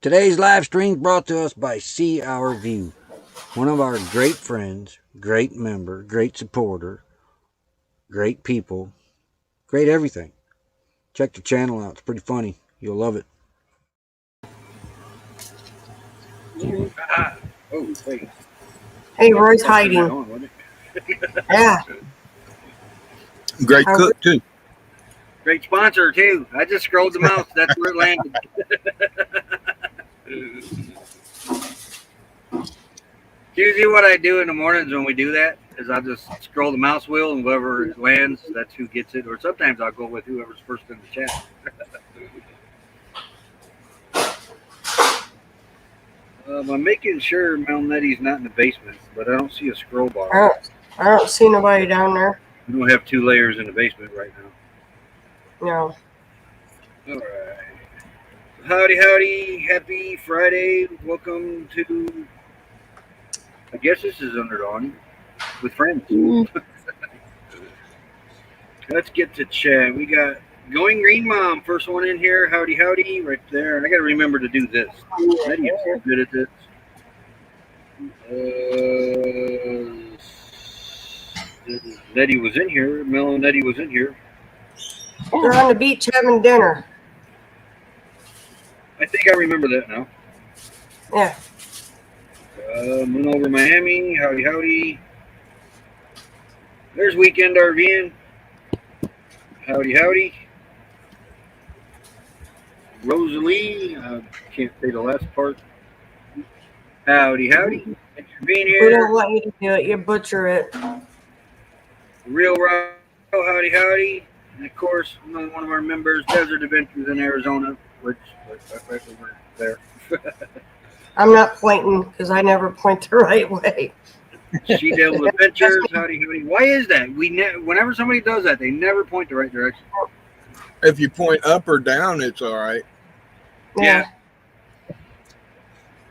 Today's live stream brought to us by seeouRView, one of our great friends, great member, great supporter, great people, great everything. Check the channel out. It's pretty funny. You'll love it. Oh, wait. Hey, Roy's hiding. Yeah. Great cook, too. Great sponsor, too. I just scrolled the mouse. That's where it landed. Usually what I do in the mornings when we do that is I'll just scroll the mouse wheel, and whoever it lands, that's who gets it. Or sometimes I'll go with whoever's first in the chat. I'm making sure Nette's not in the basement, but I don't see a scroll bar. I don't see nobody down there. We don't have 2 layers in the basement right now. No. All right. Howdy, howdy. Happy Friday. Welcome to, I guess this is Underdog with friends. Let's get to chat. We got Going Green Mom, first one in here. Howdy, howdy, right there. I got to remember to do this. Nettie is so good at this. Nettie was in here. Mel and Nettie was in here. They're on the beach having dinner. I think I remember that now. Yeah. Moon over Miami. Howdy, howdy. There's Weekend RVing. Howdy, howdy. Rosalie. I can't say the last part. Howdy, howdy. Thanks for being here. We don't want you to do it. You butcher it. Real Row. Howdy, howdy. And of course, another one of our members, Desert Adventures in Arizona, which we were there. I'm not pointing because I never point the right way. She Devil Adventures. Howdy, howdy. Why is that? Whenever somebody does that, they never point the right direction. If you point up or down, it's all right. Yeah.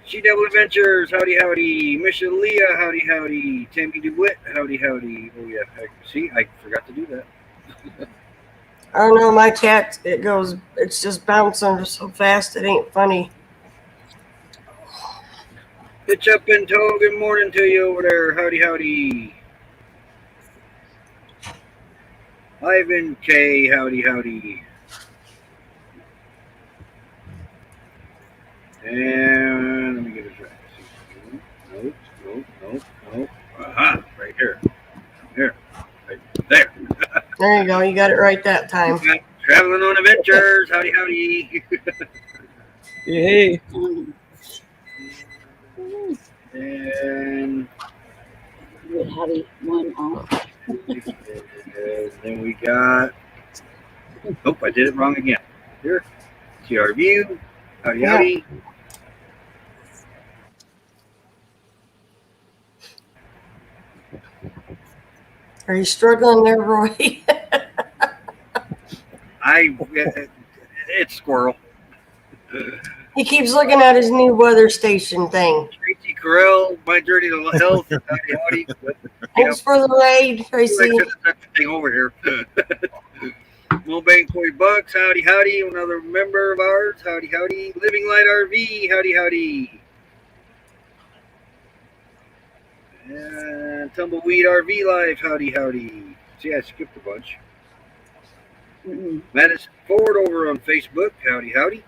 She Devil Adventures. Howdy, howdy. Mission Leah. Howdy, howdy. Tammy DeWitt. Howdy, howdy. Oh, yeah. See, I forgot to do that. I don't know, my cat, it's just bouncing so fast, it ain't funny. Pitch up in tow. Good morning to you over there. Howdy, howdy. Ivan K. Howdy, howdy. And let me get it right. Nope. Aha, right here. Here. Right there. There you go, you got it right that time. Traveling on adventures. Howdy, howdy. Hey. And Howdy, one off. then we got. Oh, I did it wrong again. Here. seeouRView. Howdy, howdy. Are you struggling there, Roy? It's Squirrel. He keeps looking at his new weather station thing. Tracy Carell, My Journey to Health. Howdy, howdy. Thanks for the raid, Tracy. I could have set the thing over here. Mulbank Corey Bucks. Howdy, howdy. Another member of ours. Howdy, howdy. Living Light RV. Howdy, howdy. And Tumbleweed RV Life. Howdy, howdy. See, I skipped a bunch. Madison Ford over on Facebook. Howdy, howdy.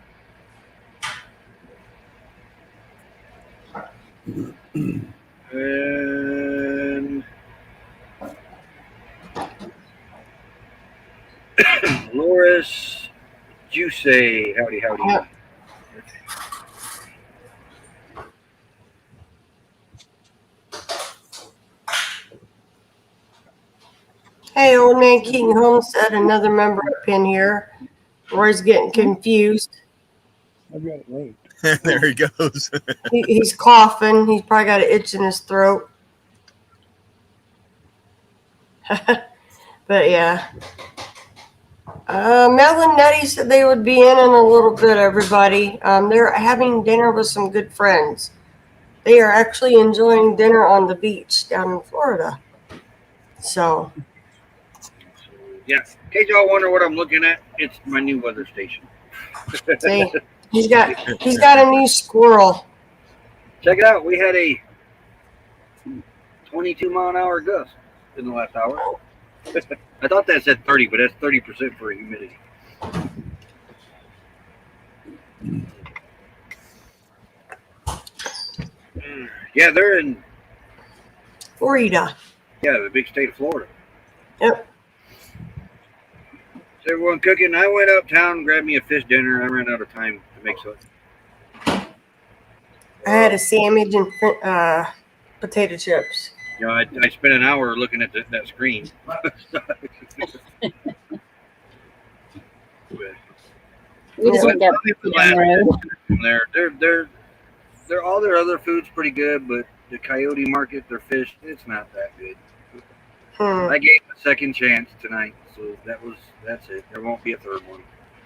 And Loris Juice. Howdy, howdy. Yeah. Hey, Old Man King Homestead, another member up in here. Roy's getting confused. I've got it late. There he goes. He's coughing. He's probably got an itch in his throat. But yeah. Mel and Nettie said they would be in a little bit, everybody. They're having dinner with some good friends. They are actually enjoying dinner on the beach down in Florida. So. Yeah. In case y'all wonder what I'm looking at, it's my new weather station. See? He's got a new squirrel. Check it out. We had a 22-mile-an-hour gust in the last hour. I thought that said 30, but that's 30% for humidity. Yeah, they're in Florida. the big state of Florida. Yep. So everyone cooking. I went uptown, grabbed me a fish dinner. I ran out of time to make something. I had a sandwich and potato chips. You know, I spent an hour looking at that screen. We just went down the road. They're all their other food's pretty good, but the Coyote Market, their fish, it's not that good. I gave them a second chance tonight, so that's it. There won't be a third one.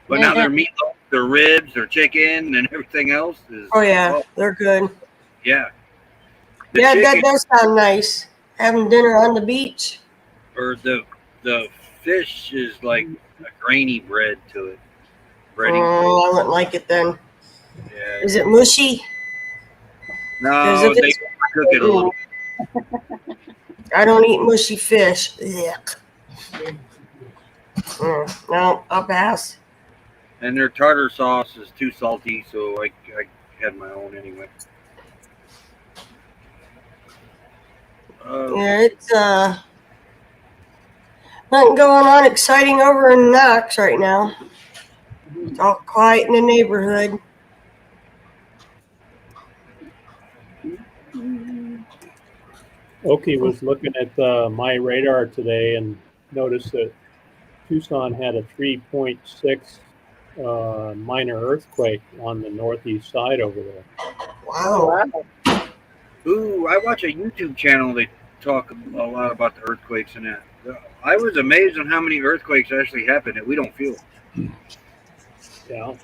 But now their meatloaf, their ribs, their chicken, and everything else is. Oh yeah, they're good. Yeah. Yeah, that does sound nice. Having dinner on the beach. Or the fish is like a grainy bread to it. Breading. Oh, I wouldn't like it then. Yeah. Is it mushy? No, they cook it a little. I don't eat mushy fish. Yuck. No, I'll pass. And their tartar sauce is too salty, so I had my own anyway. Yeah, it's nothing going on exciting over in Knox right now. It's all quiet in the neighborhood. Oki was looking at my radar today and noticed that Tucson had a 3.6 minor earthquake on the northeast side over there. Wow. Ooh, I watch a YouTube channel. They talk a lot about the earthquakes and that. I was amazed on how many earthquakes actually happen that we don't feel. Yeah.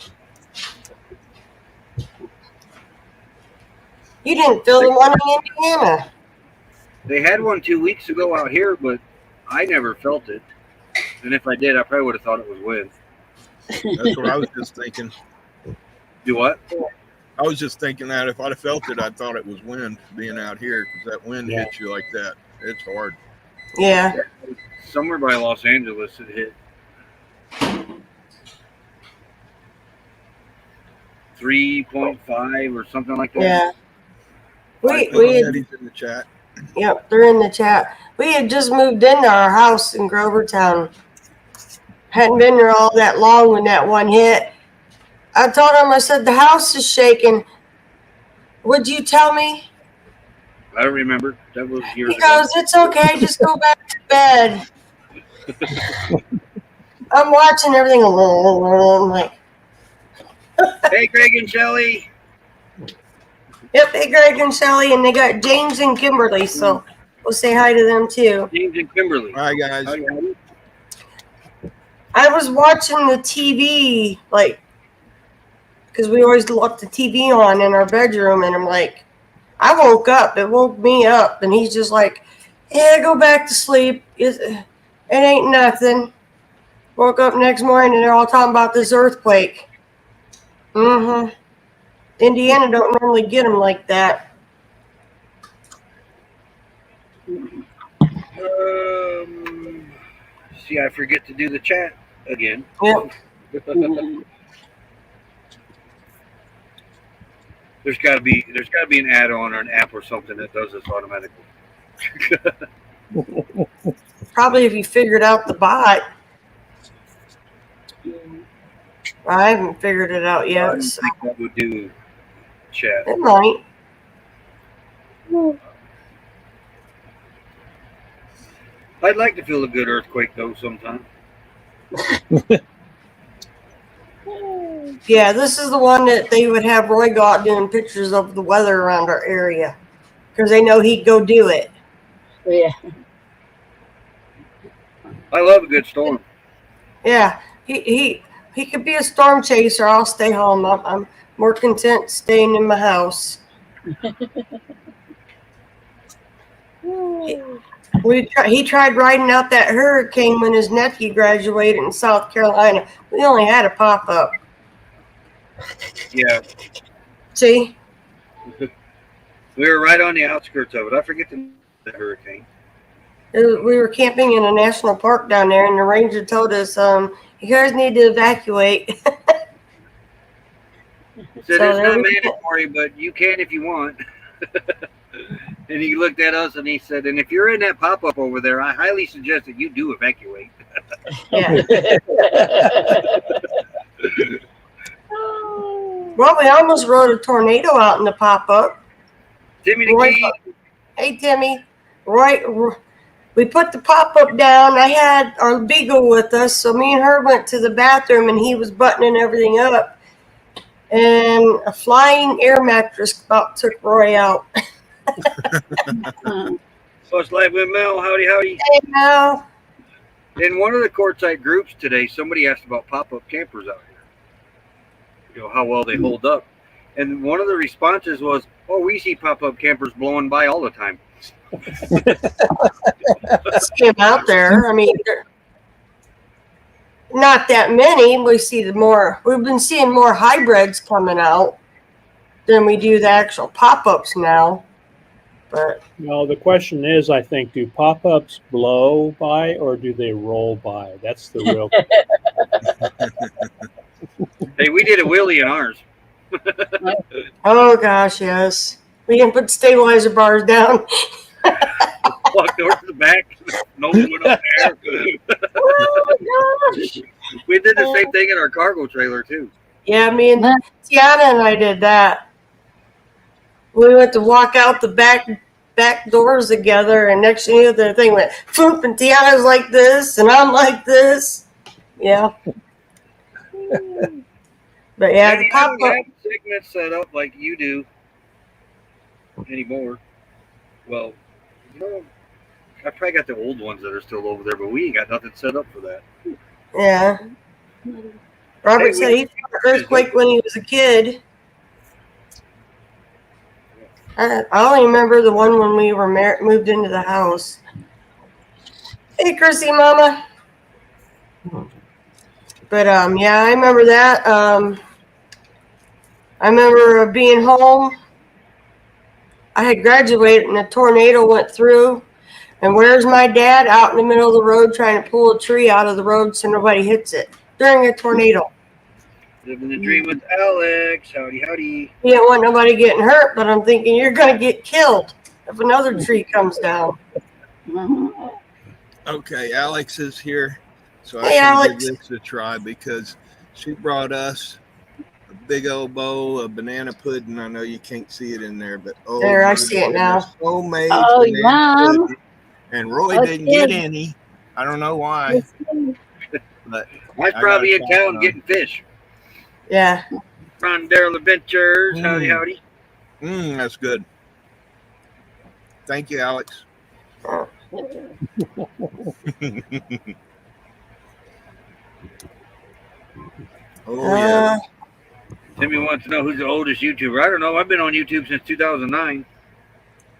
You didn't feel the one in Indiana. They had one 2 weeks ago out here, but I never felt it. And if I did, I probably would have thought it was wind. That's what I was just thinking. Do what? I was just thinking that if I'd have felt it, I thought it was wind being out here because that wind hits you like that. It's hard. Yeah. Somewhere by Los Angeles it hit. 3.5 or something like that. Yeah. We Eddie's in the chat. Yep, they're in the chat. We had just moved into our house in Grovertown. Hadn't been there all that long when that one hit. I told him, I said, the house is shaking. Would you tell me? I don't remember. That was years He goes, it's okay, just go back to bed. I'm watching everything. I'm like, Hey, Greg and Shelly. yep, hey, Greg and Shelly, and they got James and Kimberly, so we'll say hi to them too. James and Kimberly. Hi, guys. I was watching the TV, like, because we always left the TV on in our bedroom, and I'm like, I woke up. It woke me up, and he's just like, yeah, go back to sleep. It ain't nothing. Woke up next morning, and they're all talking about this earthquake. Indiana don't normally get them like that. See, I forget to do the chat again. Yep. There's got to be an add-on or an app or something that does this automatically. Probably if you figured out the bot. I haven't figured it out yet. I think that would do chat. It might. I'd like to feel a good earthquake though sometime. Yeah, this is the one that they would have Roy go out doing pictures of the weather around our area because they know he'd go do it. Yeah. I love a good storm. Yeah, he could be a storm chaser. I'll stay home. I'm more content staying in my house. He tried riding out that hurricane when his nephew graduated in South Carolina. We only had a pop-up. Yeah, See, we were right on the outskirts of it. I forget the name of the hurricane. we were camping in a national park down there, and the ranger told us, you guys need to evacuate. He said So it's there not we go. mandatory, but you can if you want. And he looked at us and he said, and if you're in that pop-up over there, I highly suggest that you do evacuate. Yeah. Well, we almost rode a tornado out in the pop-up. Timmy the Roy, Key. hey, Timmy. Roy, we put the pop-up down. I had our beagle with us, so me and her went to the bathroom, and he was buttoning everything up. And a flying air mattress about took Roy out. What's live with Mel? Howdy, howdy. Hey, now. In one of the courtside groups today, somebody asked about pop-up campers out here. You know, how well they hold up. And one of the responses was, oh, we see pop-up campers blowing by all the time. See him out there. I mean, not that many. We see the more. We've been seeing more hybrids coming out than we do the actual pop-ups now. But Well, the question is, I think, do pop-ups blow by or do they roll by? That's the real Hey, we did a wheelie in ours. oh gosh, yes, we can put stabilizer bars down. Walked over to the back, nose went up there. Oh gosh. We did the same thing in our cargo trailer too. Yeah, me and Tiana and I did that. We went to walk out the back doors together, and next thing you know, the thing went foop, and Tiana's like this, and I'm like this. Yeah. But yeah, the pop-up. Segment set up like you do anymore. Well, you know, I probably got the old ones that are still over there, but we ain't got nothing set up for that. Yeah. Robert said he felt an earthquake when he was a kid. I only remember the one when we were moved into the house. Hey, Chrissy, Mama. But yeah, I remember that. I remember being home. I had graduated, and a tornado went through. And where's my dad? Out in the middle of the road trying to pull a tree out of the road so nobody hits it during a tornado. Living the dream with Alex. Howdy, howdy. He didn't want nobody getting hurt, but I'm thinking you're going to get killed if another tree comes down. Okay, Alex is here, so Hey, I can Alex. give this a try because she brought us a big old bowl of banana pudding. I know you can't see it in there, but oh, There, I my see it now. goodness, homemade Oh, banana yum. pudding. And Roy That's didn't get good. any. I don't know why, but I'm I probably in gotta try town some. getting fish. Yeah. Ron Daryl Adventures. Howdy, howdy. That's good. Thank you, Alex. Oh yeah. Timmy wants to know who's the oldest YouTuber. I don't know. I've been on YouTube since 2009.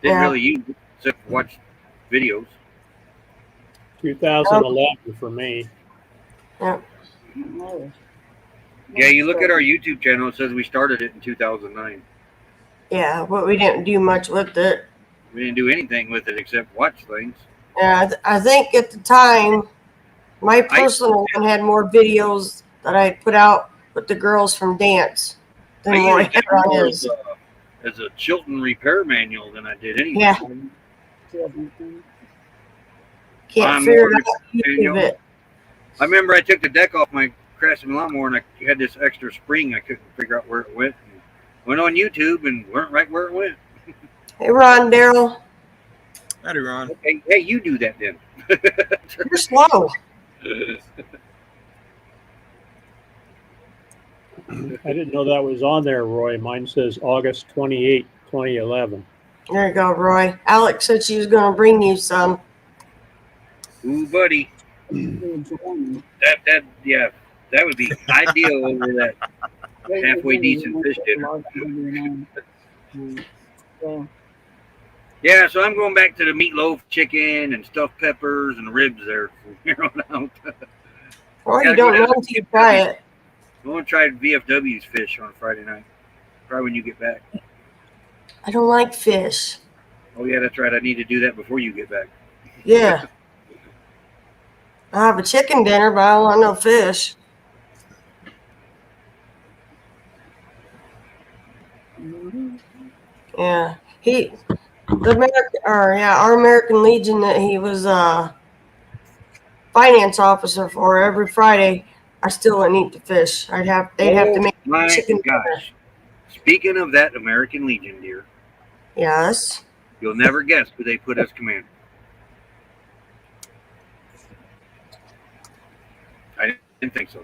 Didn't Yeah. really use it except watch videos. 2011 for me. Yeah. Yeah, you look at our YouTube channel. It says we started it in 2009. Yeah, but we didn't do much with it. We didn't do anything with it except watch things. Yeah, I think at the time, my personal one had more videos that I put out with the girls from dance than I Roy used had it on more his. as a Chilton repair manual than I did anything. Yeah. Can't I'm figure more it out. YouTube it. I remember I took the deck off my Craftsman lawnmower and I had this extra spring. I couldn't figure out where it went. Went on YouTube and weren't right where it went. Hey, Ron, Daryl, Howdy, Ron. Hey, you do that then. you're slow. I didn't know that was on there, Roy. Mine says August 28, 2011. There you go, Roy. Alex said she was going to bring you some. Ooh, buddy. That would be ideal over that halfway decent fish dinner. Yeah, so I'm going back to the meatloaf, chicken, and stuffed peppers and ribs there from here on out. Well, you don't know until you try it. I'm going to try VFW's fish on Friday night. Probably when you get back. I don't like fish. Oh, yeah, that's right. I need to do that before you get back. Yeah. I have a chicken dinner, but I don't want no fish. Yeah. Our American Legion that he was finance officer for every Friday, I still wouldn't eat the fish. They'd have to make My chicken dinner. gosh. Speaking of that American Legion, dear, Yes. you'll never guess who they put as commander. I didn't think so.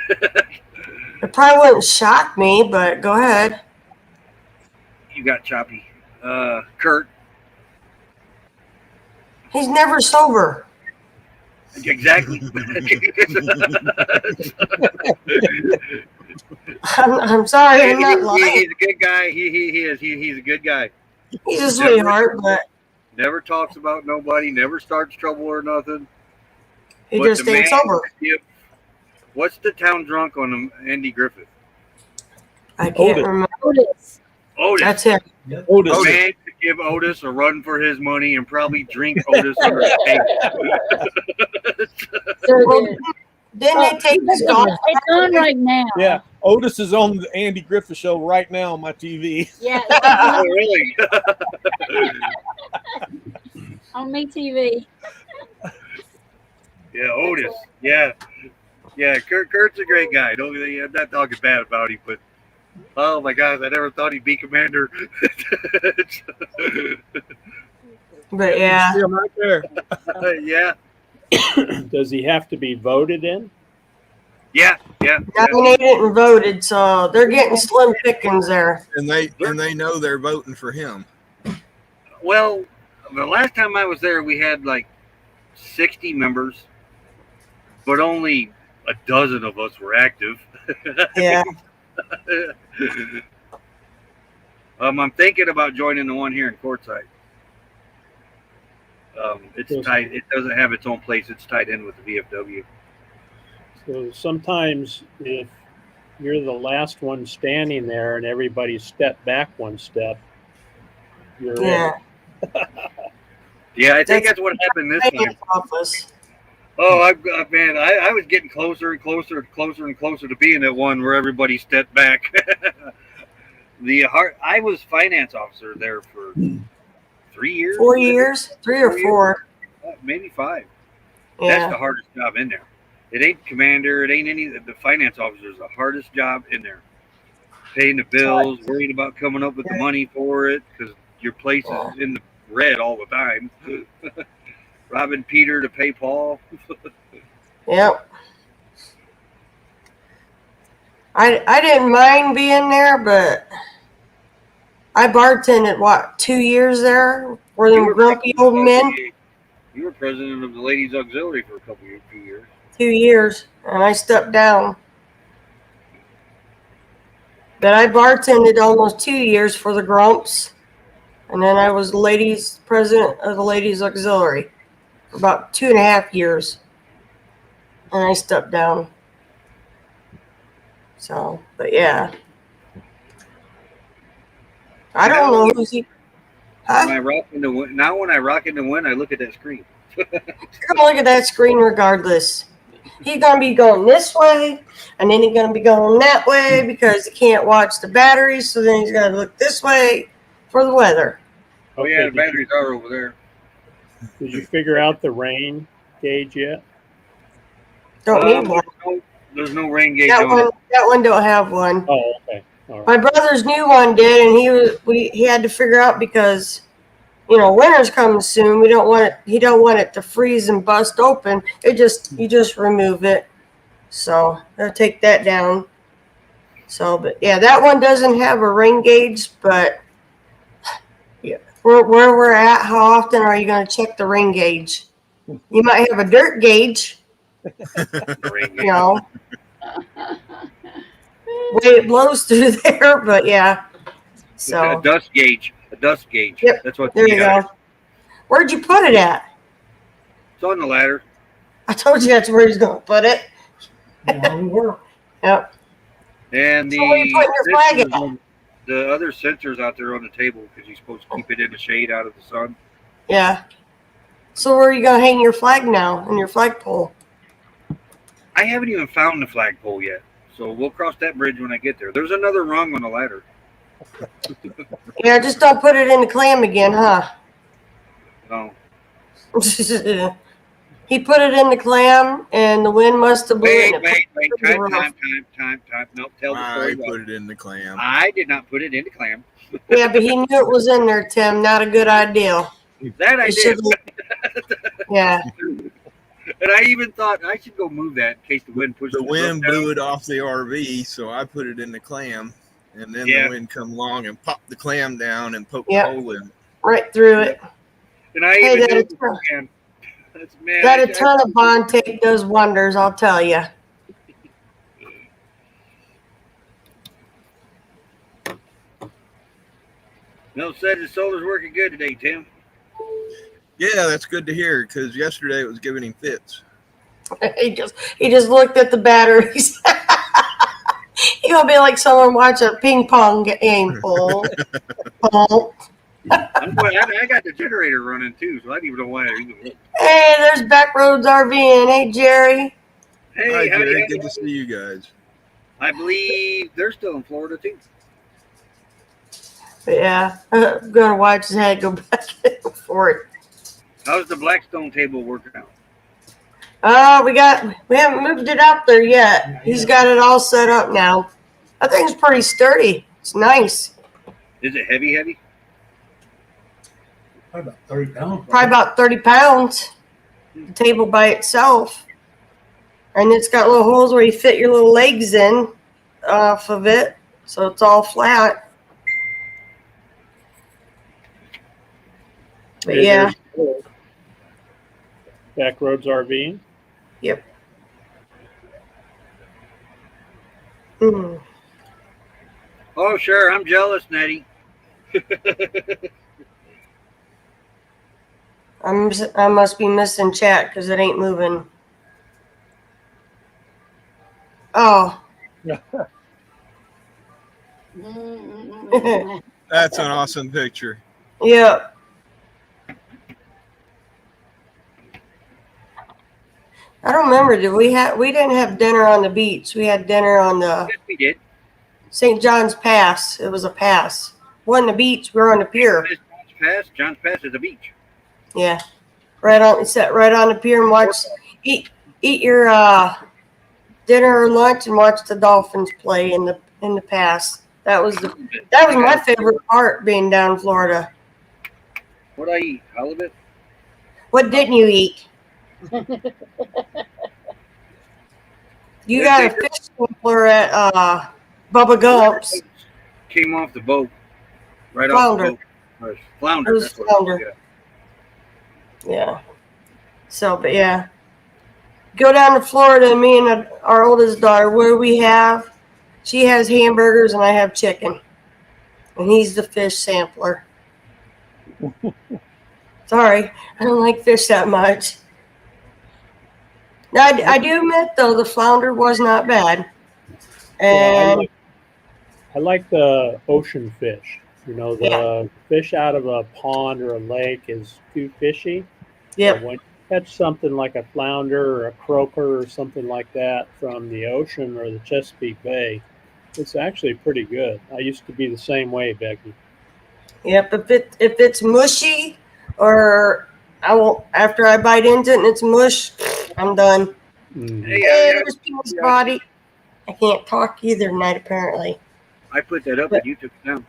It probably wouldn't shock me, but go ahead. You got choppy. Kurt. He's never sober. Exactly. I'm sorry, I'm not lying. He's a good guy. He is. He's a good guy. He's a sweetheart, but Never talks about nobody. Never starts trouble or nothing. he But just the ain't man- sober. What's the town drunk on Andy Griffith? I can't Otis. remember. Otis. Otis. That's him. Otis. The man could give Otis a run for his money and probably drink Otis under the table. Sure Well, did. Didn't they take his golf? It's on right now. Yeah, Otis is on the Andy Griffith show right now on my TV. Yeah. Oh, really? On me TV. Yeah, Otis. Yeah. Yeah, Kurt's a great guy. I'm not talking bad about him, but oh my gosh, I never thought he'd be commander. But yeah, See him right there. Yeah. Does he have to be voted in? Yeah. nominated and voted, so they're getting slim pickings there. And they know they're voting for him. Well, the last time I was there, we had like 60 members, but only a dozen of us were active. Yeah. I'm thinking about joining the one here in Quartzsite. It's tied. It doesn't have its own place. It's tied in with the VFW. So sometimes if you're the last one standing there and everybody stepped back one step, you're Yeah. Yeah, I think that's what happened this time. Finance office. Oh, I was getting closer and closer and closer and closer to being that one where everybody stepped back. I was finance officer there for 3 years. 4 years, 3 or 4. Maybe 5. That's Yeah. the hardest job in there. It ain't commander. It ain't any. The finance officer is the hardest job in there. Paying the bills, worried about coming up with the money for it because your place is in the red all the time. Robbing Peter to pay Paul. Yep. I didn't mind being there, but I bartended 2 years there for them grumpy old men. You were president of the ladies auxiliary for a few years. 2 years, and I stepped down. But I bartended almost 2 years for the Grumps, and then I was president of the ladies auxiliary for about 2.5 years, and I stepped down. So, but yeah, I don't know who's he. Huh? When I rock in the wind, I look at that screen. You're gonna look at that screen regardless. He's gonna be going this way, and then he's gonna be going that way because he can't watch the batteries. So then he's gonna look this way for the weather. Oh yeah, the batteries are over there. Did you figure out the rain gauge yet? Don't need one. There's no rain gauge That on one. it. That one don't have one. Oh, okay. All right. My brother's new one did, and he had to figure out because, winter's coming soon. We don't want it. He don't want it to freeze and bust open. You just remove it. So I'll take that down. So, but yeah, that one doesn't have a rain gauge, but yeah, where we're at, how often are you going to check the rain gauge? You might have a dirt gauge, Rain gauge. way it blows through there, but yeah. So A dust gauge. Yep. That's what there you got. go. Where'd you put it at? It's on the ladder. I told you that's where he's going to put it. Yep. And So where you putting your flag at? the other sensors out there on the table because you're supposed to keep it in the shade out of the sun. Yeah. So where are you gonna hang your flag now? In your flagpole? I haven't even found the flagpole yet, so we'll cross that bridge when I get there. There's another rung on the ladder. Yeah, just don't put it in the clam again, huh? No. He put it in the clam, and the wind must have blew it. Wait. Time. No, tell the story. I put it in the clam. I did not put it in the clam. Yeah, but he knew it was in there, Tim. Not a good idea. That I did. Yeah. And I even thought I should go move that in case the wind pushed The wind blew it off the RV, so I put it in the clam, and then the wind come along and popped the clam down and poked a hole in it. Right through it. And I even knew it was man. That a ton of bond tape does wonders, I'll tell you. Mel said the solar's working good today, Tim. Yeah, that's good to hear because yesterday it was giving him fits. He just looked at the batteries. He gonna be like someone watch a ping pong game. I got the generator running too, so I don't even know why. Hey, there's Backroads RVing. Hey, Jerry. Hey, hi, Jerry. Good to see you guys. I believe they're still in Florida too. But yeah, I'm gonna watch his head go back for it. How's the Blackstone table working out? We haven't moved it out there yet. He's got it all set up now. That thing's pretty sturdy. It's nice. Is it heavy? Probably about 30 pounds. Probably about 30 pounds. The table by itself. And it's got little holes where you fit your little legs in off of it. So it's all flat. But yeah. Backroads RV. Yep. Mm. Oh, sure. I'm jealous, Nettie. I must be missing chat because it ain't moving. Oh. That's an awesome picture. Yep. I don't remember. We didn't have dinner on the beach. We had dinner on the Yes, we did. St. John's Pass. It was a pass. Wasn't the beach. We were on the pier. John's Pass is a beach. Yeah. Sat right on the pier and eat your dinner or lunch and watch the Dolphins play in the pass. That was my favorite part, being down in Florida. What'd I eat? Halibut? What didn't you eat? You got a fish sampler at Bubba Gump's. Came off the boat. Right Flounder. off the boat. Flounder. It was flounder. Yeah. So, but yeah. Go down to Florida, and me and our oldest daughter, she has hamburgers and I have chicken. And he's the fish sampler. Sorry, I don't like fish that much. Now, I do admit, though, the flounder was not bad. And I like the ocean fish. You know, the fish out of a pond or a lake is too fishy. Yeah. When you catch something like a flounder or a croaker or something like that from the ocean or the Chesapeake Bay, it's actually pretty good. I used to be the same way, Becky. Yep. If it's mushy, or I won't, after I bite into it and it's mush, I'm done. Mm-hmm. Hey, there's Pete's body. I can't talk either tonight, apparently. I put that up and you took it down.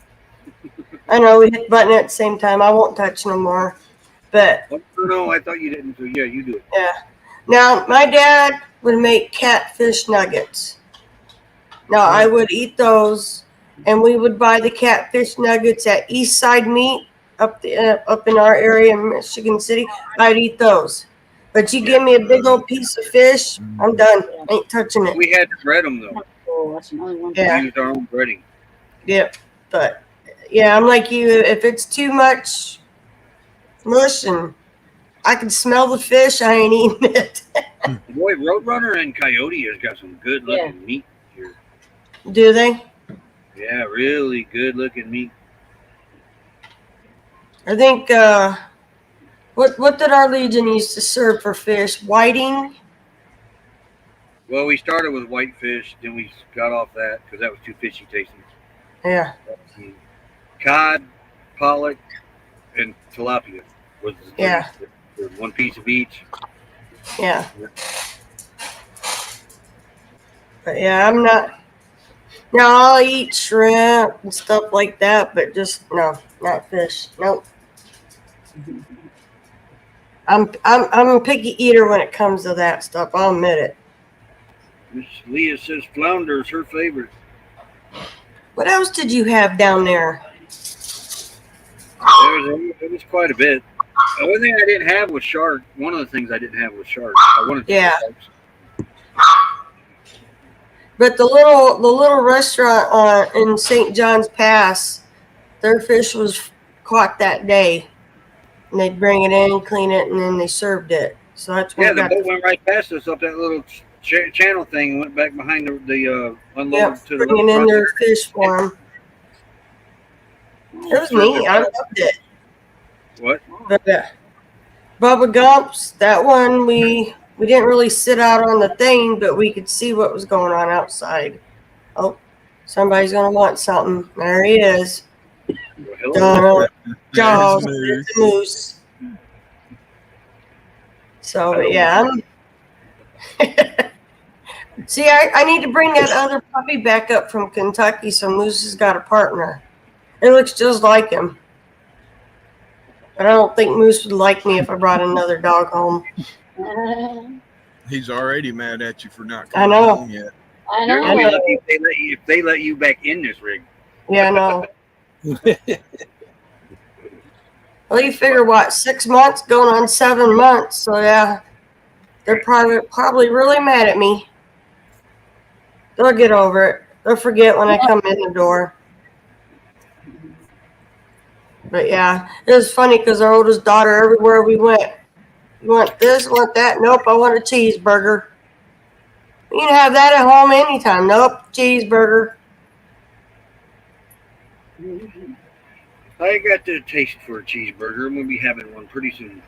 I know, we hit the button at the same time. I won't touch no more. But no, I thought you didn't. So yeah, you do it. yeah. Now, my dad would make catfish nuggets. Now, I would eat those, and we would buy the catfish nuggets at East Side Meat up in our area in Michigan City. I'd eat those. But you give me a big old piece of fish, I'm done. Ain't touching it. We had to bread them though. Oh, that's another one. Yeah. We used our own breading. Yep. But yeah, I'm like you. If it's too much mush and I can smell the fish, I ain't eating it. Boy, Roadrunner and Coyote has got some good looking meat here. Do they? Yeah, really good looking meat. I think what did our Legion used to serve for fish? Whiting? Well, we started with whitefish, then we got off that because that was too fishy tasting. Yeah. Cod, pollock, and tilapia was Yeah. the one piece of each. Yeah. But yeah, I'm not. Now I'll eat shrimp and stuff like that, but just no, not fish. Nope. I'm a picky eater when it comes to that stuff. I'll admit it. Miss Leah says flounder is her favorite. What else did you have down there? There was quite a bit. The only thing I didn't have was shark. One of the things I didn't have was shark. I wanted to Yeah. sharks. But the little restaurant in St. John's Pass, their fish was caught that day, and they'd bring it in, clean it, and then they served it. So that's when Yeah, we the got boat went right past us up that little channel thing and went back behind the unload to the bringing in restaurant. their fish for them. It was neat. I loved it. What? But Bubba Gump's, that one we didn't really sit out on the thing, but we could see what was going on outside. Oh, somebody's gonna want something. There he is. Well, hello. Jaws, There's it's a moose. So, but yeah, see, I need to bring that other puppy back up from Kentucky so Moose has got a partner. It looks just like him. But I don't think Moose would like me if I brought another dog home. He's already mad at you for not I coming know. home yet. I You're gonna be know. lucky if they let you back in this rig. Yeah, I know. Well, you figure what, 6 months going on 7 months. So yeah, they're probably really mad at me. They'll get over it. They'll forget when I come in the door. But yeah, it was funny because our oldest daughter, everywhere we went, you want this, want that? Nope, I want a cheeseburger. You can have that at home anytime. Nope, cheeseburger. I got the taste for a cheeseburger. I'm gonna be having one pretty soon.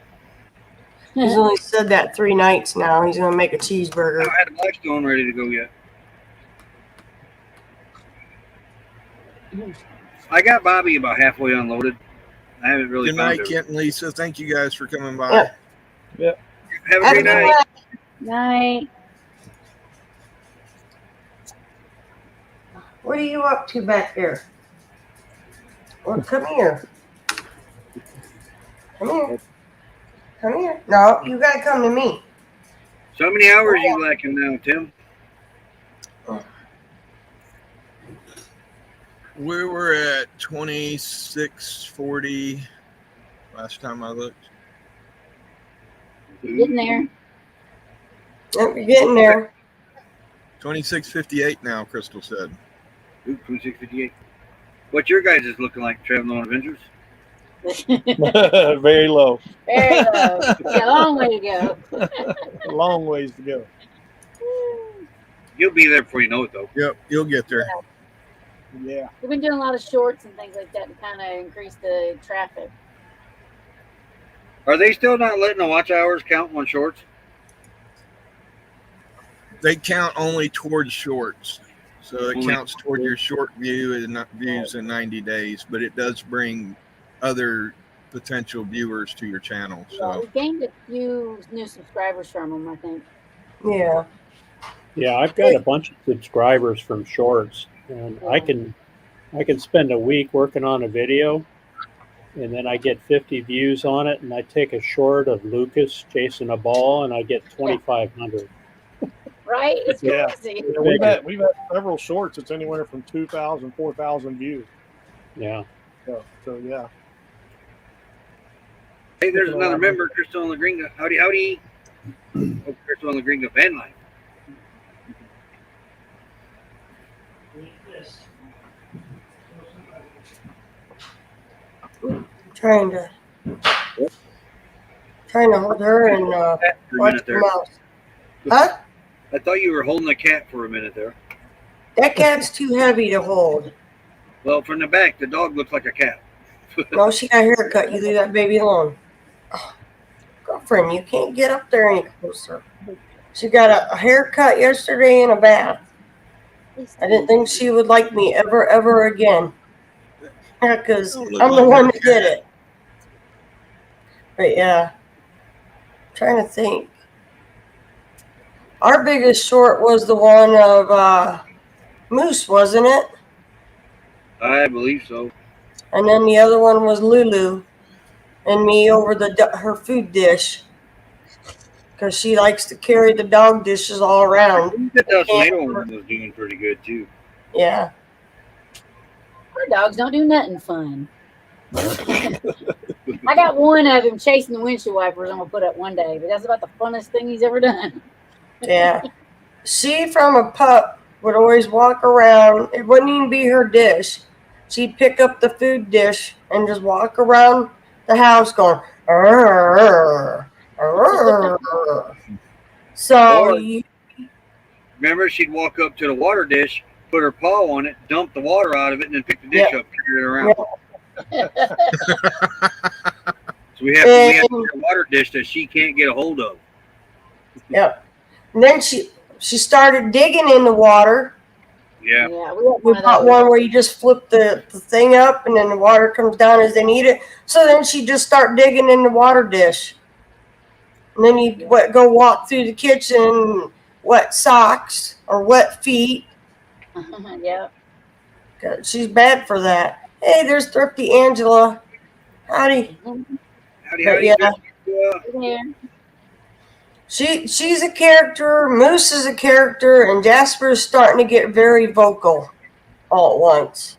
He's only said that 3 nights now. He's going to make a cheeseburger. I don't have a Blackstone ready to go yet. I got Bobby about halfway unloaded. I haven't really Good found night, it. Kent and Lisa. Thank you guys for coming by. Yeah. Have a Have great a good night. Night. What are you up to back there? Well, come here. Come here. Come here. No, you gotta come to me. So how many hours you lacking now, Tim? We were at 2640 last time I looked. You're getting there. Yep, you're getting there. 2658 now, Crystal said. Ooh, 2658. What your guys is looking like traveling on adventures? Very low. Very low. Yeah, long way to go. A long ways to go. You'll be there before you know it, though. Yep, you'll get there. Yeah. We've been doing a lot of shorts and things like that to kind of increase the traffic. Are they still not letting the watch hours count on shorts? They count only towards shorts. So it counts toward your short view and not views in 90 days, but it does bring other potential viewers to your channel. Well, So we gained a few new subscribers from them, I think. Yeah. Yeah, I've got a bunch of subscribers from shorts, and I can spend a week working on a video, and then I get 50 views on it, and I take a short of Lucas chasing a ball, and I get 2,500. Right? It's Yeah. crazy. Yeah, we've had several shorts. It's anywhere from 2,000, 4,000 views. Yeah. So yeah. Hey, there's another member, Crystal and Lagringa. Howdy, howdy. Oh, Crystal and Lagringa van life. Trying to hold her and For a watch minute the there. mouse. Huh? I thought you were holding a cat for a minute there. That cat's too heavy to hold. Well, from the back, the dog looks like a cat. No, she got a haircut. You leave that baby alone. Oh, girlfriend, you can't get up there any closer. She got a haircut yesterday and a bath. I didn't think she would like me ever again. Because Don't look I'm the like one a that did cat. it. But yeah, trying to think. Our biggest short was the one of Moose, wasn't it? I believe so. And then the other one was Lulu and me over her food dish. Because she likes to carry the dog dishes all around. The tomato one was doing pretty good too. Yeah. Our dogs don't do nothing fun. I got one of him chasing the windshield wipers I'm going to put up one day, but that's about the funnest thing he's ever done. Yeah. She, from a pup, would always walk around. It wouldn't even be her dish. She'd pick up the food dish and just walk around the house going, "Arr, arr." So, Remember, she'd walk up to the water dish, put her paw on it, dump the water out of it, and then pick the dish up, carry it around. So we have a water dish that she can't get a hold of. Yep. And then she started digging in the water. Yeah. We bought one where you just flip the thing up and then the water comes down as they need it. So then she just start digging in the water dish. And then you go walk through the kitchen, wet socks or wet feet. Yeah. She's bad for that. Hey, there's Thrifty Angela. Howdy. Howdy. Yeah. She's a character, Moose is a character, and Jasper is starting to get very vocal all at once.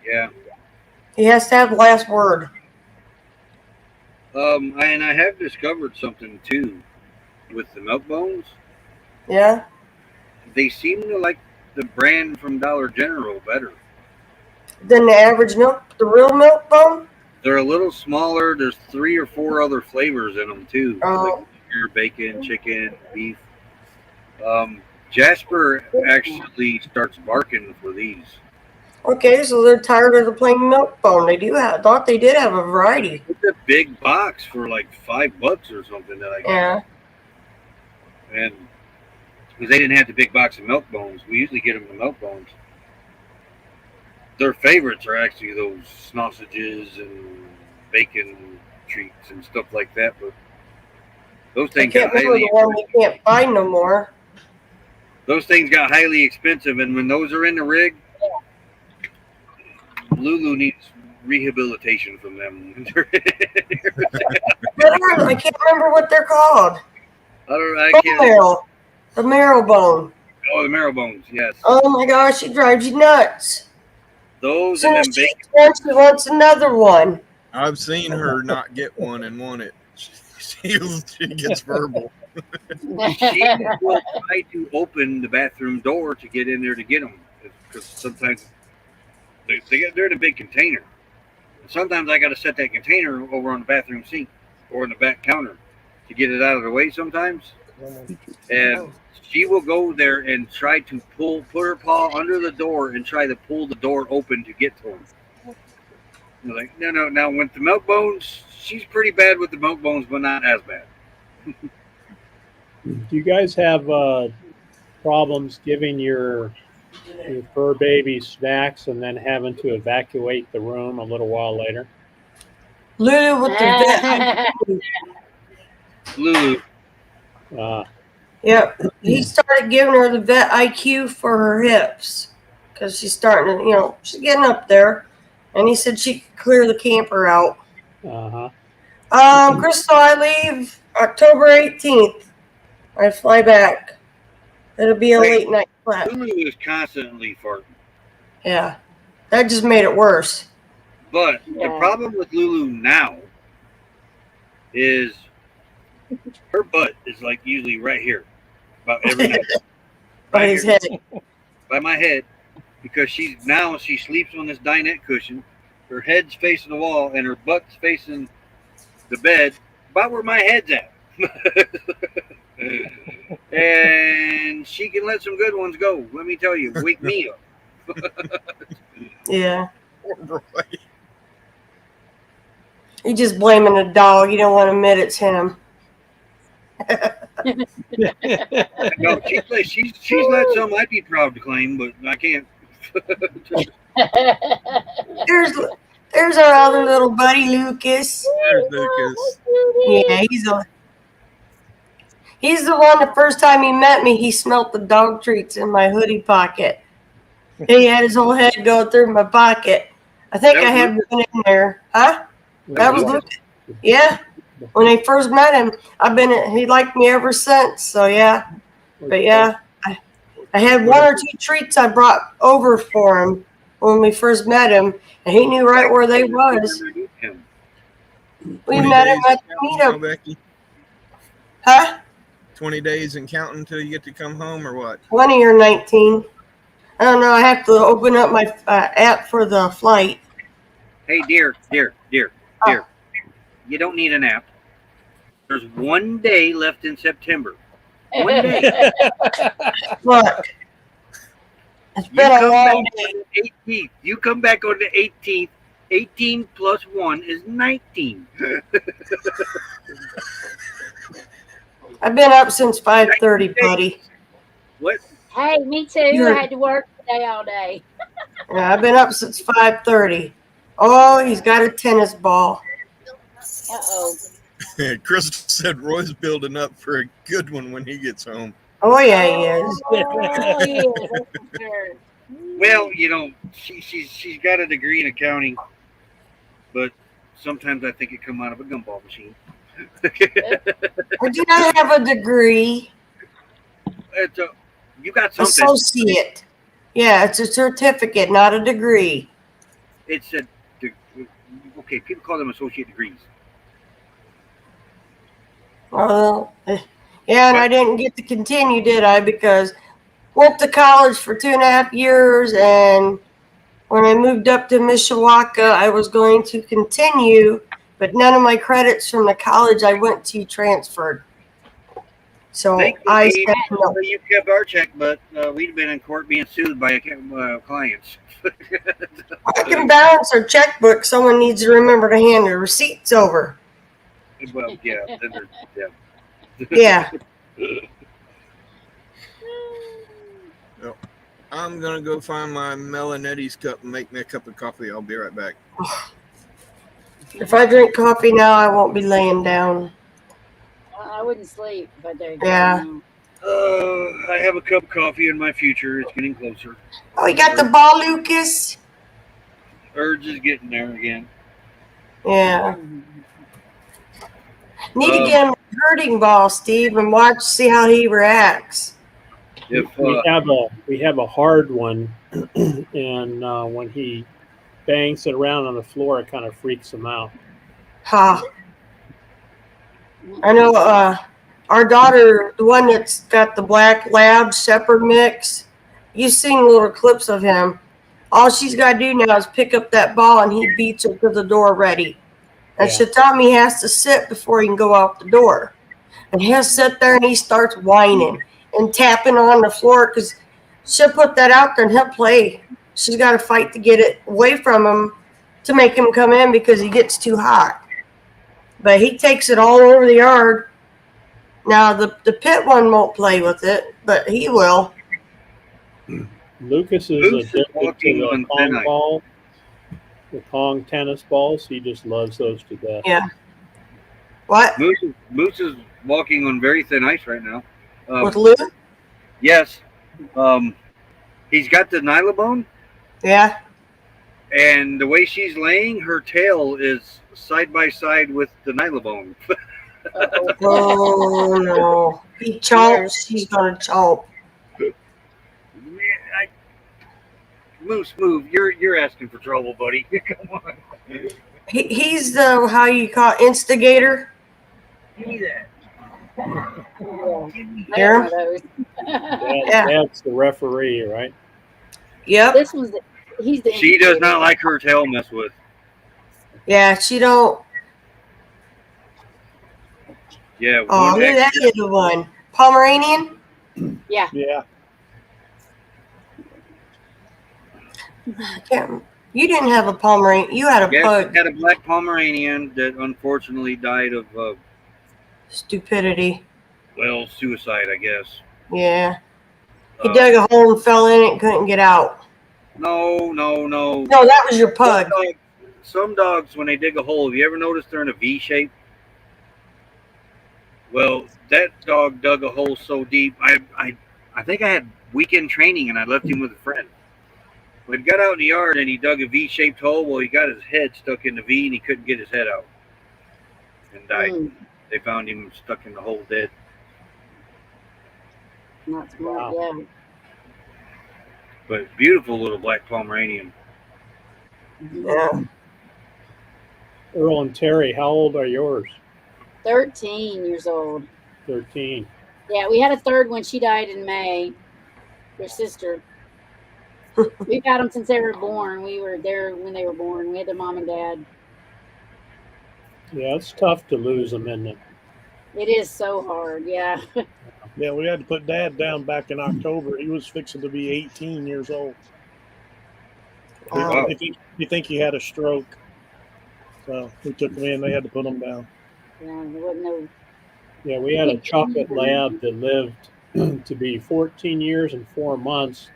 Yeah. He has to have the last word. And I have discovered something too with the milk bones. Yeah. They seem to like the brand from Dollar General better Than the average milk, the real milk bone? They're a little smaller. There's 3 or 4 other flavors in them too. Oh. Like bacon, chicken, beef. Jasper actually starts barking for these. Okay, so they're tired of the plain milk bone. They do have. Thought they did have a variety. It's a big box for like $5 or something that I got. Yeah. And because they didn't have the big box of milk bones, we usually get them the milk bones. Their favorites are actually those sausages and bacon treats and stuff like that. But those things got highly. The one we can't buy no more. Those things got highly expensive, and when those are in the rig, Lulu needs rehabilitation from them. I can't remember what they're called. I can't. Marrow. The marrow bone. Oh, the marrow bones, yes. Oh my gosh, it drives you nuts. Those and them bacon. She wants another one. I've seen her not get one and want it. She gets verbal. She will try to open the bathroom door to get in there to get them, because sometimes they're in a big container. Sometimes I got to set that container over on the bathroom sink or in the back counter to get it out of the way sometimes. And she will go there and try to put her paw under the door and try to pull the door open to get to them. You're like, no. Now, with the milk bones, she's pretty bad with the milk bones, but not as bad. Do you guys have problems giving your fur baby snacks and then having to evacuate the room a little while later? Lulu with the vet. Lulu. Yep. He started giving her the vet IQ for her hips because she's starting to, she's getting up there. And he said she could clear the camper out. Crystal, I leave October 18th. I fly back. It'll be a late night flight. Lulu is constantly farting. Yeah. That just made it worse. But the problem with Lulu now is her butt is like usually right here about every night. By his head. By my head. Because she sleeps on this dinette cushion. Her head's facing the wall and her butt's facing the bed, about where my head's at. And she can let some good ones go. Let me tell you, wake me up. Yeah. Poor Roy. You're just blaming the dog. You don't want to admit it's him. No, she's let some I'd be proud to claim, but I can't. There's our other little buddy, Lucas. There's Lucas. Yeah, he's the one. The first time he met me, he smelt the dog treats in my hoodie pocket. He had his whole head going through my pocket. I think That I was had one in there. Huh? That was Lucas. Lucas. Yeah. When I first met him, he liked me ever since. So yeah. But yeah, I had one or two treats I brought over for him when we first met him, and he knew right where they was. We 20 met him days at and the counting now, meetup. Becky. Huh? 20 days and counting until you get to come home, or what? 20 or 19. I don't know. I have to open up my app for the flight. Hey, dear. You don't need an app. There's 1 day left in September. 1 day. Look, it's You been a come long back day. on the 18th. You come back on the 18th. 18 plus 1 is 19. I've been up since 5:30, buddy. What? Hey, me too. I had to work today all day. Yeah, I've been up since 5:30. Oh, he's got a tennis ball. Uh-oh. Chris said Roy's building up for a good one when he gets home. Oh yeah, he is. Oh, yeah, that's for sure. Well, you know, she's got a degree in accounting, but sometimes I think it come out of a gumball machine. I do not have a degree. You got something. Associate. Yeah, it's a certificate, not a degree. It's a okay. People call them associate degrees. Well, yeah, and I didn't get to continue, did I? Because went to college for 2.5 years, and when I moved up to Mishawaka, I was going to continue, but none of my credits from the college I went to transferred. So I said no. You kept our check, but we'd have been in court being sued by clients. I can balance our checkbook. Someone needs to remember to hand the receipts over. Well, yeah. Yeah. I'm going to go find my Nette's cup and make me a cup of coffee. I'll be right back. If I drink coffee now, I won't be laying down. I wouldn't sleep if I did. Yeah. I have a cup of coffee in my future. It's getting closer. Oh, you got the ball, Lucas? Urge is getting there again. Yeah. Need to get him a hurting ball, Steve, and see how he reacts. If We have a hard one, and when he bangs it around on the floor, it kind of freaks him out. Ha. I know our daughter, the one that's got the black lab shepherd mix, you've seen little clips of him. All she's got to do now is pick up that ball, and he beats her to the door ready. And Yeah. she told me he has to sit before he can go out the door. And he'll sit there and he starts whining and tapping on the floor because she'll put that out there and he'll play. She's got to fight to get it away from him to make him come in because he gets too hot. But he takes it all over the yard. Now, the pit one won't play with it, but he will. Lucas is addicted to the Pong ball, the Pong tennis balls. He just loves those to death. Yeah. What? Moose is walking on very thin ice right now. With Lou? Yes. He's got the nylabone, Yeah. and the way she's laying, her tail is side by side with the nylabone. Oh, no. He chomps. He's going to chomp. Moose, move. You're asking for trouble, buddy. Come on. He's the, how you call it, instigator. Give me that. Hear him? Yeah. That's the referee, right? Yep. This was he's the She does not like her tail mess with. Yeah, she don't. Yeah. Oh, one look at that extra- little one. Pomeranian? Yeah. Yeah. I can't. You didn't have a Pomeranian. You had a Yes, pug. I had a black Pomeranian that unfortunately died of, Stupidity. well, suicide, I guess. Yeah. He dug a hole and fell in it and couldn't get out. No. No, that was your pug. Some dogs, when they dig a hole, have you ever noticed they're in a V shape? Well, that dog dug a hole so deep. I think I had weekend training and I left him with a friend. We got out in the yard and he dug a V-shaped hole. Well, he got his head stuck in the V and he couldn't get his head out and died. They found him stuck in the hole dead. Not smart, yeah. But beautiful little black Pomeranian. Yeah. Earl and Terry, how old are yours? 13 years old. 13. Yeah, we had a third one. She died in May. Your sister. We've had them since they were born. We were there when they were born. We had their mom and dad. Yeah, it's tough to lose them, isn't it? It is so hard, yeah. Yeah, we had to put Dad down back in October. He was fixing to be 18 years old. Wow. You think he had a stroke. So we took him in. They had to put him down. Yeah, there wasn't no. Yeah, we had a chocolate lab that lived to be 14 years and 4 months,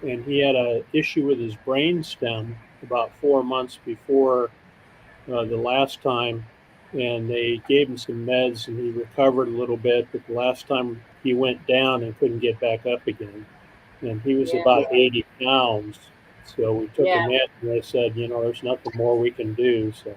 and he had an issue with his brain stem about 4 months before the last time, and they gave him some meds, and he recovered a little bit, but the last time he went down and couldn't get back up again, and he was about 80 pounds, so we took him in, and they said, there's nothing more we can do, so.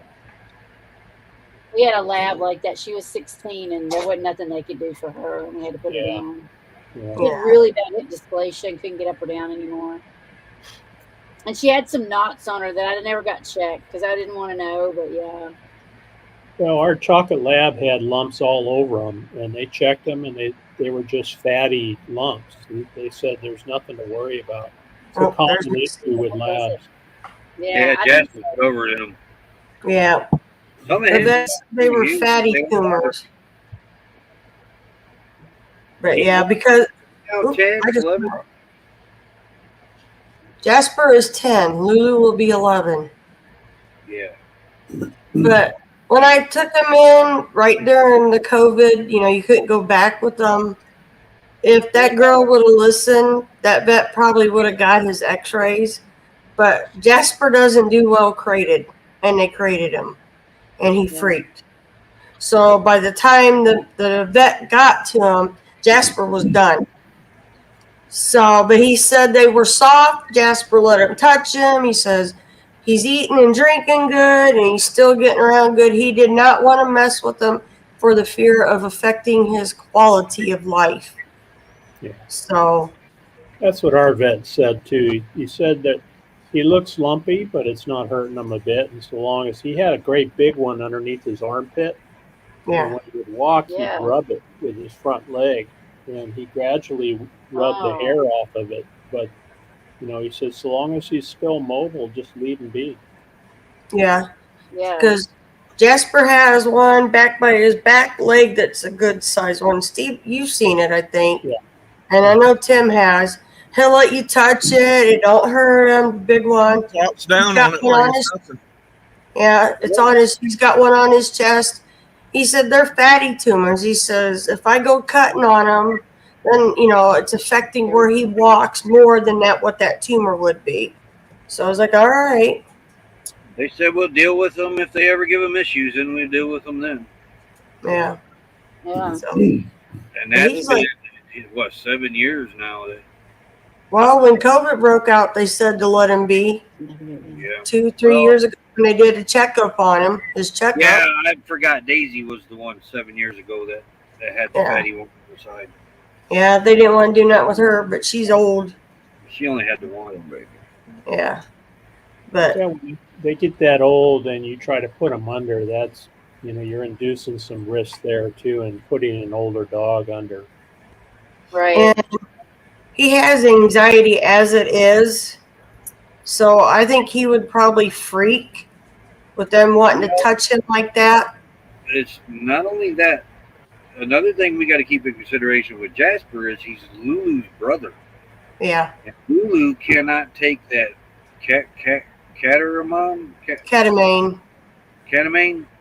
We had a lab like that. She was 16, and there wasn't nothing they could do for her, and we had to put her down. Yeah. She had really bad hip dysplasia and couldn't get up or down anymore. And she had some knots on her that I never got checked because I didn't want to know, but yeah. Well, our chocolate lab had lumps all over them, and they checked them, and they were just fatty lumps. They said there's nothing to worry about. It's a common issue with labs. Yeah, Jasper over them. Yeah. They were fatty tumors. But yeah, because Jasper is 10. Lulu will be 11. Yeah. But when I took them in right during the COVID, you couldn't go back with them. If that girl would have listened, that vet probably would have got his x-rays. But Jasper doesn't do well crated, and they crated him, and he freaked. So by the time the vet got to him, Jasper was done. So, but he said they were soft. Jasper let him touch him. He says he's eating and drinking good, and he's still getting around good. He did not want to mess with them for the fear of affecting his quality of life. Yeah. So that's what our vet said too. He said that he looks lumpy, but it's not hurting him a bit. And so long as he had a great big one underneath his armpit, and when he would walk, he'd rub it with his front leg, and he gradually rubbed the hair off of it. But he said, so long as he's still mobile, just leave him be. Yeah. Because Jasper has one back by his back leg that's a good size one. Steve, you've seen it, I think. Yeah. And I know Tim has. He'll let you touch it. It don't hurt him. Big one. Drops down on it like it's nothing. Yeah, it's on his. He's got one on his chest. He said they're fatty tumors. He says if I go cutting on them, then it's affecting where he walks more than what that tumor would be. So I was like, all right. They said we'll deal with them if they ever give them issues, and we'll deal with them then. Yeah. Yeah. So, and that's been 7 years now. Well, when COVID broke out, they said to let him be. Yeah. 2-3 years ago, when they did a checkup on him, his checkup. Yeah, I forgot Daisy was the one 7 years ago that had the fatty one on her side. Yeah, they didn't want to do nothing with her, but she's old. She only had the one baby. Yeah. But when they get that old and you try to put them under, that's, you're inducing some risk there too, and putting an older dog under. Right. And he has anxiety as it is. So I think he would probably freak with them wanting to touch him like that. It's not only that. another thing we got to keep in consideration with Jasper is he's Lulu's brother. Yeah. And Lulu cannot take that catamine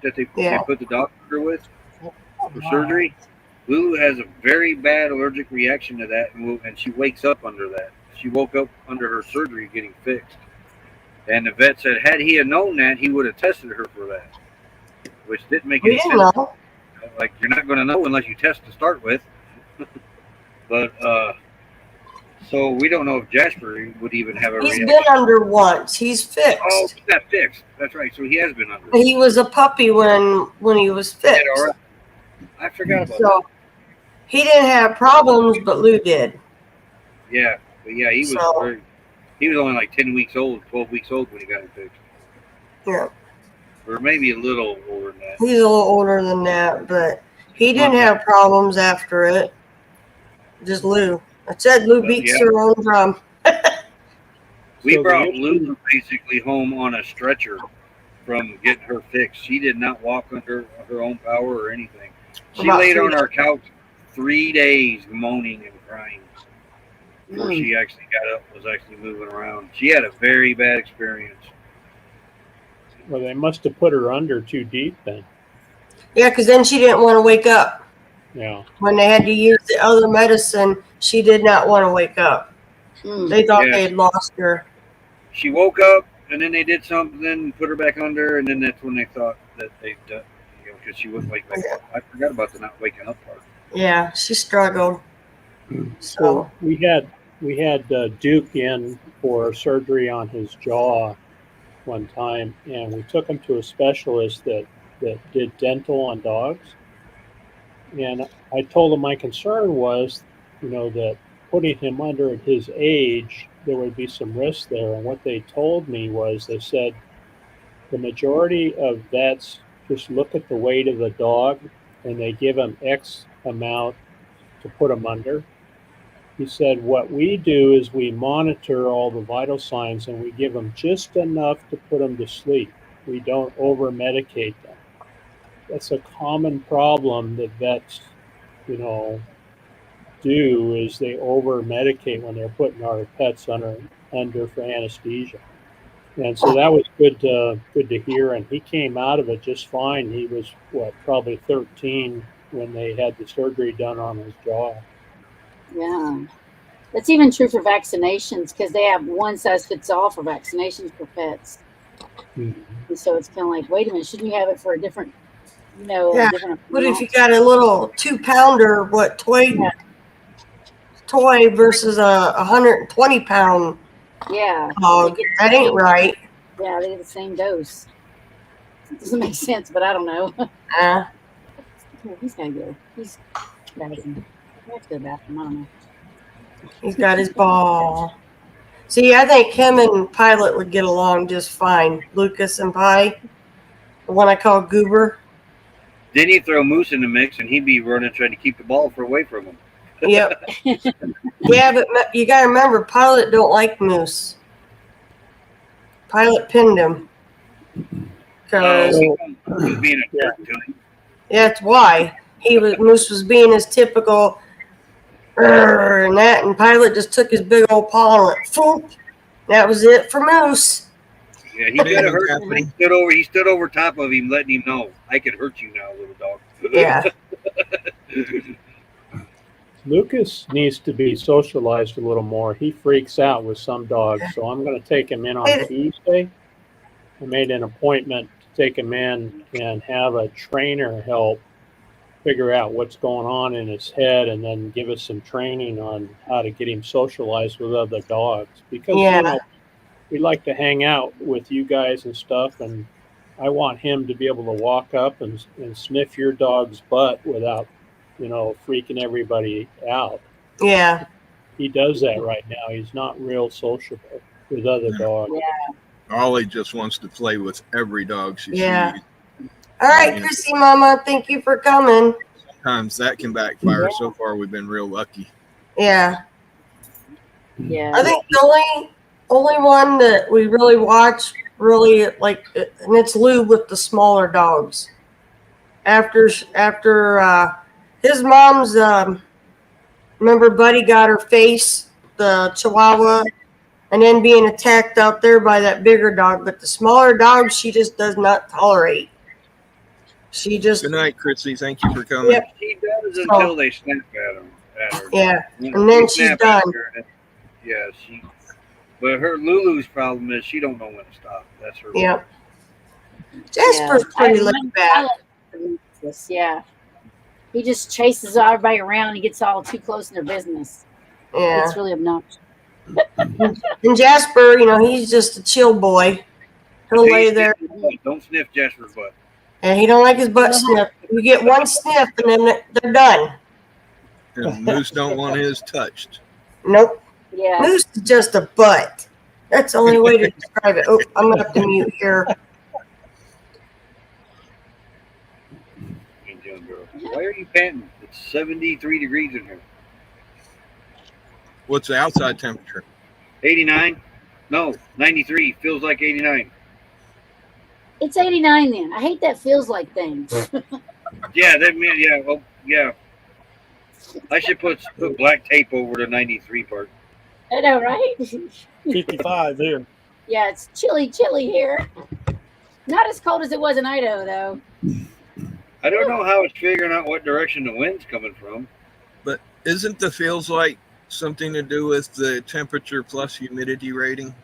that they put the dog under with for surgery. Lulu has a very bad allergic reaction to that, and she wakes up under that. She woke up under her surgery getting fixed. And the vet said, had he had known that, he would have tested her for that, which didn't make any sense. Know. Like, you're not going to know unless you test to start with. But so we don't know if Jasper would even have a reaction. He's been under once. He's fixed. Oh, he got fixed. That's right. So he has been under. He was a puppy when he was fixed. Yeah, all right. I forgot about that. So he didn't have problems, but Lou did. Yeah, but yeah, he was he was only like 10 weeks old, 12 weeks old when he got him fixed. Yeah. Or maybe a little older than that. He's a little older than that, but he didn't have problems after it. Just Lou. I said Lou beats her own drum. We brought Lou basically home on a stretcher from getting her fixed. She did not walk under her own power or anything. She laid on our couch 3 days moaning and crying before she actually got up, was actually moving around. She had a very bad experience. Well, they must have put her under too deep then. Yeah, because then she didn't want to wake up. Yeah. When they had to use the other medicine, she did not want to wake up. They thought they had lost her. She woke up, and then they did something, put her back under, and then that's when they thought that they'd done, because she wouldn't wake up. I forgot about the not waking up part. Yeah, she struggled. So we had Duke in for surgery on his jaw one time, and we took him to a specialist that did dental on dogs. And I told him my concern was, that putting him under at his age, there would be some risk there. And what they told me was, they said the majority of vets just look at the weight of the dog and they give him X amount to put him under. He said, what we do is we monitor all the vital signs and we give them just enough to put them to sleep. We don't over-medicate them. That's a common problem that vets, do, is they over-medicate when they're putting our pets under for anesthesia. And so that was good to hear. And he came out of it just fine. He was, probably 13 when they had the surgery done on his jaw. Yeah. That's even true for vaccinations, because they have one size fits all for vaccinations for pets. And so it's kind of like, wait a minute, shouldn't you have it for a different, different What if you got a little 2-pounder, toy versus a 120-pound dog? That ain't right. Yeah, they get the same dose. It doesn't make sense, but I don't know. He's got to go. He's got to go to the bathroom. I don't know. He's got his ball. See, I think him and Pilot would get along just fine. Lucas and Pi, the one I call Goober. Then you throw Moose in the mix, and he'd be running trying to keep the ball away from him. Yep. Yeah, but you got to remember, Pilot don't like Moose. Pilot pinned him. Because he was being a jerk to him. Yeah, that's why. Moose was being his typical and that, and Pilot just took his big old paw and went, Foop. That was it for Moose. Yeah, he could have hurt him. He stood over top of him, letting him know, I could hurt you now, little dog. Yeah. Lucas needs to be socialized a little more. He freaks out with some dogs, so I'm going to take him in on Tuesday. I made an appointment to take him in and have a trainer help figure out what's going on in his head and then give us some training on how to get him socialized with other dogs. Because, we like to hang out with you guys and stuff, and I want him to be able to walk up and sniff your dog's butt without, freaking everybody out. Yeah. He does that right now. He's not real sociable with other dogs. Yeah. Ollie just wants to play with every dog she sees. All right, Chrissy Mama, thank you for coming. Sometimes that can backfire. So far, we've been real lucky. Yeah. Yeah. I think the only one that we really watch, like, and it's Lou with the smaller dogs. After His mom's, remember Buddy got her face, the Chihuahua, and then being attacked out there by that bigger dog. But the smaller dog, she just does not tolerate. She just. Good night, Chrissy. Thank you for coming. Yep. She does until they snap at her. Yeah, When and then they she's snap done. at her, yeah, she. But her Lulu's problem is she don't know when to stop. That's her. Yep. Jasper's pretty laid back. Yeah. He just chases everybody around. He gets all too close in their business. Yeah. It's really obnoxious. And Jasper, he's just a chill boy. He'll lay there. Don't sniff Jasper's butt. And he don't like his butt sniffed. You get one sniff and then they're done. And Moose don't want his touched. Nope. Yeah. Moose is just a butt. That's the only way to describe it. Oh, I'm going to have to mute here. Why are you panting? It's 73 degrees in here. What's the outside temperature? 89? No, 93. Feels like 89. It's 89 then. I hate that feels like thing. Yeah, that means, yeah, well, yeah. I should put black tape over the 93 part. I know, right? 55 here. Yeah, it's chilly here. Not as cold as it was in Idaho, though. I don't know how it's figuring out what direction the wind's coming from. But isn't the feels like something to do with the temperature plus humidity rating?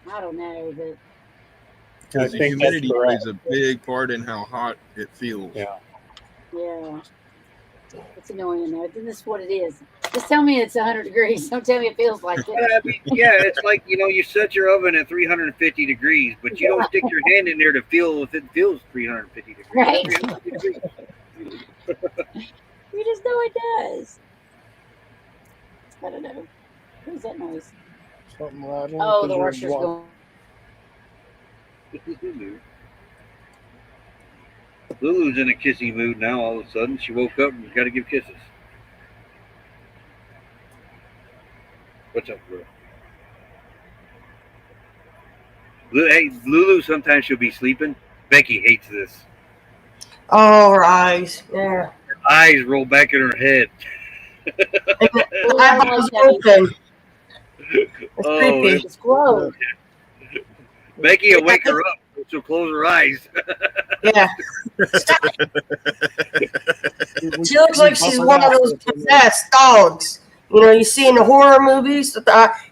I don't know, but Because the think that's humidity correct. plays a big part in how hot it feels. Yeah. yeah. It's annoying, though. This is what it is. Just tell me it's 100 degrees. Don't tell me it feels like it. I mean, yeah, it's like, you set your oven at 350 degrees, but you don't stick your hand in there to feel if it feels 350 degrees. Right. 350 degrees. You just know it does. I don't know. What is that noise? Something right on. Oh, the washer's going. Lulu's in a kissy mood now. All of a sudden, she woke up and got to give kisses. What's up, girl? Hey, Lulu, sometimes she'll be sleeping. Becky hates this. Oh, her eyes. Yeah. Her eyes roll back in her head. Eyeballs open. It's Oh, creepy. It's gross. Becky will wake her up. She'll close her eyes. Yeah. She looks like she's one of those possessed dogs. You see in the horror movies.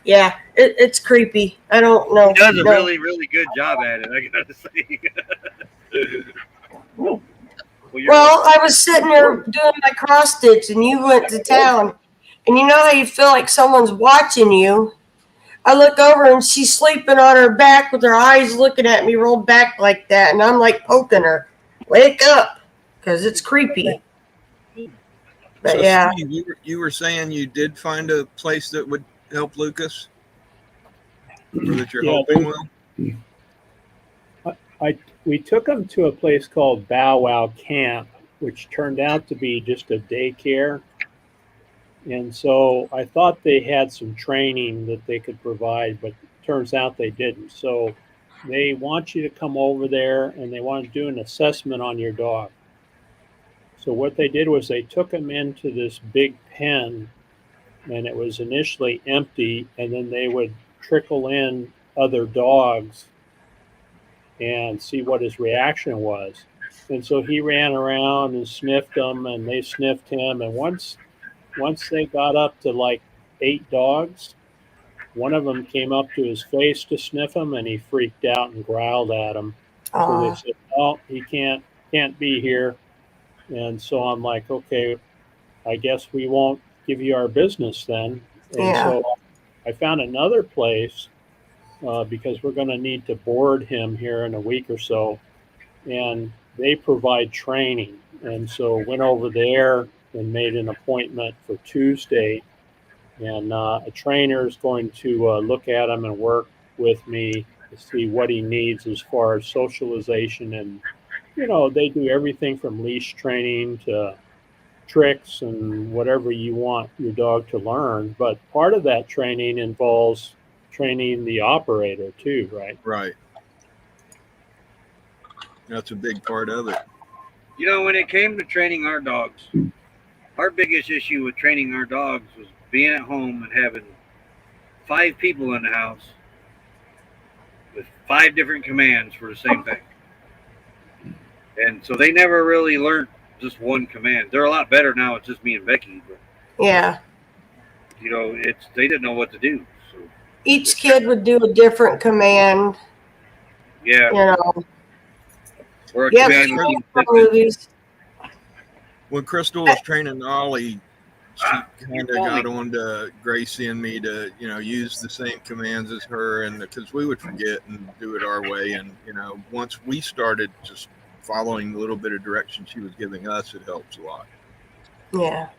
Yeah, it's creepy. I don't know. She does a really, really good job at it, I gotta say. Well, I was sitting there doing my cross stitch, and you went to town. And you know how you feel like someone's watching you? I look over, and she's sleeping on her back with her eyes looking at me rolled back like that. And I'm like poking her. Wake up, because it's creepy. But So, yeah. Steve, you were saying you did find a place that would help Lucas? Or that you're hoping will? We took him to a place called Bow Wow Camp, which turned out to be just a daycare. And so I thought they had some training that they could provide, but turns out they didn't. So they want you to come over there and they want to do an assessment on your dog. So what they did was they took him into this big pen, and it was initially empty, and then they would trickle in other dogs and see what his reaction was. And so he ran around and sniffed them, and they sniffed him. And once they got up to like 8 dogs, one of them came up to his face to sniff him, and he freaked out and growled at him. So they said, "Oh, he can't be here." And so I'm like, "Okay, I guess we won't give you our business then." And so I found another place because we're going to need to board him here in a week or so, and they provide training. And so went over there and made an appointment for Tuesday, and a trainer is going to look at him and work with me to see what he needs as far as socialization. And they do everything from leash training to tricks and whatever you want your dog to learn. But part of that training involves training the operator too, right? Right. That's a big part of it. When it came to training our dogs, our biggest issue with training our dogs was being at home and having 5 people in the house with 5 different commands for the same thing. And so they never really learned just one command. They're a lot better now. It's just me and Becky, but Yeah. you know, they didn't know what to do. So Each kid would do a different command, yeah, you know. or a Yep. command would be Movies. When Crystal was training Ollie, she kind of got on to Gracie and me to, you know, use the same commands as her, and because we would forget and do it our way. And, you know, once we started just following the little bit of direction she was giving us, it helps a lot. Yeah.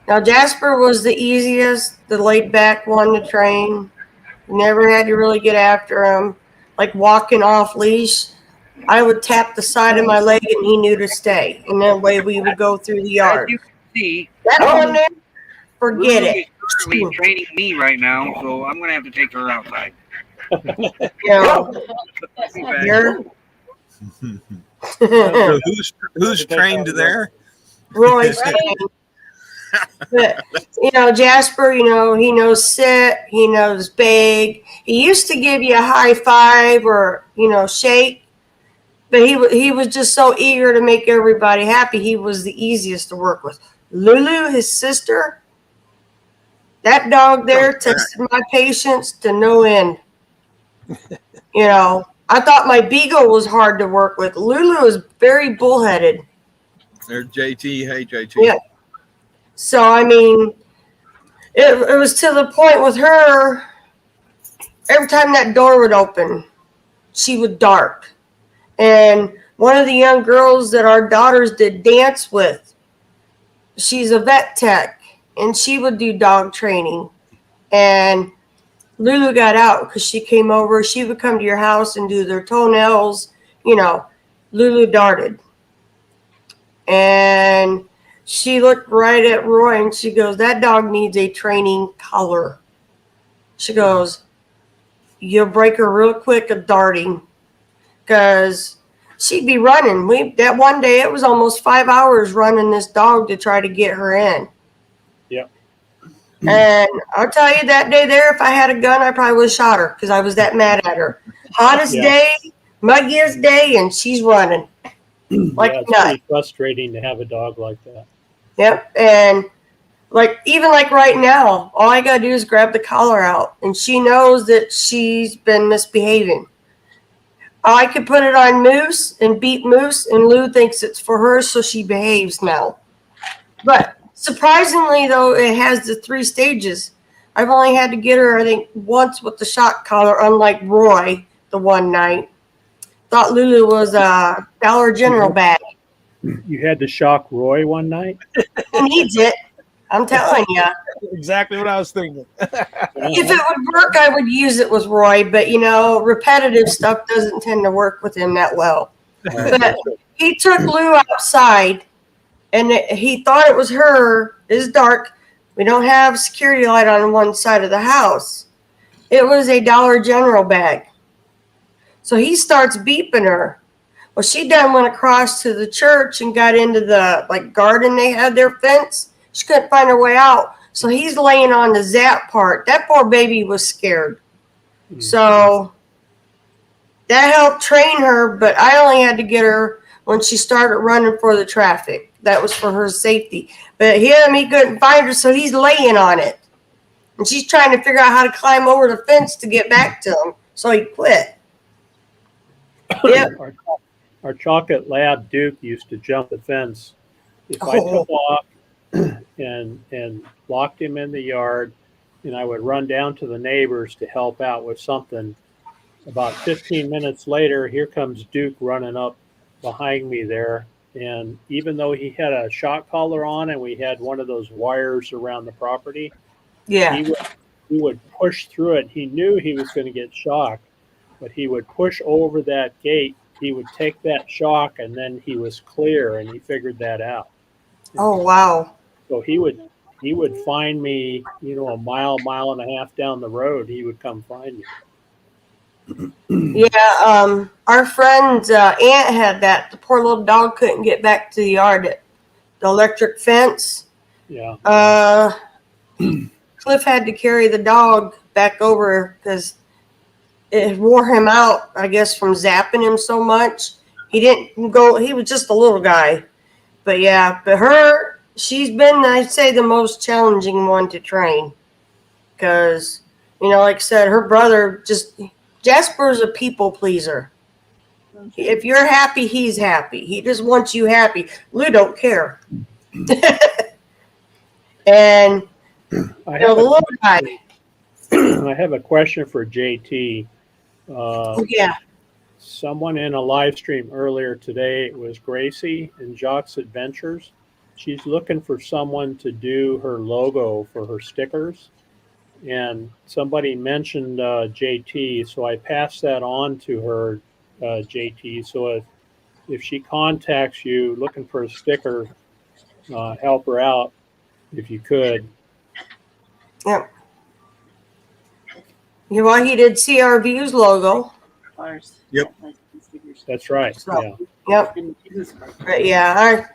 Now Jasper was the easiest, the laid back one to train. Never had to really get after him. Like walking off leash, I would tap the side of my leg and he knew to stay. And that way we would go through the As yard. you can see, That one there, forget Lulu it. is currently training me right now, so I'm gonna have to take her outside. You know, you're So who's trained there? Roy's trained. But, you know, Jasper, you know, he knows sit, he knows beg. He used to give you a high five or, you know, shake. But he was just so eager to make everybody happy. He was the easiest to work with. Lulu, his sister, that dog there tested my patience to no end. You know, I thought my beagle was hard to work with. Lulu is very bullheaded. There's JT. Hey, JT. Yeah. So, I mean, it was to the point with her, every time that door would open, she would dart. And one of the young girls that our daughters did dance with, she's a vet tech, and she would do dog training. And Lulu got out because she came over. She would come to your house and do their toenails. You know, Lulu darted. And she looked right at Roy and she goes, that dog needs a training collar. She goes, you'll break her real quick at darting. Because she'd be running. That one day it was almost 5 hours running this dog to try to get her in. Yep. And I'll tell you, that day there, if I had a gun, I probably would have shot her because I was that mad at her. Hottest day, muggiest day, and she's running like it's nuts. pretty frustrating to have a dog like that. Yep. And even like right now, all I gotta do is grab the collar out, and she knows that she's been misbehaving. I could put it on Moose and beat Moose, and Lou thinks it's for her, so she behaves now. But surprisingly, though, it has the 3 stages. I've only had to get her, I think, once with the shock collar, unlike Roy the one night. Thought Lulu was a Dollar General bag. You had to shock Roy one night? He needs it. I'm telling you. Exactly what I was thinking. If it would work, I would use it with Roy, but you know, repetitive stuff doesn't tend to work with him that well. But he took Lou outside, and he thought it was her. It's dark. We don't have security light on one side of the house. It was a Dollar General bag. So he starts beeping her. Well, she done went across to the church and got into the garden they had their fence. She couldn't find her way out. So he's laying on the zap part. That poor baby was scared. Mm-hmm. So that helped train her, but I only had to get her when she started running for the traffic. That was for her safety. But he couldn't find her, so he's laying on it. And she's trying to figure out how to climb over the fence to get back to him. So he quit. Yep. Our chocolate lab Duke used to jump the fence. If I took off and locked him in the yard, and I would run down to the neighbors to help out with something. About 15 minutes later, here comes Duke running up behind me there. And even though he had a shock collar on and we had one of those wires around the property, he would push through it. He knew he was going to get shocked, but he would push over that gate. He would take that shock, and then he was clear, and he figured that out. Oh, wow. So he would find me, a mile and a half down the road. He would come find me. Yeah, our friend's aunt had that. The poor little dog couldn't get back to the yard. The electric fence. Yeah. Cliff had to carry the dog back over because it wore him out, I guess, from zapping him so much. He didn't go, he was just a little guy. But yeah, she's been, I'd say, the most challenging one to train. Because, like I said, her brother Jasper's a people pleaser. If you're happy, he's happy. He just wants you happy. Lou don't care. And I the little guy. I have a question for JT. Yeah. Someone in a live stream earlier today, it was Gracie in Jock's Adventures. She's looking for someone to do her logo for her stickers. And somebody mentioned JT, so I passed that on to her, JT. So if she contacts you looking for a sticker, help her out if you could. Yep. Well, he did seeouRView's logo. Yep. That's right. So, yeah. Yep. But yeah.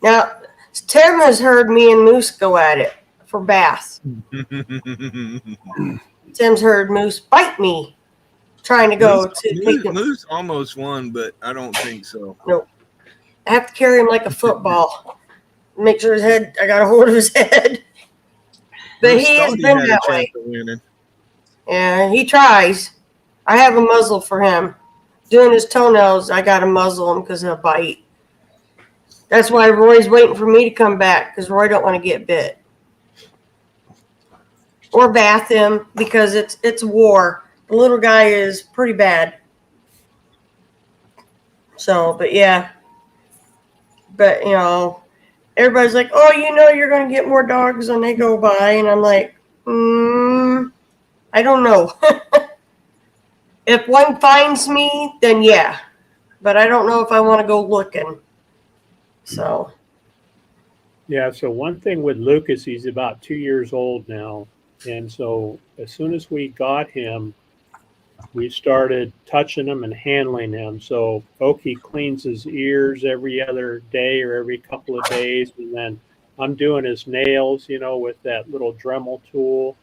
Now, Tim has heard me and Moose go at it for bass. Tim's heard Moose bite me trying to go Moose almost won, but I don't think so. Nope. I have to carry him like a football. Make sure I got a hold of his head. But he has been that way. Yeah, he tries. I have a muzzle for him. Doing his toenails, I got to muzzle him because he'll bite. That's why Roy's waiting for me to come back, because Roy don't want to get bit. Or bath him, because it's war. The little guy is pretty bad. So, but yeah. But, everybody's like, oh, you're going to get more dogs when they go by. And I'm like, I don't know. If one finds me, then yeah. But I don't know if I want to go looking. So. Yeah, so one thing with Lucas, he's about 2 years old now. And so as soon as we got him, we started touching him and handling him. So Oki cleans his ears every other day or every couple of days. And then I'm doing his nails, with that little Dremel tool.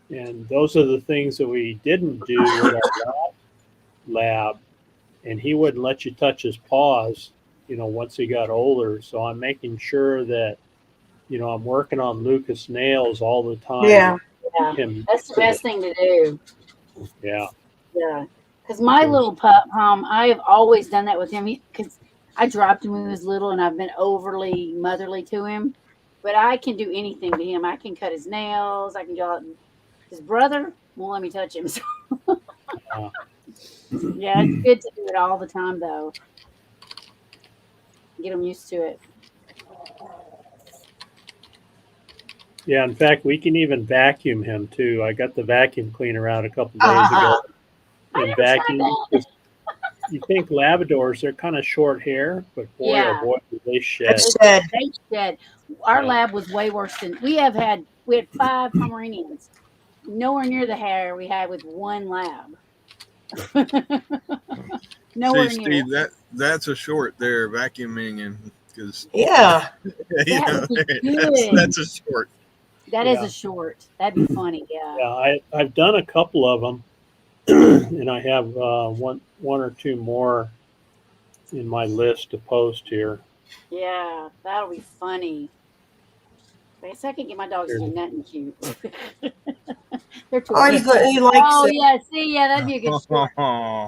And those are the things that we didn't do with our lab. And he wouldn't let you touch his paws, once he got older. So I'm making sure that, I'm working on Lucas' nails all the time. Yeah. That's the best thing to do. Yeah. Yeah. Because my little pup, I've always done that with him. Because I dropped him when he was little and I've been overly motherly to him. But I can do anything to him. I can cut his nails. I can go out and his brother won't let me touch him. So. Yeah, it's good to do it all the time, though. Get them used to it. Yeah, in fact, we can even vacuum him, too. I got the vacuum cleaner out a couple days ago. And vacuum. You think Labradors, they're kind of short hair, but boy, oh boy, do they shed. They shed. Our lab was way worse than we had 5 Pomeranians. Nowhere near the hair we had with one lab. Nowhere near. Steve, that's a short there, vacuuming, and because yeah, that's a short. That is a short. That'd be funny. Yeah. Yeah, I've done a couple of them, and I have one or two more in my list to post here. Yeah, that'll be funny. I guess I can get my dogs to do nothing cute. They're too he likes it. Yeah, see, that'd be a good short.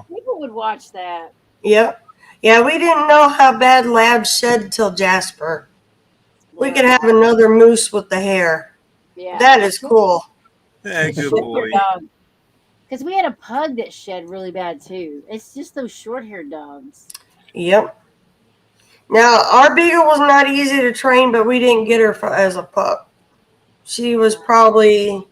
People would watch that. Yep. Yeah, we didn't know how bad labs shed till Jasper. We could have another moose with the hair. Yeah. That is cool. Hey, good boy. Because we had a pug that shed really bad, too. It's just those short-haired dogs. Yep. Now, our beagle was not easy to train, but we didn't get her as a pup. She was probably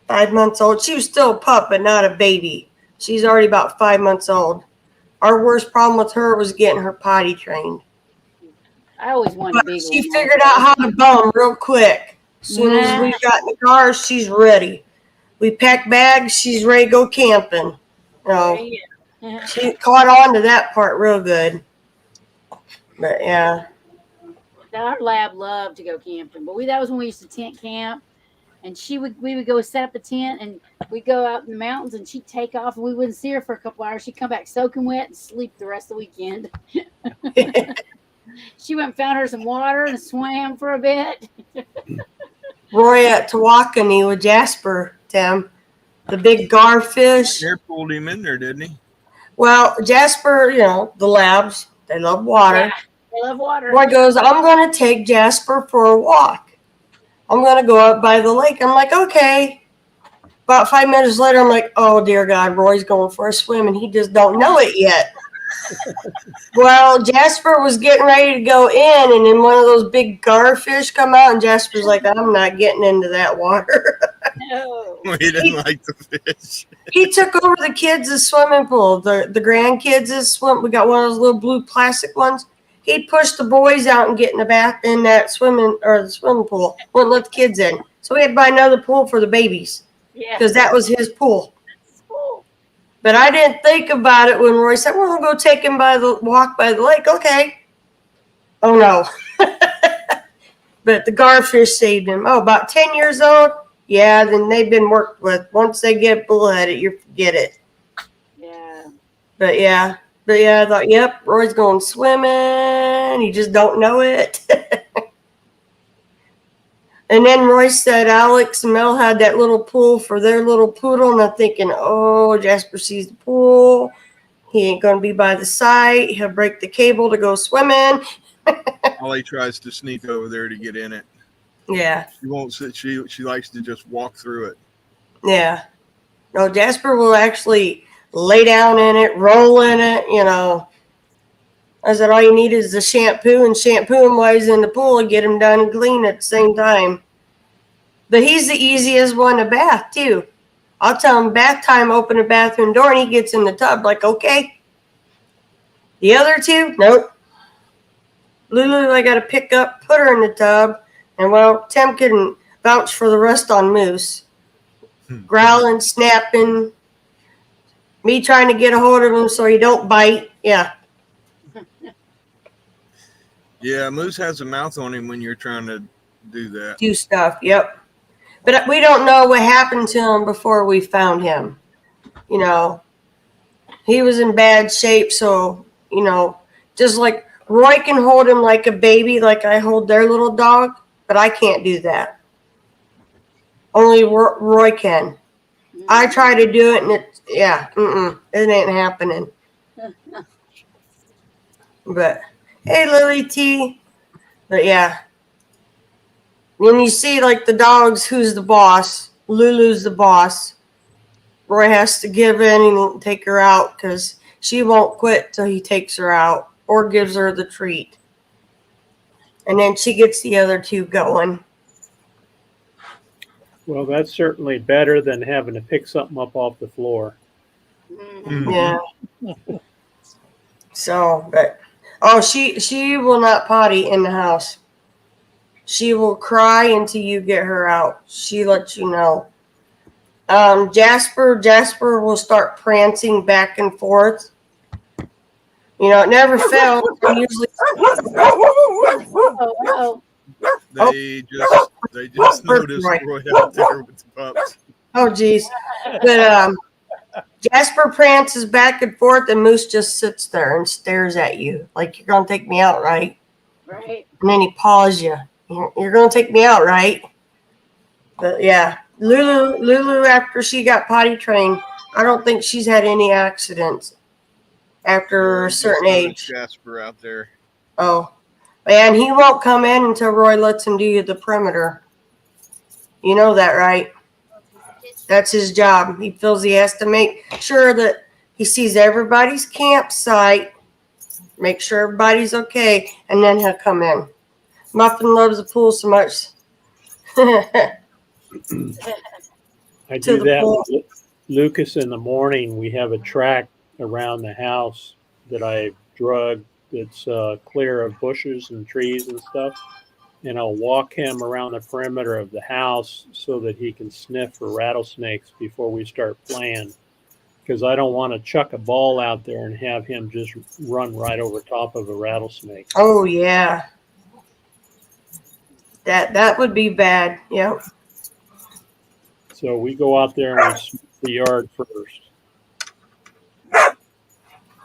5 months old. She was still a pup, but not a baby. She's already about 5 months old. Our worst problem with her was getting her potty trained. I always wanted a beagle. She figured out how to bum real quick. As soon as we got in the car, she's ready. we pack bags. She's ready to go camping. No, Yeah. she caught on to that part real good. But yeah, Our lab loved to go camping, but that was when we used to tent camp, and we would go set up a tent, and we'd go out in the mountains, and she'd take off, and we wouldn't see her for a couple hours. She'd come back soaking wet and sleep the rest of the weekend. She went and found her some water and swam for a bit. Roy at Tawakoni with Jasper, Tim, the big garfish. Air pulled him in there, didn't he? Well, Jasper, the labs, they love water. Yeah, they love water. Roy goes, I'm going to take Jasper for a walk. I'm going to go up by the lake. I'm like, okay. About 5 minutes later, I'm like, oh, dear God, Roy's going for a swim, and he just don't know it yet. Well, Jasper was getting ready to go in, and then one of those big garfish come out, and Jasper's like, I'm not getting into that water. No. He didn't like the fish. He took over the kids' swimming pool, the grandkids' swim. We got one of those little blue plastic ones. He'd push the boys out and get in the bath in that swimming pool. Wouldn't let the kids in. So we had to buy another pool for the babies Yeah. because that was his pool. Cool. But I didn't think about it when Roy said, well, we'll go take him walk by the lake. Okay. Oh, no. But the garfish saved him. Oh, about 10 years old? Yeah, then they've been worked with. Once they get bullheaded, you forget it. Yeah. But yeah, I thought, yep, Roy's going swimming. He just don't know it. And then Roy said Alex and Mel had that little pool for their little poodle. And I'm thinking, oh, Jasper sees the pool. He ain't going to be by the side. He'll break the cable to go swimming. Ollie tries to sneak over there to get in it. Yeah. She won't sit. She likes to just walk through it. Yeah. No, Jasper will actually lay down in it, roll in it, I said, all you need is the shampoo and shampoo him while he's in the pool and get him done and clean at the same time. But he's the easiest one to bath, too. I'll tell him bath time, open the bathroom door, and he gets in the tub like, okay. The other two, nope. Lulu, I got to pick up, put her in the tub. And, well, Tim can vouch for the rest on Moose. Growling, snapping, me trying to get a hold of him so he don't bite. Yeah. Yeah, Moose has a mouth on him when you're trying to do that. Do stuff, yep. But we don't know what happened to him before we found him. He was in bad shape, so, just like Roy can hold him like a baby, like I hold their little dog, but I can't do that. Only Roy can. I try to do it, and it ain't happening. But, hey, Lily T. But, yeah. When you see, like, the dogs, who's the boss? Lulu's the boss. Roy has to give in and take her out because she won't quit till he takes her out or gives her the treat. And then she gets the other two going. Well, that's certainly better than having to pick something up off the floor. Mm-hmm. Yeah. So, but she will not potty in the house. She will cry until you get her out. She lets you know. Jasper will start prancing back and forth. It never fails. Usually. Oh. They just noticed Roy out there with the pups. Oh, geez. But Jasper prances back and forth, and Moose just sits there and stares at you like, you're going to take me out, right? Right. And then he paws you. You're going to take me out, right? But, yeah. Lulu, after she got potty trained, I don't think she's had any accidents after a certain age. Jasper out there. Oh. And he won't come in until Roy lets him do the perimeter. You know that, right? That's his job. He feels he has to make sure that he sees everybody's campsite, make sure everybody's okay, and then he'll come in. Muffin loves the pool so much. I To do the that pool. with Lucas in the morning. We have a track around the house that I drug that's clear of bushes and trees and stuff. and I'll walk him around the perimeter of the house so that he can sniff for rattlesnakes before we start playing. Because I don't want to chuck a ball out there and have him just run right over top of a rattlesnake. Oh yeah. That would be bad. Yep. So we go out there and we sweep the yard first.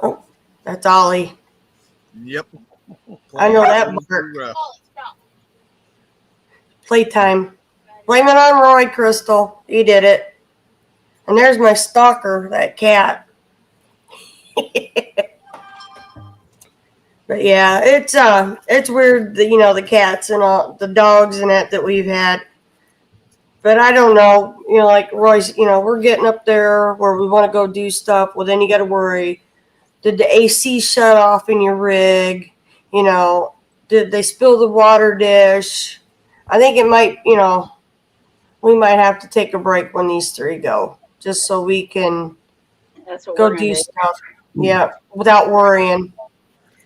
Oh, that's Ollie. Yep. I know that part. Playtime. Blame it on Roy, Crystal. He did it. And there's my stalker, that cat. But yeah, it's weird that, the cats and all the dogs and that we've had. But I don't know, like Roy's, we're getting up there where we want to go do stuff. Well, then you got to worry. Did the AC shut off in your rig? Did they spill the water dish? I think it might, we might have to take a break when these three go, just so we can go do stuff. Yeah, without worrying.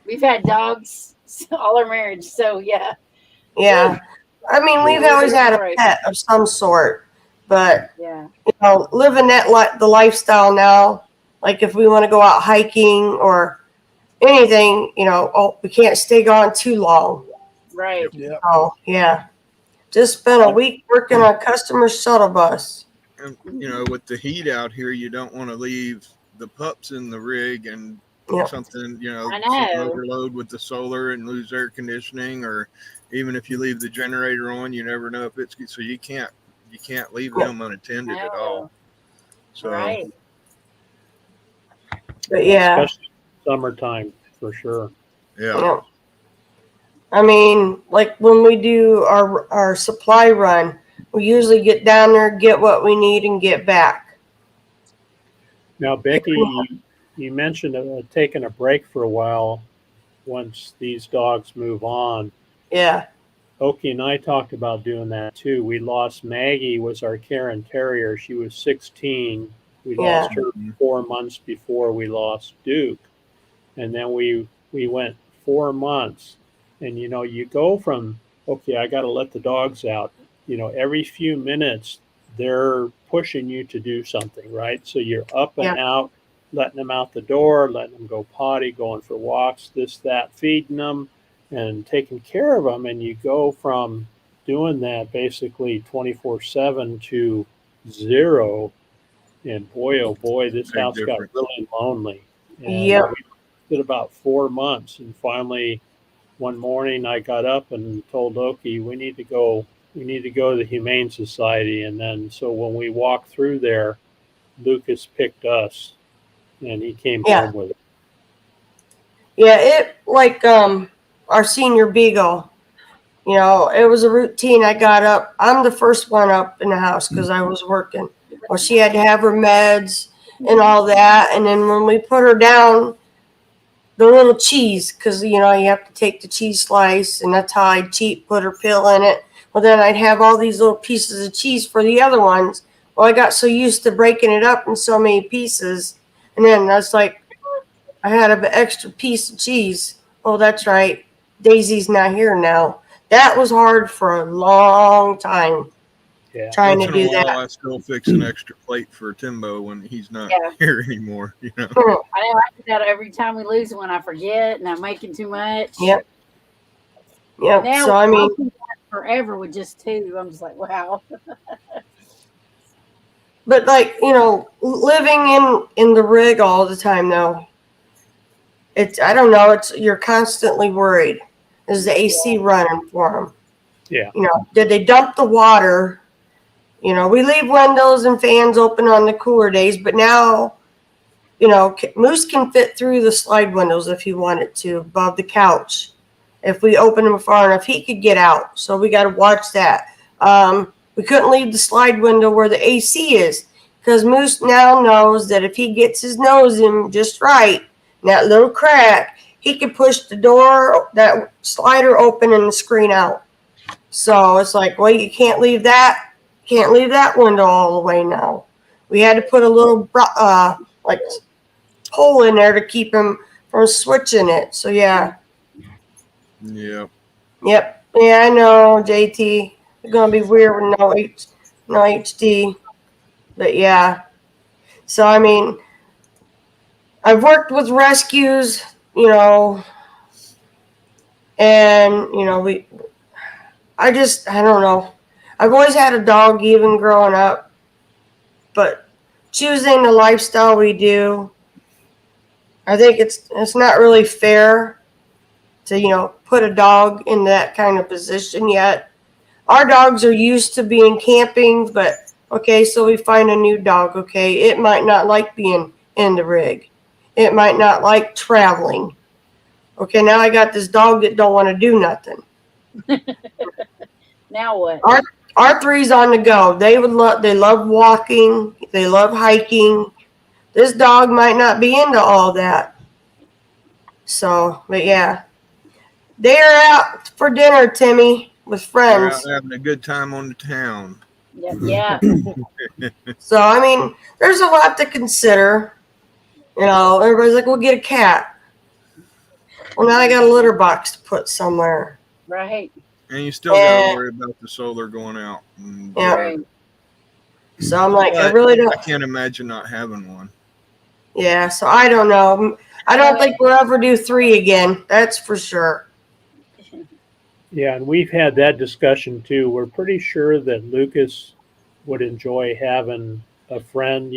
We've had dogs all our marriage, so yeah. Yeah. I mean, we've always had a pet of some sort, but, yeah, living the lifestyle now, like if we want to go out hiking or anything, we can't stay gone too long. Right. Yeah. Oh, yeah. Just spent a week working on a customer shuttle bus. And, with the heat out here, you don't want to leave the pups in the rig and something, some overload with the solar and lose air conditioning, or even if you leave the generator on, you never know if it's so you can't leave them unattended at all. So, right. But yeah, especially summertime for sure. Yeah. I mean, like when we do our supply run, we usually get down there, get what we need, and get back. Now, Becky, you mentioned taking a break for a while once these dogs move on. Yeah. Oki and I talked about doing that too. We lost Maggie, was our Karen Terrier. She was 16. We lost her 4 months before we lost Duke. And then we went 4 months. And, you go from, okay, I got to let the dogs out. Every few minutes, they're pushing you to do something, right? So you're up and out, letting them out the door, letting them go potty, going for walks, this, that, feeding them, and taking care of them. And you go from doing that basically 24/7 to 0. And boy, oh boy, this house got really lonely. And we did about 4 months. And finally, one morning I got up and told Oki, we need to go to the Humane Society. And then, so when we walked through there, Lucas picked us and he came home with it. Yeah, it like our senior beagle, it was a routine. I got up. I'm the first one up in the house because I was working. Well, she had to have her meds and all that. And then when we put her down, the little cheese, because, you have to take the cheese slice, and that's how I'd put her pill in it. Well, then I'd have all these little pieces of cheese for the other ones. Well, I got so used to breaking it up in so many pieces. And then that's like, I had an extra piece of cheese. Oh, that's right. Daisy's not here now. That was hard for a long time. Yeah. Trying to do that. I still fix an extra plate for Timbo when he's not here anymore. I know I do that every time we lose one. I forget, and I'm making too much. Yep. Now, so I mean, forever with just 2. I'm just like, wow. But like, living in the rig all the time though, I don't know, you're constantly worried. Is the AC running for them? Yeah. Did they dump the water? We leave windows and fans open on the cooler days, but now, Moose can fit through the slide windows if he wanted to, above the couch. If we open them far enough, he could get out. So we got to watch that. We couldn't leave the slide window where the AC is, because Moose now knows that if he gets his nose in just right, in that little crack, he can push the door, that slider open and the screen out. So it's like, well, you can't leave that window all the way now. We had to put a little hole in there to keep him from switching it. So yeah. Yeah. Yep. Yeah, I know, JT. It's gonna be weird with no HD. But yeah. So I mean, I've worked with rescues, and I don't know. I've always had a dog, even growing up, but choosing the lifestyle we do, I think it's not really fair to put a dog in that kind of position yet. Our dogs are used to being camping, but okay, so we find a new dog. Okay, it might not like being in the rig. It might not like traveling. Okay, now I got this dog that don't want to do nothing. Now what? Our three's on the go. They love walking. They love hiking. This dog might not be into all that. So, but yeah, they are out for dinner, Timmy, with They're out friends. having a good time on the town. Yeah. So I mean, there's a lot to consider. Everybody's like, "We'll get a cat." Well, now I got a litter box to put somewhere. Right. And you still got to worry about the solar going out. And, Yeah. Right. So I'm like, I but really don't. I can't imagine not having one. Yeah. So I don't know. I don't think we'll ever do 3 again. That's for sure. Yeah, and we've had that discussion too. We're pretty sure that Lucas would enjoy having a friend,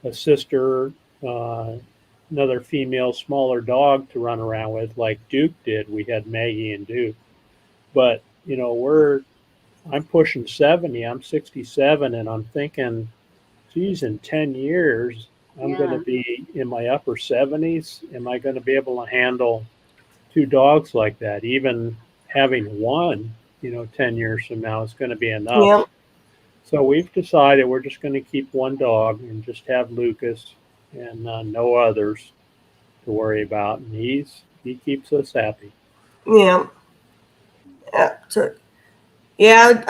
a sister, another female, smaller dog to run around with, like Duke did. We had Maggie and Duke. But, I'm pushing 70, I'm 67, and I'm thinking, geez, in 10 years, I'm going to be in my upper 70s. Am I going to be able to handle 2 dogs like that? Even having one, 10 years from now is going to be enough. Yep. So we've decided we're just going to keep one dog and just have Lucas and no others to worry about. And he keeps us happy. Yeah. Yeah. So, yeah.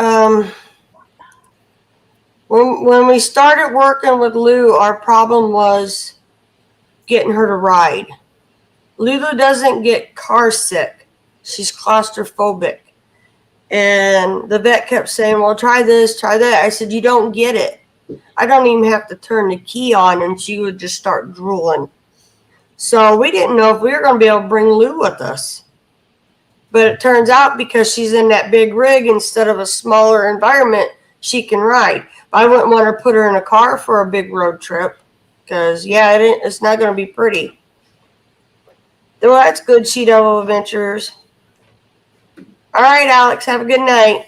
When we started working with Lou, our problem was getting her to ride. Lulu doesn't get car sick. She's claustrophobic. And the vet kept saying, well, try this, try that. I said, you don't get it. I don't even have to turn the key on, and she would just start drooling. So we didn't know if we were going to be able to bring Lou with us. But it turns out because she's in that big rig instead of a smaller environment, she can ride. I wouldn't want to put her in a car for a big road trip because, it's not going to be pretty. Well, that's good, She Devil Adventures. All right, Alex, have a good night.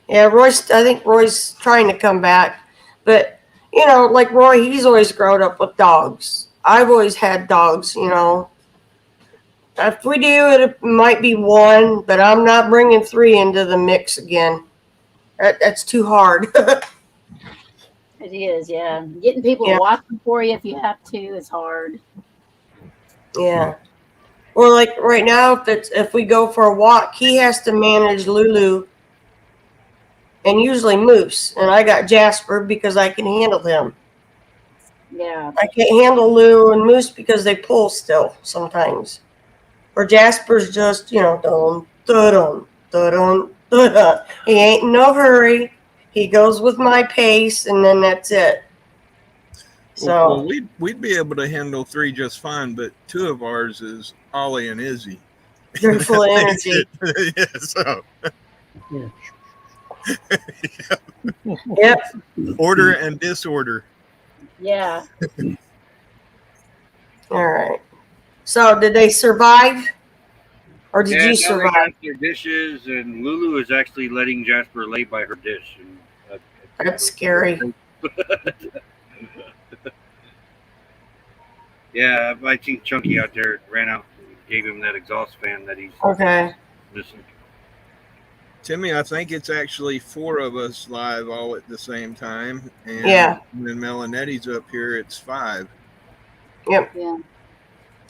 Yeah, I think Roy's trying to come back. But, like Roy, he's always grown up with dogs. I've always had dogs, If we do, it might be 1, but I'm not bringing 3 into the mix again. That's too hard. It is, yeah. Getting people to watch them for you if you have to is hard. Yeah. Well, like right now, if we go for a walk, he has to manage Lulu and usually Moose. And I got Jasper because I can handle him. Yeah. I can't handle Lou and Moose because they pull still sometimes. Or Jasper's just, dun, dun, dun, dun. He ain't in no hurry. He goes with my pace, and then that's it. So Well, we'd be able to handle 3 just fine, but 2 of ours is Ollie and Izzy. they're full of energy. Yeah, so. Yep. Order and disorder. Yeah. All right. So did they survive? Or did you survive? They got their dishes, and Lulu is actually letting Jasper lay by her dish. And, that's scary. Yeah, I think Chunky out there ran out and gave him that exhaust fan that he's missing. Timmy, I think it's actually 4 of us live all at the same time. And when Melanetti's up here, it's 5. Yep. Yeah.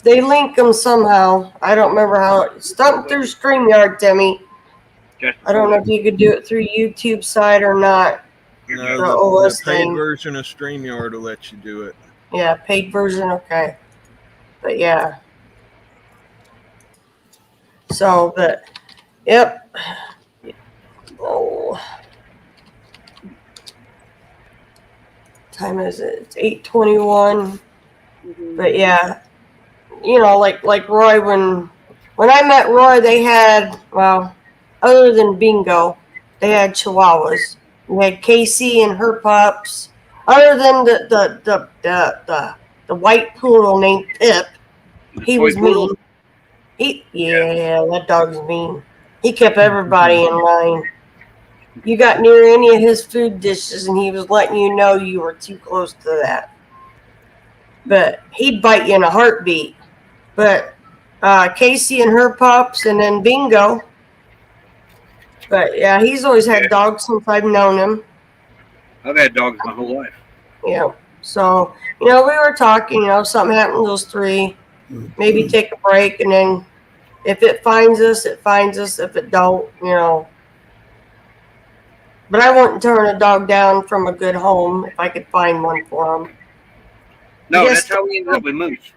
They link them somehow. I don't remember how. It's not through StreamYard, Timmy. I don't know if you could do it through YouTube side or not. No, the paid version of StreamYard will let you do it. Yeah, paid version, okay. But yeah. So, but yep. Oh, time is it? It's 8:21. Mhm. But yeah, you know, like Roy, when I met Roy, they had, well, other than Bingo, they had Chihuahuas. We had Casey and her pups. Other than the white poodle named Pip, The he toy was poodle. mean. Yeah, that dog's mean. He kept everybody in line. You got near any of his food dishes, and he was letting you know you were too close to that. But he'd bite you in a heartbeat. But Casey and her pups, and then Bingo. But yeah, he's always had dogs since I've known him. I've had dogs my whole life. Yeah. So, we were talking, something happened to those three. Maybe take a break, and then if it finds us, it finds us. If it don't. But I wouldn't turn a dog down from a good home if I could find one for him. No, that's how we ended up with Moose.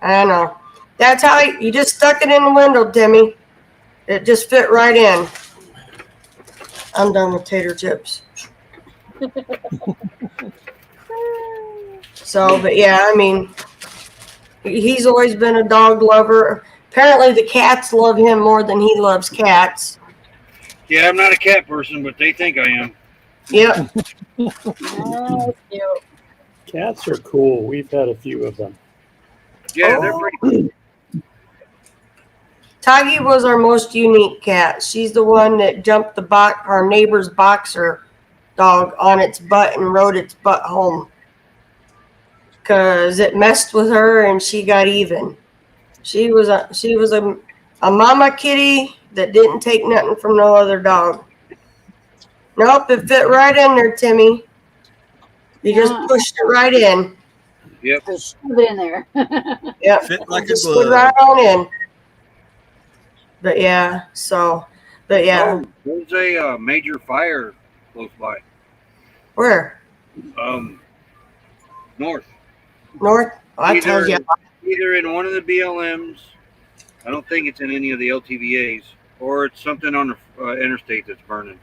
I know. That's how you just stuck it in the window, Timmy. It just fit right in. I'm done with tater chips. So, but yeah, I mean, he's always been a dog lover. Apparently, the cats love him more than he loves cats. Yeah, I'm not a cat person, but they think I am. Yep. Oh, cute. Cats are cool. We've had a few of them. Yeah, they're pretty cool. Tiggy was our most unique cat. She's the one that jumped our neighbor's boxer dog on its butt and rode its butt home. Because it messed with her and she got even. She was a mama kitty that didn't take nothing from no other dog. Nope, it fit right in there, Timmy. You just pushed it right in. Yep. Just shove it in there. Yep. Fit like a Just glove. slid right on in. But yeah, Oh, there's a major fire close by. Where? North. North? Oh, I told you. Either in one of the BLMs, I don't think it's in any of the LTVAs, or it's something on the interstate that's burning.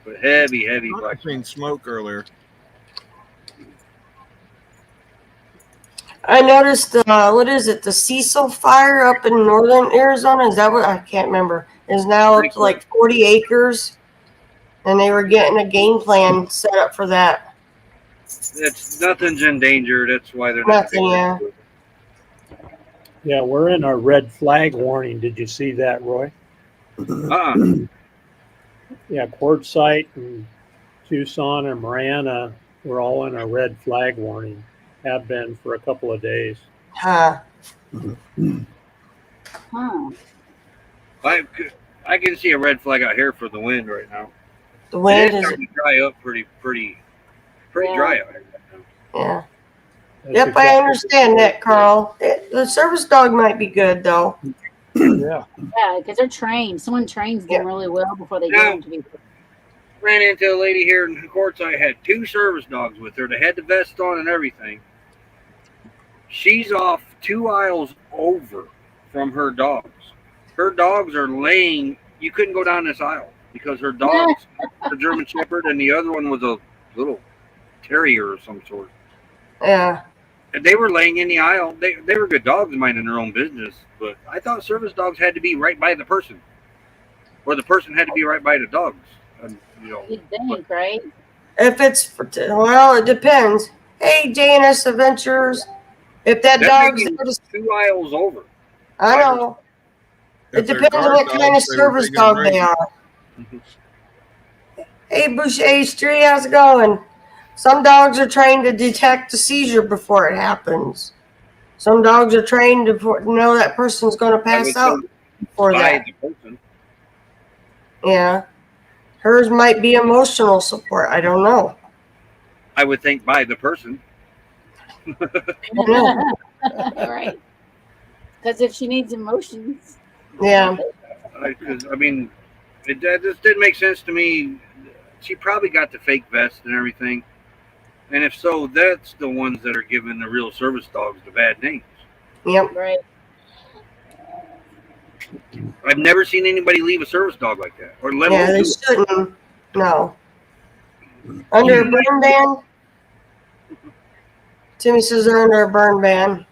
But heavy I've seen smoke earlier. I noticed, what is it, the Cecil fire up in northern Arizona? Is that what? I can't remember. Is now up to like 40 acres. And they were getting a game plan set up for that. Nothing's in danger. That's why they're not. Nothing, yeah. Yeah, we're in our red flag warning. Did you see that, Roy? Yeah, Quartzsite and Tucson and Marana were all in a red flag warning. Have been for a couple of days. Huh. Huh. I can see a red flag out here for the wind right now. The wind is is starting to dry up pretty dry out here right now. yeah. That's Yep, exactly I understand that, Carl. The service dog might be good though. Yeah. Yeah, because they're trained. Someone trains them really well before they get them to be. Ran into a lady here in Quartzsite, had 2 service dogs with her. They had the vest on and everything. She's off 2 aisles over from her dogs. Her dogs are laying. You couldn't go down this aisle because her dogs, the German Shepherd, and the other one was a little terrier of some sort. Yeah. And they were laying in the aisle. They were good dogs minding their own business, but I thought service dogs had to be right by the person, or the person had to be right by the dogs. And, You'd think, right? If it's well, it depends. Hey, JNS Adventures. If that dog's there to, 2 aisles over. I know. It depends on what kind of service dog they are. Hey, Boucher Street, how's it going? Some dogs are trained to detect a seizure before it happens. Some dogs are trained to know that person's going to pass out before that. Yeah. Hers might be emotional support. I don't know. I would think by the person. Right. Because if she needs emotions. Yeah. I mean, it just didn't make sense to me. She probably got the fake vest and everything. And if so, that's the ones that are giving the real service dogs the bad names. Yep. Right. I've never seen anybody leave a service dog like that, or let Yeah, alone they do it. shouldn't. No. Under a burn ban? Timmy says they're under a burn ban.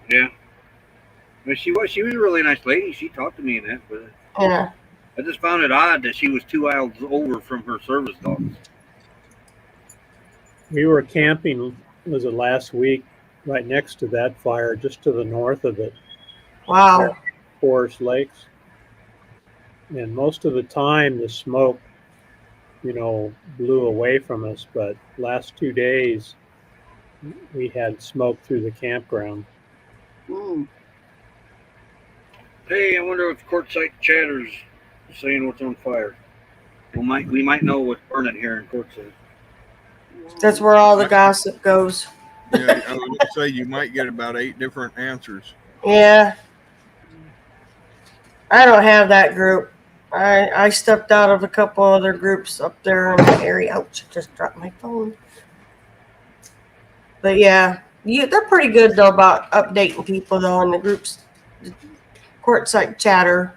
Yeah. But she was a really nice lady. She talked to me and that, but Yeah. I just found it odd that she was 2 aisles over from her service dogs. We were camping, was it last week, right next to that fire, just to the north of it, Wow. Forest Lakes. And most of the time the smoke, blew away from us, but last 2 days we had smoke through the campground. Mm. Hey, I wonder if Quartzsite Chatter's saying what's on fire. We might know what's burning here in Quartzsite. That's where all the gossip goes. Yeah, I was going to say you might get about 8 different answers. Yeah. I don't have that group. I stepped out of a couple other groups up there in the area. Ouch, I just dropped my phone. But yeah, they're pretty good though about updating people though in the groups. Quartzsite Chatter.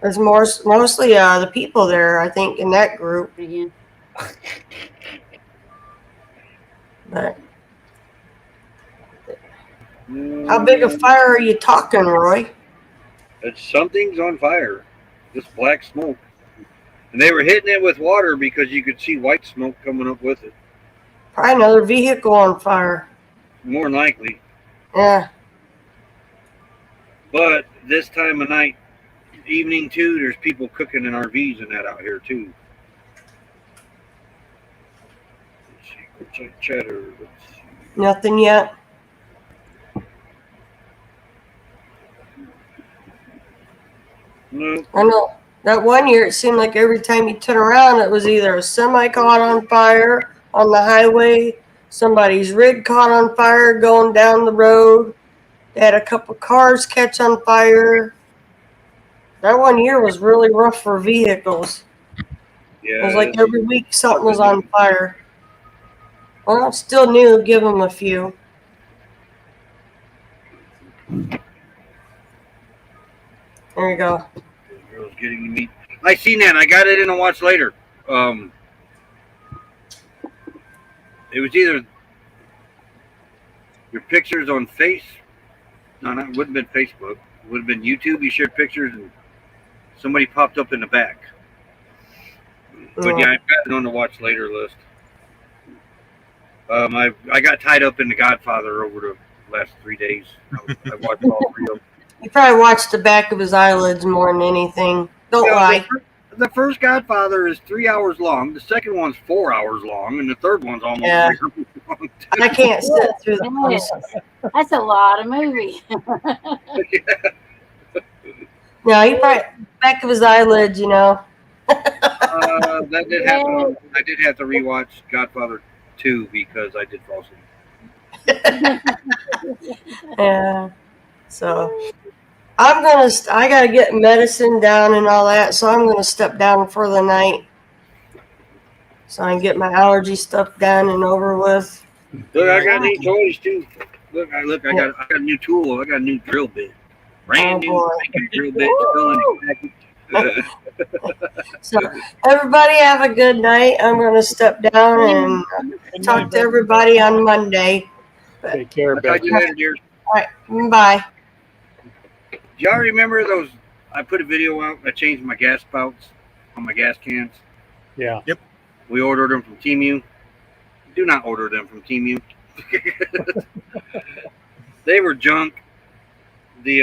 There's mostly the people there, I think, in that group. Again. But how big a fire are you talking, Roy? Something's on fire. Just black smoke. And they were hitting it with water because you could see white smoke coming up with it. Probably another vehicle on fire. More than likely. Yeah. But this time of night, evening too, there's people cooking in RVs and that out here too. Let's see, Chatter. Let's see. Nothing yet. No. I know. That one year, it seemed like every time you turn around, it was either a semi caught on fire on the highway, somebody's rig caught on fire going down the road. They had a couple cars catch on fire. That one year was really rough for vehicles. Yeah. It was like every week something was on fire. Well, it's still new. Give them a few. There you go. Girl's getting to meet. I seen that. I got it in a watch later. It was either your pictures on No, it wouldn't have been Facebook. It would have been YouTube. You shared pictures and somebody popped up in the back. But yeah, I've got it on the watch later list. I got tied up in The Godfather over the last 3 days. I watched all 3 of them. You probably watched the back of his eyelids more than anything. Don't lie. The first Godfather is 3 hours long. The second one's 4 hours long, and the third one's almost 3 hours long. I can't sit through the first. That's a lot of movie. No, he probably back of his eyelids, That did happen. I did have to rewatch Godfather 2 because I did fall asleep. Yeah. So I gotta get medicine down and all that, so I'm gonna step down for the night. So I can get my allergy stuff done and over with. Look, I got new toys too. Look, I got a new tool. I got a new drill bit. Brand new drill bit. So everybody have a good night. I'm gonna step down and talk to everybody on Monday. Take care, I'll talk to Becky. you later, dear. All right, bye. Do y'all remember those? I put a video out. I changed my gas spouts on my gas cans. Yeah. Yep. We ordered them from Temu. Do not order them from Temu. They were junk. They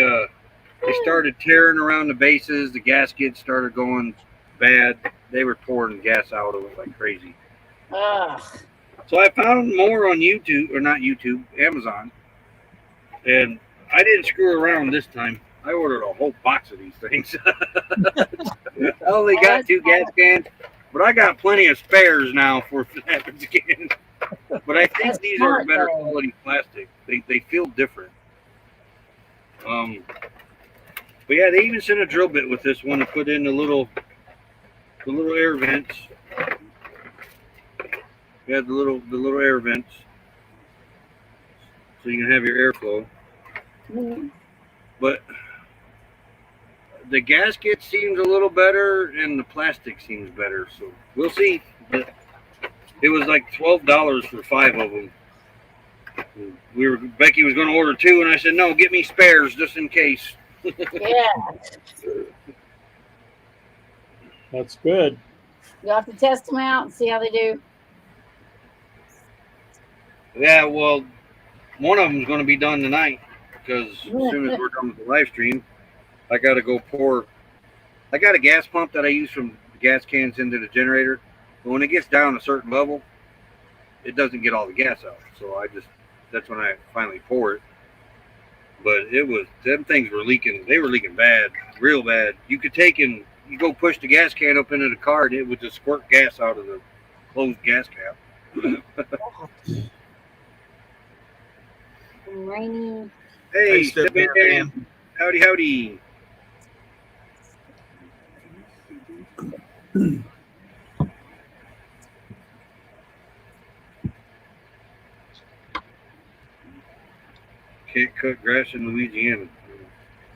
started tearing around the bases. The gaskets started going bad. They were pouring gas out of it like crazy. Ugh. So I found more on YouTube, or not YouTube, Amazon. And I didn't screw around this time. I ordered a whole box of these things. I only got 2 gas cans, but I got plenty of spares now for if it happens again. But I think these are better quality plastic. They feel different. But yeah, they even sent a drill bit with this one to put in the little air vents. You have the little air vents, so you can have your airflow. Mhm. But the gasket seems a little better, and the plastic seems better. So we'll see. But it was like $12 for 5 of them. Becky was going to order 2, and I said, no, get me spares just in case. Yeah. That's good. You'll have to test them out and see how they do. Yeah, well, one of them's going to be done tonight because as soon as we're done with the live stream, I got to go pour. I got a gas pump that I use from the gas cans into the generator. But when it gets down a certain level, it doesn't get all the gas out. So that's when I finally pour it. But them things were leaking. They were leaking bad, real bad. You could you go push the gas can up into the car, and it would just squirt gas out of the closed gas cap. Rainy. Hey, Step step in, in, Dan. Howdy, howdy. Can't cut grass in Louisiana.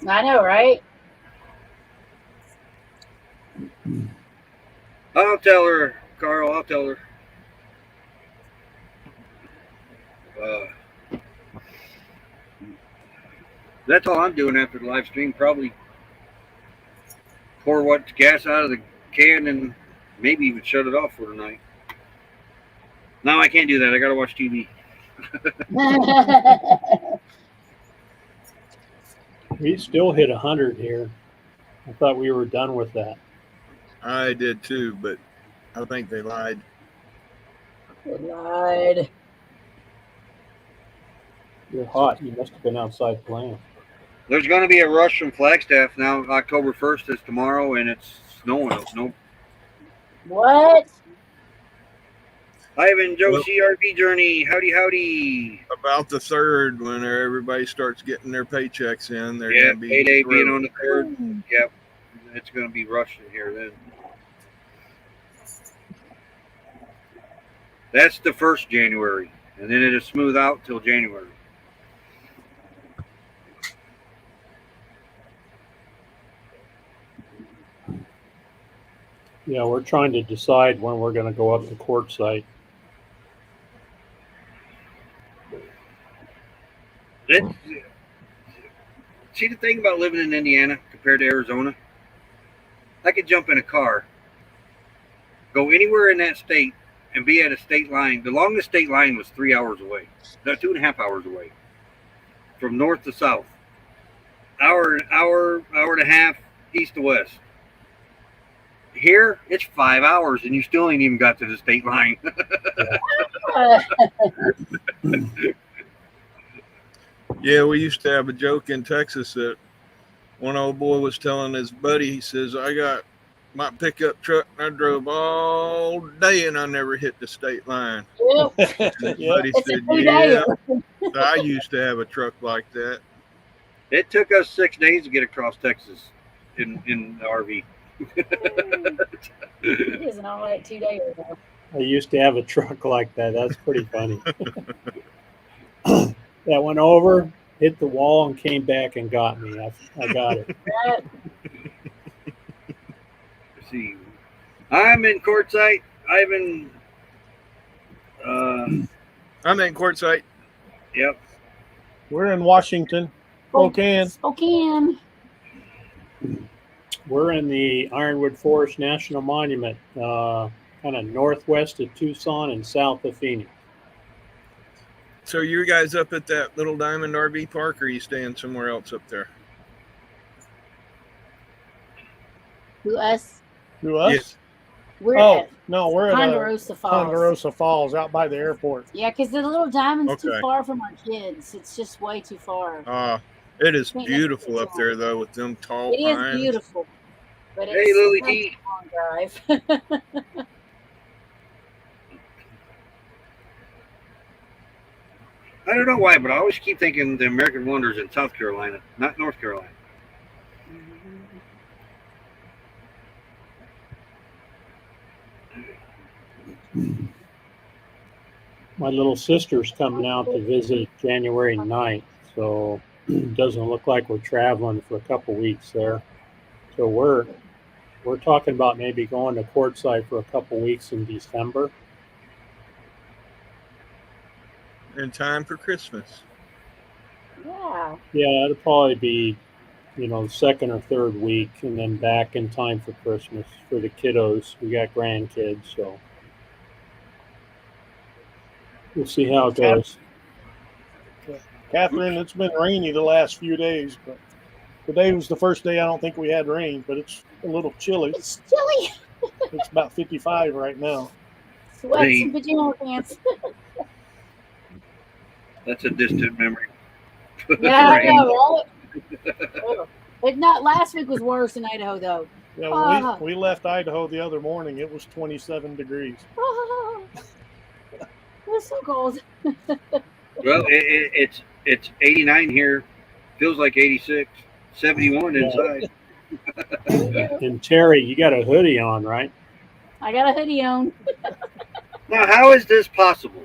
I know, right? I'll tell her, Carl. I'll tell her. That's all I'm doing after the live stream. Probably pour what's gas out of the can and maybe even shut it off for tonight. No, I can't do that. I got to watch TV. We still hit 100 here. I thought we were done with that. I did too, but I think they lied. They lied. You're hot. You must have been outside playing. There's going to be a rush from Flagstaff now. October 1st is tomorrow, and it's snowing. No. What? Ivan, Joe, Well- CRV Journey. Howdy, howdy. About the 3rd, when everybody starts getting their paychecks in, they're Yeah, going to be payday being through. on the 3rd. Yep. It's going to be rushing here then. That's the 1st January, and then it'll smooth out till January. Yeah, we're trying to decide when we're going to go up to Quartzsite. See the thing about living in Indiana compared to Arizona? I could jump in a car, go anywhere in that state, and be at a state line. The longest state line was 3 hours away. No, 2.5 hours away. From north to south. Hour and a half east to west. Here, it's 5 hours, and you still ain't even got to the state line. Yeah, we used to have a joke in Texas that one old boy was telling his buddy, he says, I got my pickup truck and I drove all day and I never hit the state line. Yep. And his Yeah. buddy It's a said, two-dayer. yeah, I used to have a truck like that. It took us 6 days to get across Texas in the RV. It isn't all that 2 days ago. I used to have a truck like that. That's pretty funny. That went over, hit the wall, and came back and got me. I got it. Right? Let's see. I'm in Quartzsite. Ivan. I'm in Quartzsite. Yep. We're in Washington, Spokane. Spokane. We're in the Ironwood Forest National Monument, kind of northwest of Tucson and south of Phoenix. So you guys up at that little Diamond RV park, or are you staying somewhere else up there? Who us? Who us? Yes. We're Oh at no, we're at Ponderosa Falls. Ponderosa Falls, out by the airport. Yeah, because the little diamond's too Okay. far from our kids. It's just way too far. It is Can't beautiful make it up there, though, with them tall It is pines. beautiful, but Hey, it's Lily a T. long drive. I don't know why, but I always keep thinking the American Wonder's in South Carolina, not North Carolina. My little sister's coming out to visit January 9th, so doesn't look like we're traveling for a couple weeks there. So we're talking about maybe going to Quartzsite for a couple weeks in December. In time for Christmas. Yeah. Yeah, it'll probably be, the second or third week, and then back in time for Christmas for the kiddos. We got grandkids, so we'll see how it goes. Catherine, it's been rainy the last few days, but today was the first day I don't think we had rain, but it's a little chilly. It's chilly. It's about 55 right now. Sweats and pajama pants. That's a distant memory. Yeah, I know, right? But not last week was worse in Idaho though. Yeah, when we left Idaho the other morning, it was 27 degrees. It was so cold. Well, it's 89 here. Feels like 86. 71 inside. And Terry, you got a hoodie on, right? I got a hoodie on. Now, how is this possible?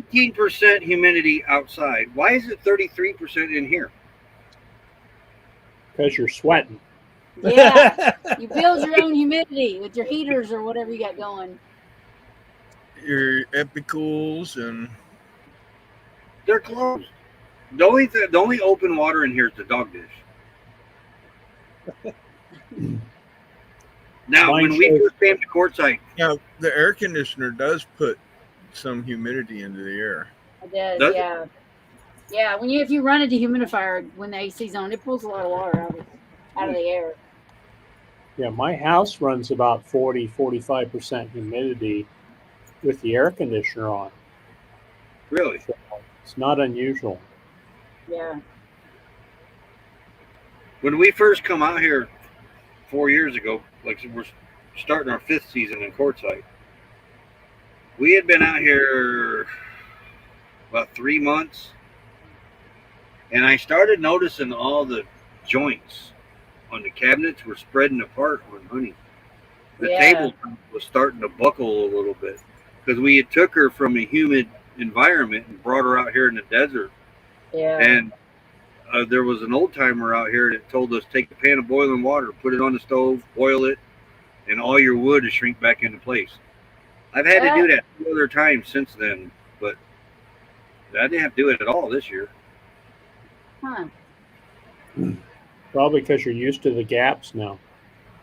18% humidity outside. Why is it 33% in here? Because you're sweating. Yeah. You build your own humidity with your heaters or whatever you got going. Your epicools and they're closed. The only open water in here is the dog dish. Now, when we first came to Quartzsite, the air conditioner does put some humidity into the air. It does, yeah. Yeah, if you run a dehumidifier when the AC's on, it pulls a lot of water out of the air. Yeah, my house runs about 40-45% humidity with the air conditioner on. Really? So it's not unusual. Yeah. When we first come out here 4 years ago, like we're starting our 5th season in Quartzsite, we had been out here about 3 months, and I started noticing all the joints on the cabinets were spreading apart on honey. The table was starting to buckle a little bit because we had took her from a humid environment and brought her out here in the desert. Yeah. And there was an old timer out here that told us take a pan of boiling water, put it on the stove, boil it, and all your wood will shrink back into place. I've had to do that 2 other times since then, but I didn't have to do it at all this year. Huh. Probably because you're used to the gaps now.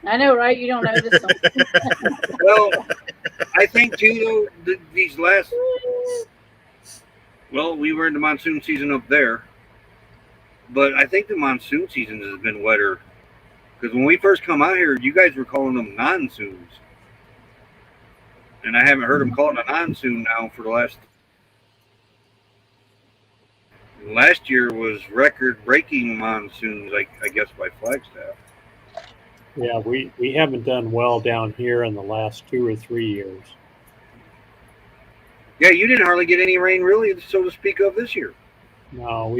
I know, right? You don't notice them. Well, I think too, though, these last, we were in the monsoon season up there, but I think the monsoon season has been wetter because when we first come out here, you guys were calling them monsoons, and I haven't heard them calling a monsoon now for the last year was record-breaking monsoons, I guess, by Flagstaff. Yeah, we haven't done well down here in the last 2 or 3 years. Yeah, you didn't hardly get any rain, really, so to speak of this year. No,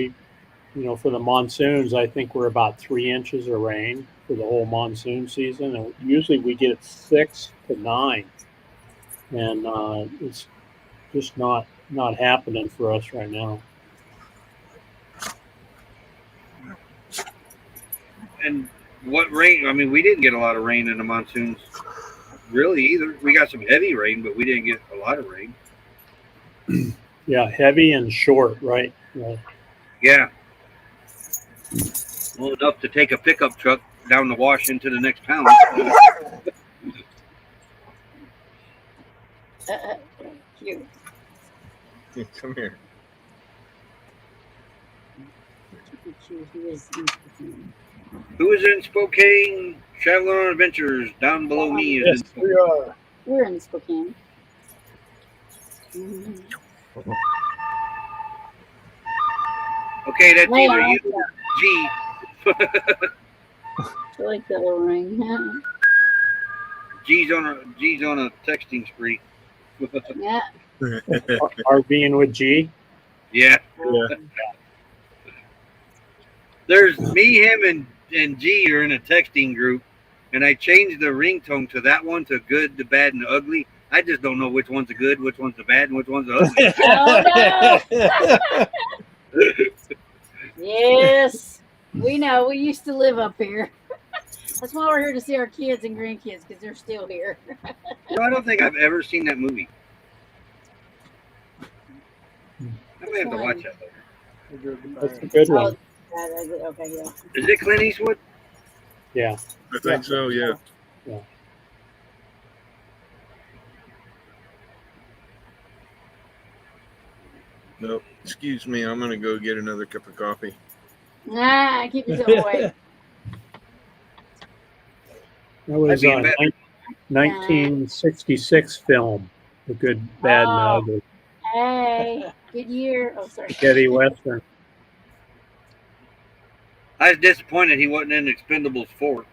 for the monsoons, I think we're about 3 inches of rain for the whole monsoon season, and usually we get 6 to 9, and it's just not happening for us right now. And what rain? I mean, we didn't get a lot of rain in the monsoons, really, either. We got some heavy rain, but we didn't get a lot of rain. Yeah, heavy and short, right? Yeah. Well, enough to take a pickup truck down the wash into the next town. Cute. Come here. Who is in Spokane? Traveling on Adventures down below me. Yes, we are. We're in Spokane. Okay, that's either you or G. I like that little ring. G's on a texting spree. Yeah. RVing with G. Yeah. There's me, him, and G are in a texting group, and I changed the ringtone to that one to good, the bad, and the ugly. I just don't know which one's the good, which one's the bad, and which one's the ugly. Oh, no. Yes, we know. We used to live up here. That's why we're here to see our kids and grandkids because they're still here. You know, I don't think I've ever seen that movie. I may have to watch that later. That's a good one. Okay, yeah. Is it Clint Eastwood? Yeah. I think so, yeah. Yeah. No, excuse me. I'm going to go get another cup of coffee. Nah, keep yourself away. That was a 1966 film, The Good, Bad, and the Ugly. Hey, good year. Oh, sorry. Spaghetti Western. I was disappointed he wasn't in Expendables 4.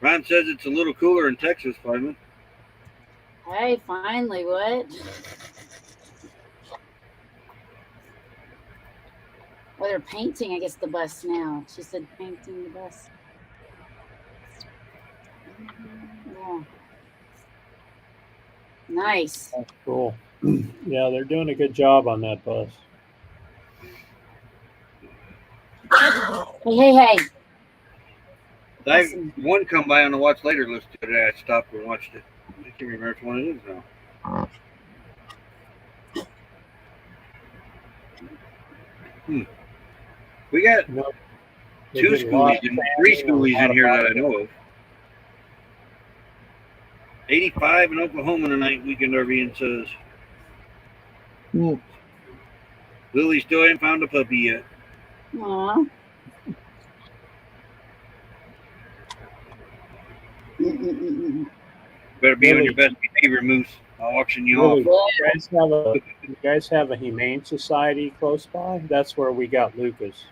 Ron says it's a little cooler in Texas, finally. Hey, finally, what? Well, they're painting, I guess, the bus now. She said painting the bus. Yeah. Nice. That's cool. Yeah, they're doing a good job on that bus. Hey. I had one come by on the watch later list today. I stopped and watched it. I can't remember which one it is now. We got three schoolies in here that I know of. 85 in Oklahoma tonight, weekend RVing says. Lily still ain't found a puppy yet. Aw. Better be on your best behavior, Moose. I'll auction you off. You guys have a humane society close by? That's where we got Lucas.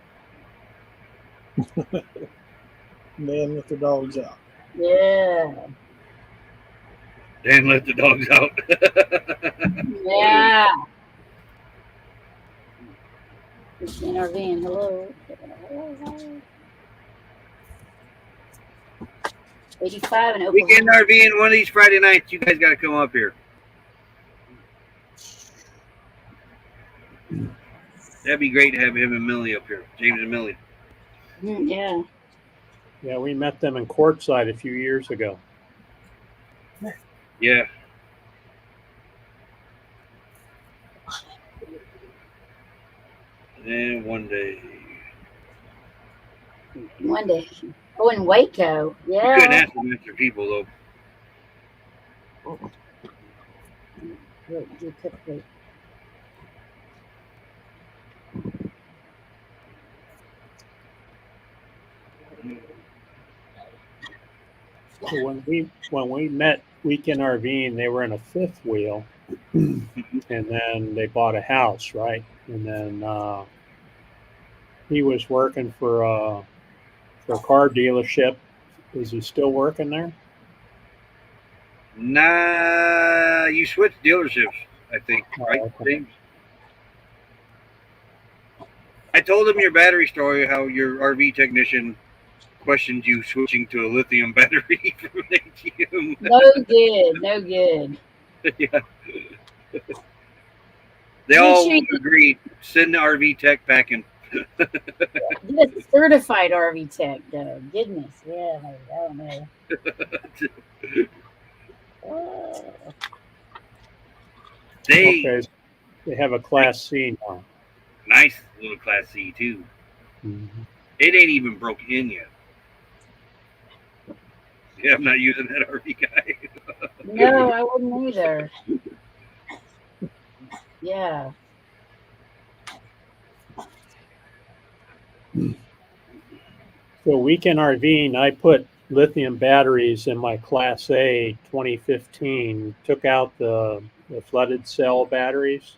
Man, let the dogs out. Yeah. Dan let the dogs out. Yeah. It's intervene. Hello. 85 in Oklahoma. Weekend RVing one of these Friday nights. You guys got to come up here. That'd be great to have him and Millie up here. James and Millie. Yeah. Yeah, we met them in Quartzsite a few years ago. Yeah. And one day. Oh, in Waco. Yeah. You couldn't ask them after people, though. So when we met Weekend RVing, they were in a fifth wheel, and then they bought a house, right? And then he was working for a car dealership. Is he still working there? Nah, you switched dealerships, I think, right? Okay. I told him your battery story, how your RV technician questioned you switching to a lithium battery from ATM. No good. Yeah. They all agreed. Send the RV tech packing. Get a certified RV tech, though. Goodness. Yeah, I don't know. They have a Class C now. Nice little Class C, too. Mm-hmm. It ain't even broke in yet. Yeah, I'm not using that RV guy. No, I wouldn't either. Yeah. So Weekend RVing, I put lithium batteries in my Class A 2015, took out the flooded cell batteries,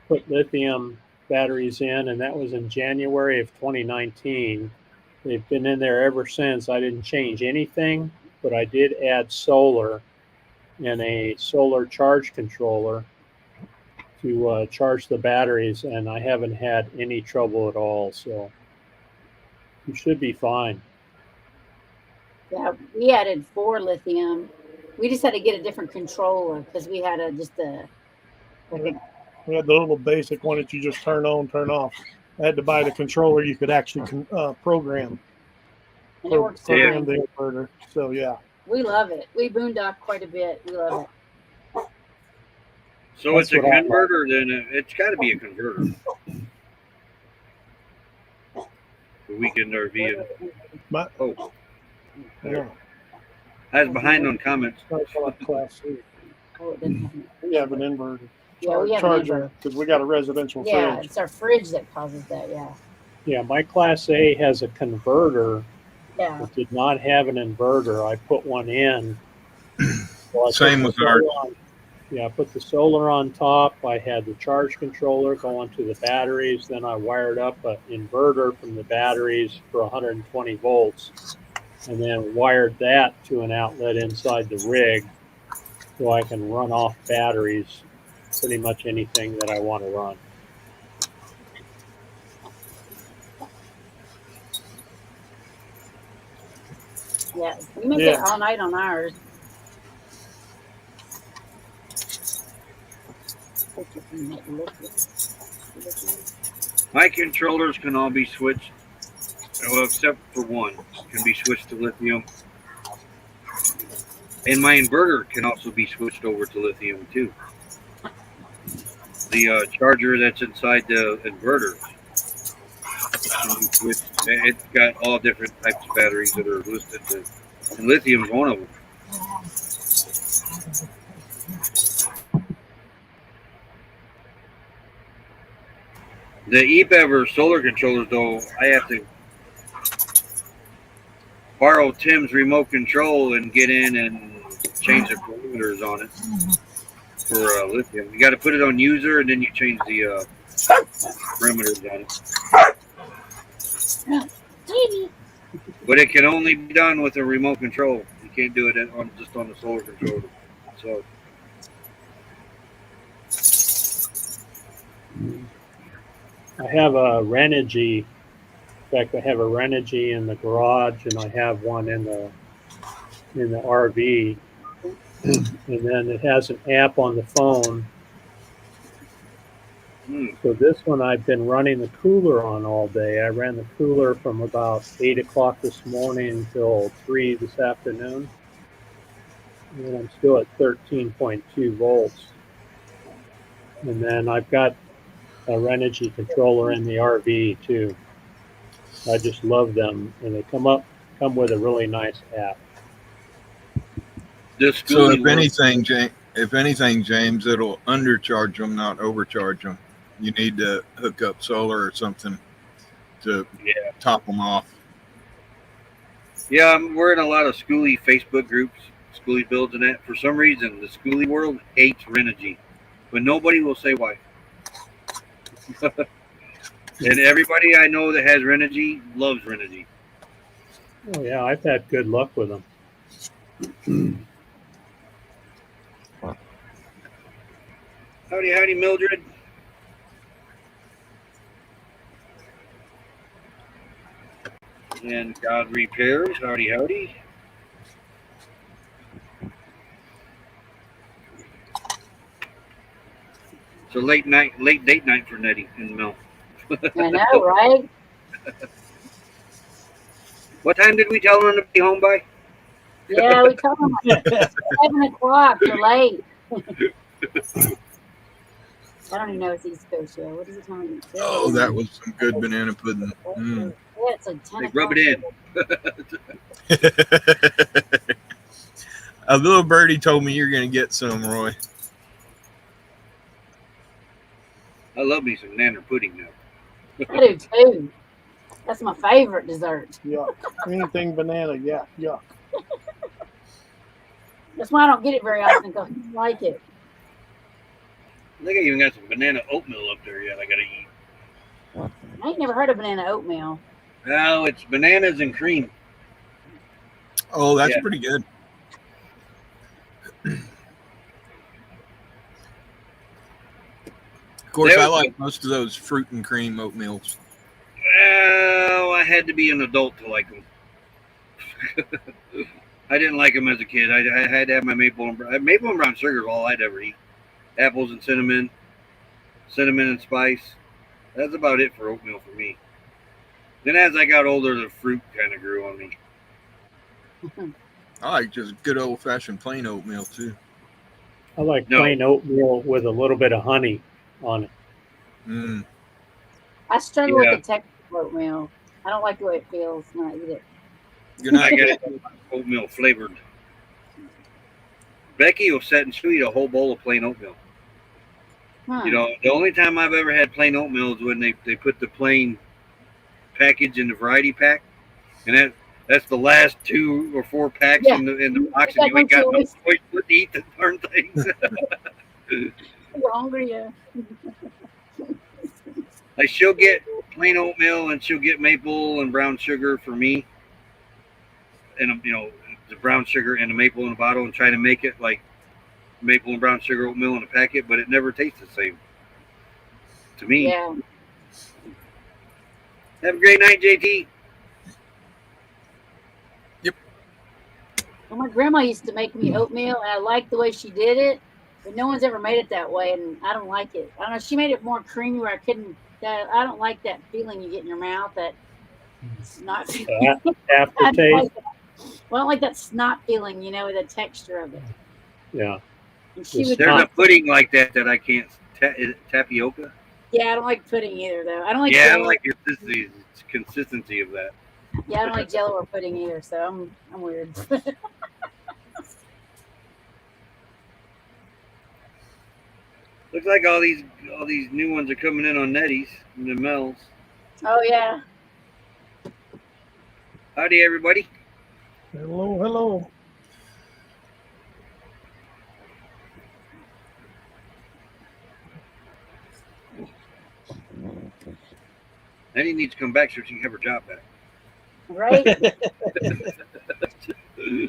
put lithium batteries in, and that was in January of 2019. They've been in there ever since. I didn't change anything, but I did add solar and a solar charge controller to charge the batteries, and I haven't had any trouble at all. So you should be fine. Yeah, we added 4 lithium. We just had to get a different controller because we had We had the little basic one that you just turn on, turn off. I had to buy the controller you could actually program. and it works Program fine. the inverter. So yeah. We love it. We boondock quite a bit. We love it. So That's it's a what I like. converter, then it's got to be a converter. The weekend RV. My, Oh, yeah. I was behind on comments. Class C. Oh, it doesn't have any- We have an inverter. Yeah, we have an Charger inverter. because we got a residential Yeah, fridge. it's our fridge that causes that. Yeah. Yeah, my Class A has a converter. Yeah. It did not have an inverter. I put one in. So Same with ours. I put the solar on top. I had the charge controller going to the batteries. Then I wired up an inverter from the batteries for 120 volts, and then wired that to an outlet inside the rig, so I can run off batteries pretty much anything that I want to run. Yeah. We make it all night on ours. My controllers can all be switched, well, except for one, can be switched to lithium. And my inverter can also be switched over to lithium too. The charger that's inside the inverter can be switched. It's got all different types of batteries that are listed, and lithium is one of them. The eBever solar controllers, though, I have to borrow Tim's remote control and get in and change the parameters on it for lithium. You got to put it on user, and then you change the parameters on it. But it can only be done with a remote control. You can't do it just on the solar controller. So. I have a Renogy. In fact, I have a Renogy in the garage, and I have one in the RV. And then it has an app on the phone. So this one I've been running the cooler on all day. I ran the cooler from about 8 o'clock this morning until 3 this afternoon. And I'm still at 13.2 volts. And then I've got a Renogy controller in the RV too. I just love them, and they come with a really nice app. So if anything, James, it'll undercharge them, not overcharge them. You need to hook up solar or something to top them off. Yeah, we're in a lot of schoolie Facebook groups, schoolie builds and that. For some reason, the schoolie world hates Renogy, but nobody will say why. And everybody I know that has Renogy loves Renogy. Oh yeah, I've had good luck with them. Howdy, Mildred. And God Repairs. Howdy. So late date night for Nettie and Mel. I know, right? What time did we tell her to be home by? Yeah, we told them 7 o'clock. You're late. I don't even know it's East Coast yet. What is it telling me? Oh, that was some good banana pudding. Mm. Yeah, it's like 10 Like, o'clock. rub it in. A little birdie told me you're going to get some, Roy. I love me some banana pudding now. I do too. That's my favorite dessert. Yuck. Anything banana, yuck. That's why I don't get it very often because I don't like it. I think I even got some banana oatmeal up there yet. I gotta eat. I ain't never heard of banana oatmeal. No, it's bananas and cream. Oh, that's pretty good. Of course, I like most of those fruit and cream oatmeals. Well, I had to be an adult to like them. I didn't like them as a kid. I had to have my maple and brown sugar is all I'd ever eat. Apples and cinnamon and spice. That's about it for oatmeal for me. Then as I got older, the fruit kind of grew on me. I like just good old fashioned plain oatmeal too. I like plain oatmeal with a little bit of honey on it. Mm. I struggle with the texture of oatmeal. I don't like the way it feels when I eat it. Good night. I got oatmeal flavored. Becky will sit and she'll eat a whole bowl of plain oatmeal. Huh. You know, the only time I've ever had plain oatmeal is when they put the plain package in the variety pack, and that's the last 2 or 4 packs in the box, and you ain't got no choice but to eat the darn things. You're hungry, yeah. Like she'll get plain oatmeal and she'll get maple and brown sugar for me, and you know, the brown sugar and the maple in a bottle, and try to make it like maple and brown sugar oatmeal in a packet, but it never tastes the same to me. Yeah. Have a great night, JT. Yep. Well, my grandma used to make me oatmeal, and I liked the way she did it, but no one's ever made it that way, and I don't like it. I don't know. She made it more creamy where I couldn't. I don't like that feeling you get in your mouth. That snot feeling. Aftertaste. Well, I don't like that snot feeling, you know, the texture of it. Yeah. And she would. There's a pudding like that I can't. Tapioca. Yeah, I don't like pudding either, though. I don't like. Yeah, Jello. I don't like the consistency of that. Yeah, I don't like Jello or pudding either, so I'm weird. Looks like all these new ones are coming in on Nette's and the Mel's. Oh yeah. Howdy, everybody. Hello, hello. Nettie needs to come back so she can have her job back. Right.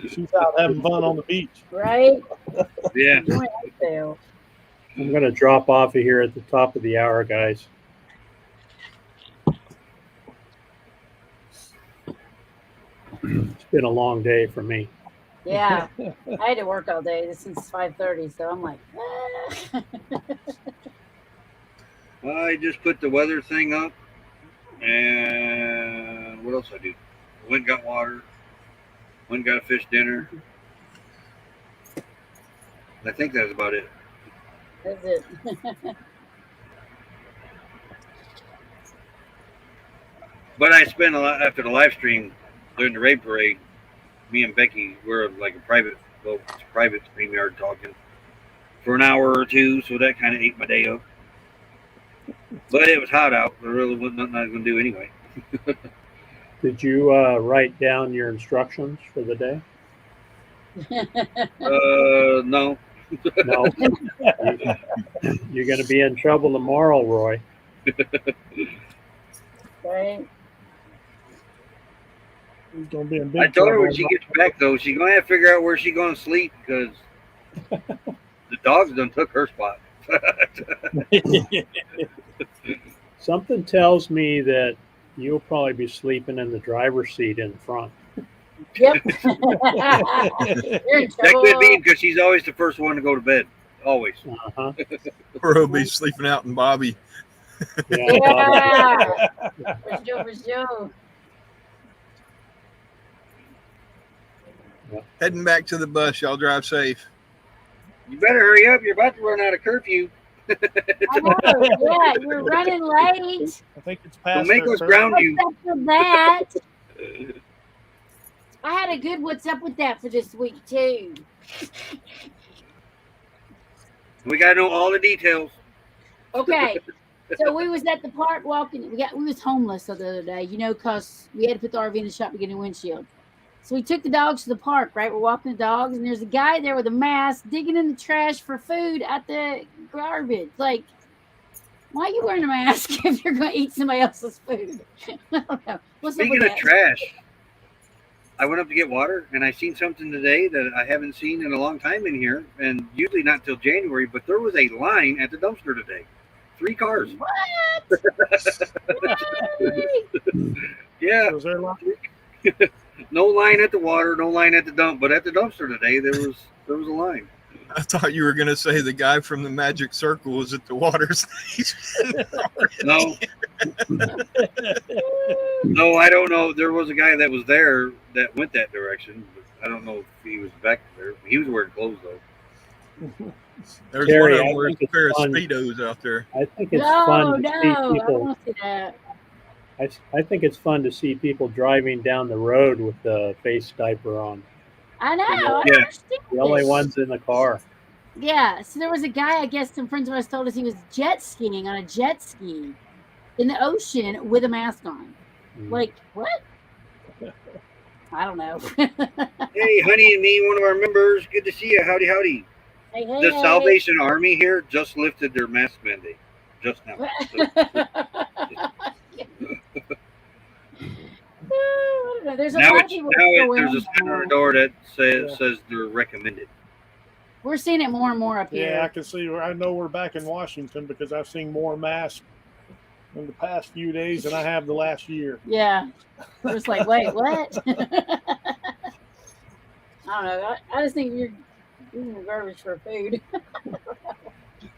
She's out having fun on the beach. Right. Yeah. I'm going to drop off of here at the top of the hour, guys. It's been a long day for me. Yeah, I had to work all day since 5:30, so I'm like, I just put the weather thing up, and what else I do? Went and got water. Went and got a fish dinner. I think that's about it. That's it. But I spent a lot after the live stream during the raid parade. Me and Becky were like a private StreamYard talking for an hour or two, so that kind of ate my day up. But it was hot out. There really wasn't nothing I was going to do anyway. Did you write down your instructions for the day? No. No. You're going to be in trouble tomorrow, Roy. Right. Gonna be in big I told her trouble. when she gets back, though, she's going to have to figure out where she's going to sleep because the dogs done took her spot. Something tells me that you'll probably be sleeping in the driver's seat in front. Yep. That could be because she's always the first one to go to bed. Always. Uh-huh. Or he'll be sleeping out in Bobby. Yeah. For sure. Heading back to the bus. Y'all drive safe. You better hurry up. You're about to run out of curfew. I know. Yeah, you're running late. I think it's past. Don't make their us turn. ground you. What's up with that? I had a good what's up with that for this week too. We got to know all the details. Okay. So we was at the park walking. We was homeless the other day, you know, because we had to put the RV in the shop to get a windshield. So we took the dogs to the park, right? We're walking the dogs, and there's a guy there with a mask digging in the trash for food at the garbage. Like, why are you wearing a mask if you're going to eat somebody else's food? I don't know. What's up Speaking with of that? trash, I went up to get water, and I seen something today that I haven't seen in a long time in here, and usually not till January, but there was a line at the dumpster today. 3 cars. What? Yeah. Was there a lot? No line at the water, no line at the dump, but at the dumpster today there was a line. I thought you were going to say the guy from the Magic Circle was at the water station. No, no, I don't know. There was a guy that was there that went that direction, but I don't know if he was back there. He was wearing clothes though. There's Terry, one of I them wears think a it's pair of fun. Speedos out there. I think it's No, fun to no, see I don't people. want to see that. I think it's fun to see people driving down the road with the face diaper on. I know. I Yeah. don't understand The only this. ones in the car. Yeah, so there was a guy, I guess some friends of ours told us he was jet skiing on a jet ski in the ocean with a mask on. Like, what? I don't know. Hey, Honey and me, one of our members. Good to see you. Howdy, howdy. Hey, hey, The hey. Salvation Army here just lifted their mask mandate just now. I don't know. There's a Now lot of it's people now still it, wearing there's a sign on the them. door that says they're recommended. We're seeing it more and more up here. Yeah, I can see. I know we're back in Washington because I've seen more masks in the past few days than I have the last year. Yeah. We're just like, wait, what? I don't know. I just think you're eating garbage for food.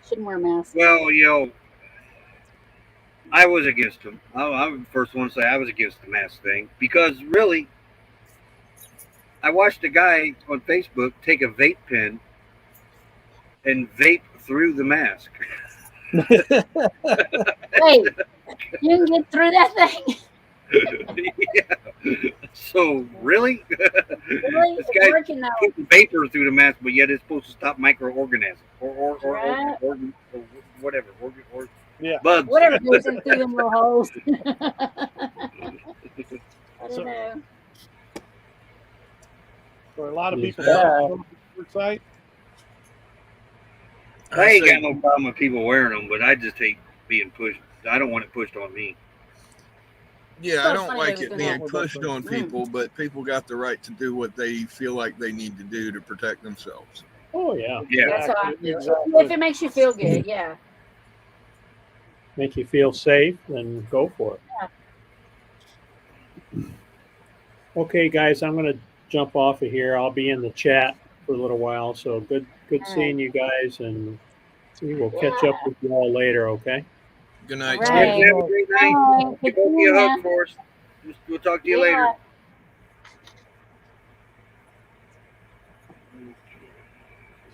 Shouldn't wear a mask. Well, I was against them. I'm the first one to say I was against the mask thing because really, I watched a guy on Facebook take a vape pen and vape through the mask. Wait, you can get through that thing? Yeah. So really, Really? this It's guy's working though. putting vapor through the mask, but yet it's supposed to stop microorganisms or Right. whatever Yeah. bugs. Whatever goes in through them little holes. I don't So- know. For a lot of people, Yeah. site. I ain't got no problem with people wearing them, but I just hate being pushed. I don't want it pushed on me. Yeah, So I don't funny like they it was being doing pushed that. on people, but people got the right to do what they feel like they need to do to protect themselves. Oh yeah, Yeah. That's how I feel. Exactly. If it makes you feel good, yeah. make you feel safe, then go for it. Okay, guys, I'm going to jump off of here. I'll be in the chat for a little while. So good seeing you guys, and we will catch up with you all later. Okay. Good night. Right. Steve. Have a great night. All right. Give both of you a hug for us. We'll talk to you later. Yeah.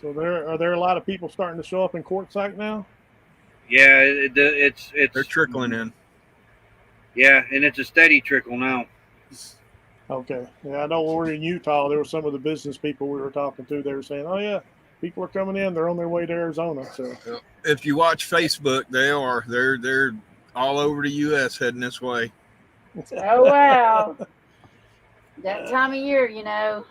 So are there a lot of people starting to show up in Quartzsite now? Yeah, it's They're trickling in. yeah, and it's a steady trickle now. Okay. Yeah, I know when we were in Utah, there were some of the business people we were talking to. They were saying, "Oh yeah, people are coming in. They're on their way to Arizona." So If you watch Facebook, they're all over the U.S. heading this way. Oh wow. That time of year, you know.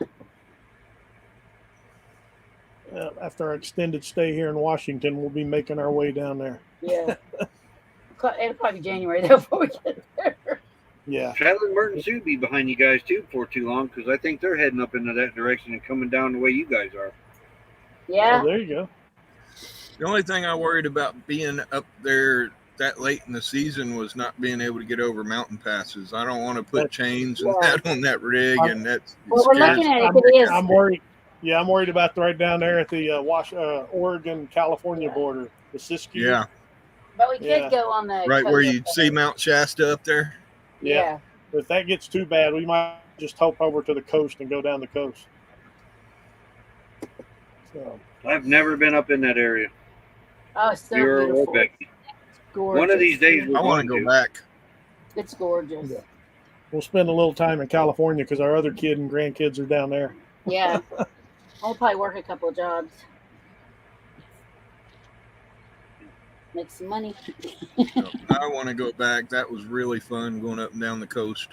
after our extended stay here in Washington, we'll be making our way down there. Yeah. It'll probably be January though before we get there. Yeah. Traveling Merton Sue be behind you guys too before too long because I think they're heading up into that direction and coming down the way you guys are. Yeah. Oh, there you go. The only thing I worried about being up there that late in the season was not being able to get over mountain passes. I don't want to put chains and that on that rig, and that's Well, we're looking at it. It is. I'm worried. Yeah, I'm worried about right down there at the Oregon-California border, the Siskiyou. Yeah, But we could Yeah. go on the right where coast. you see Mount Shasta up there. Yeah. But if that gets too bad, we might just hop over to the coast and go down the coast. So, I've never been up in that area. Oh, it's so You're beautiful. Becky. Gorgeous. One of these days we're I want going to go back. It's gorgeous. Yeah. we'll spend a little time in California because our other kid and grandkids are down there. Yeah. I'll probably work a couple of jobs. Make some money. I want to go back. That was really fun going up and down the coast.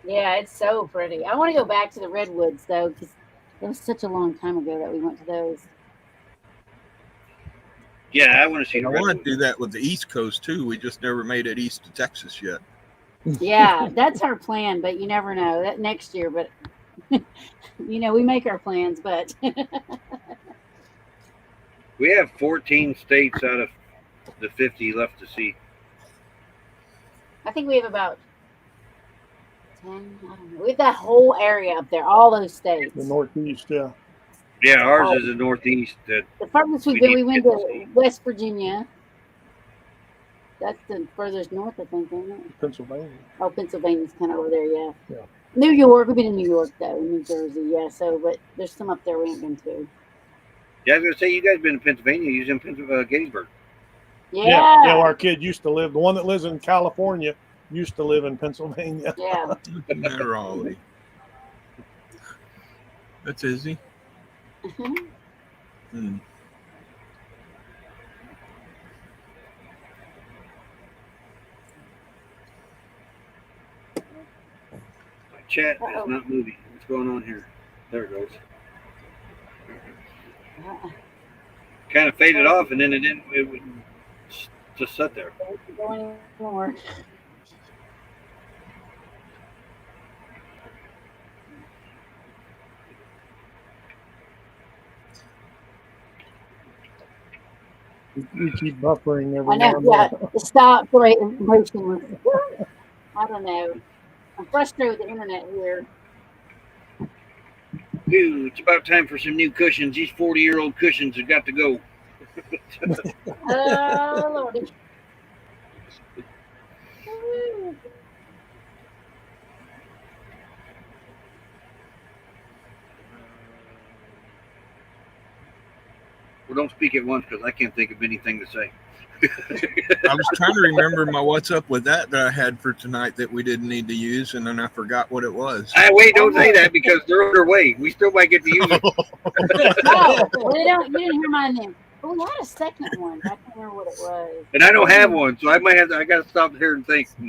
Yeah, it's so pretty. I want to go back to the redwoods though, because it was such a long time ago that we went to those. Yeah, I want to see I the want redwoods. to do that with the East Coast too. We just never made it east to Texas yet. Yeah, that's our plan, but you never know. That next year, but you know, we make our plans, but We have 14 states out of the 50 left to see. I think we have about 10, I don't know. We have that whole area up there, all those states. The Northeast, yeah. Yeah, ours is the Northeast. The furthest we've been, we went to West Virginia. That's the furthest north, I think, isn't it? Pennsylvania. Oh, Pennsylvania's kind of over there, yeah. Yeah. New York, we've been in New York, though, New Jersey, yeah. So, but there's some up there we ain't been to. Yeah, I was going to say, you guys been in Pennsylvania. You was in Gettysburg. Yeah. Yeah, our kid used to live, the one that lives in California used to live in Pennsylvania. Yeah. Raleigh. That's easy. Mm-hmm. My chat is not moving. What's going on here? There it goes. Kind of faded off, and then it would just sit there. Don't go anymore. We keep buffering every I know, now and yeah. Stop breaking. I don't know. I'm frustrated with the internet here. Dude, it's about time for some new cushions. These 40-year-old cushions have got to go. Oh, Lordy. Well, don't speak at once because I can't think of anything to say. I was trying to remember my what's up with that I had for tonight that we didn't need to use, and then I forgot what it was. Wait, don't say that because they're on their way. We still might get to use it. Oh, well, you didn't hear my name. But we had a second one. I can't remember what it was. And I don't have one, so I might have to. I got to stop here and think. I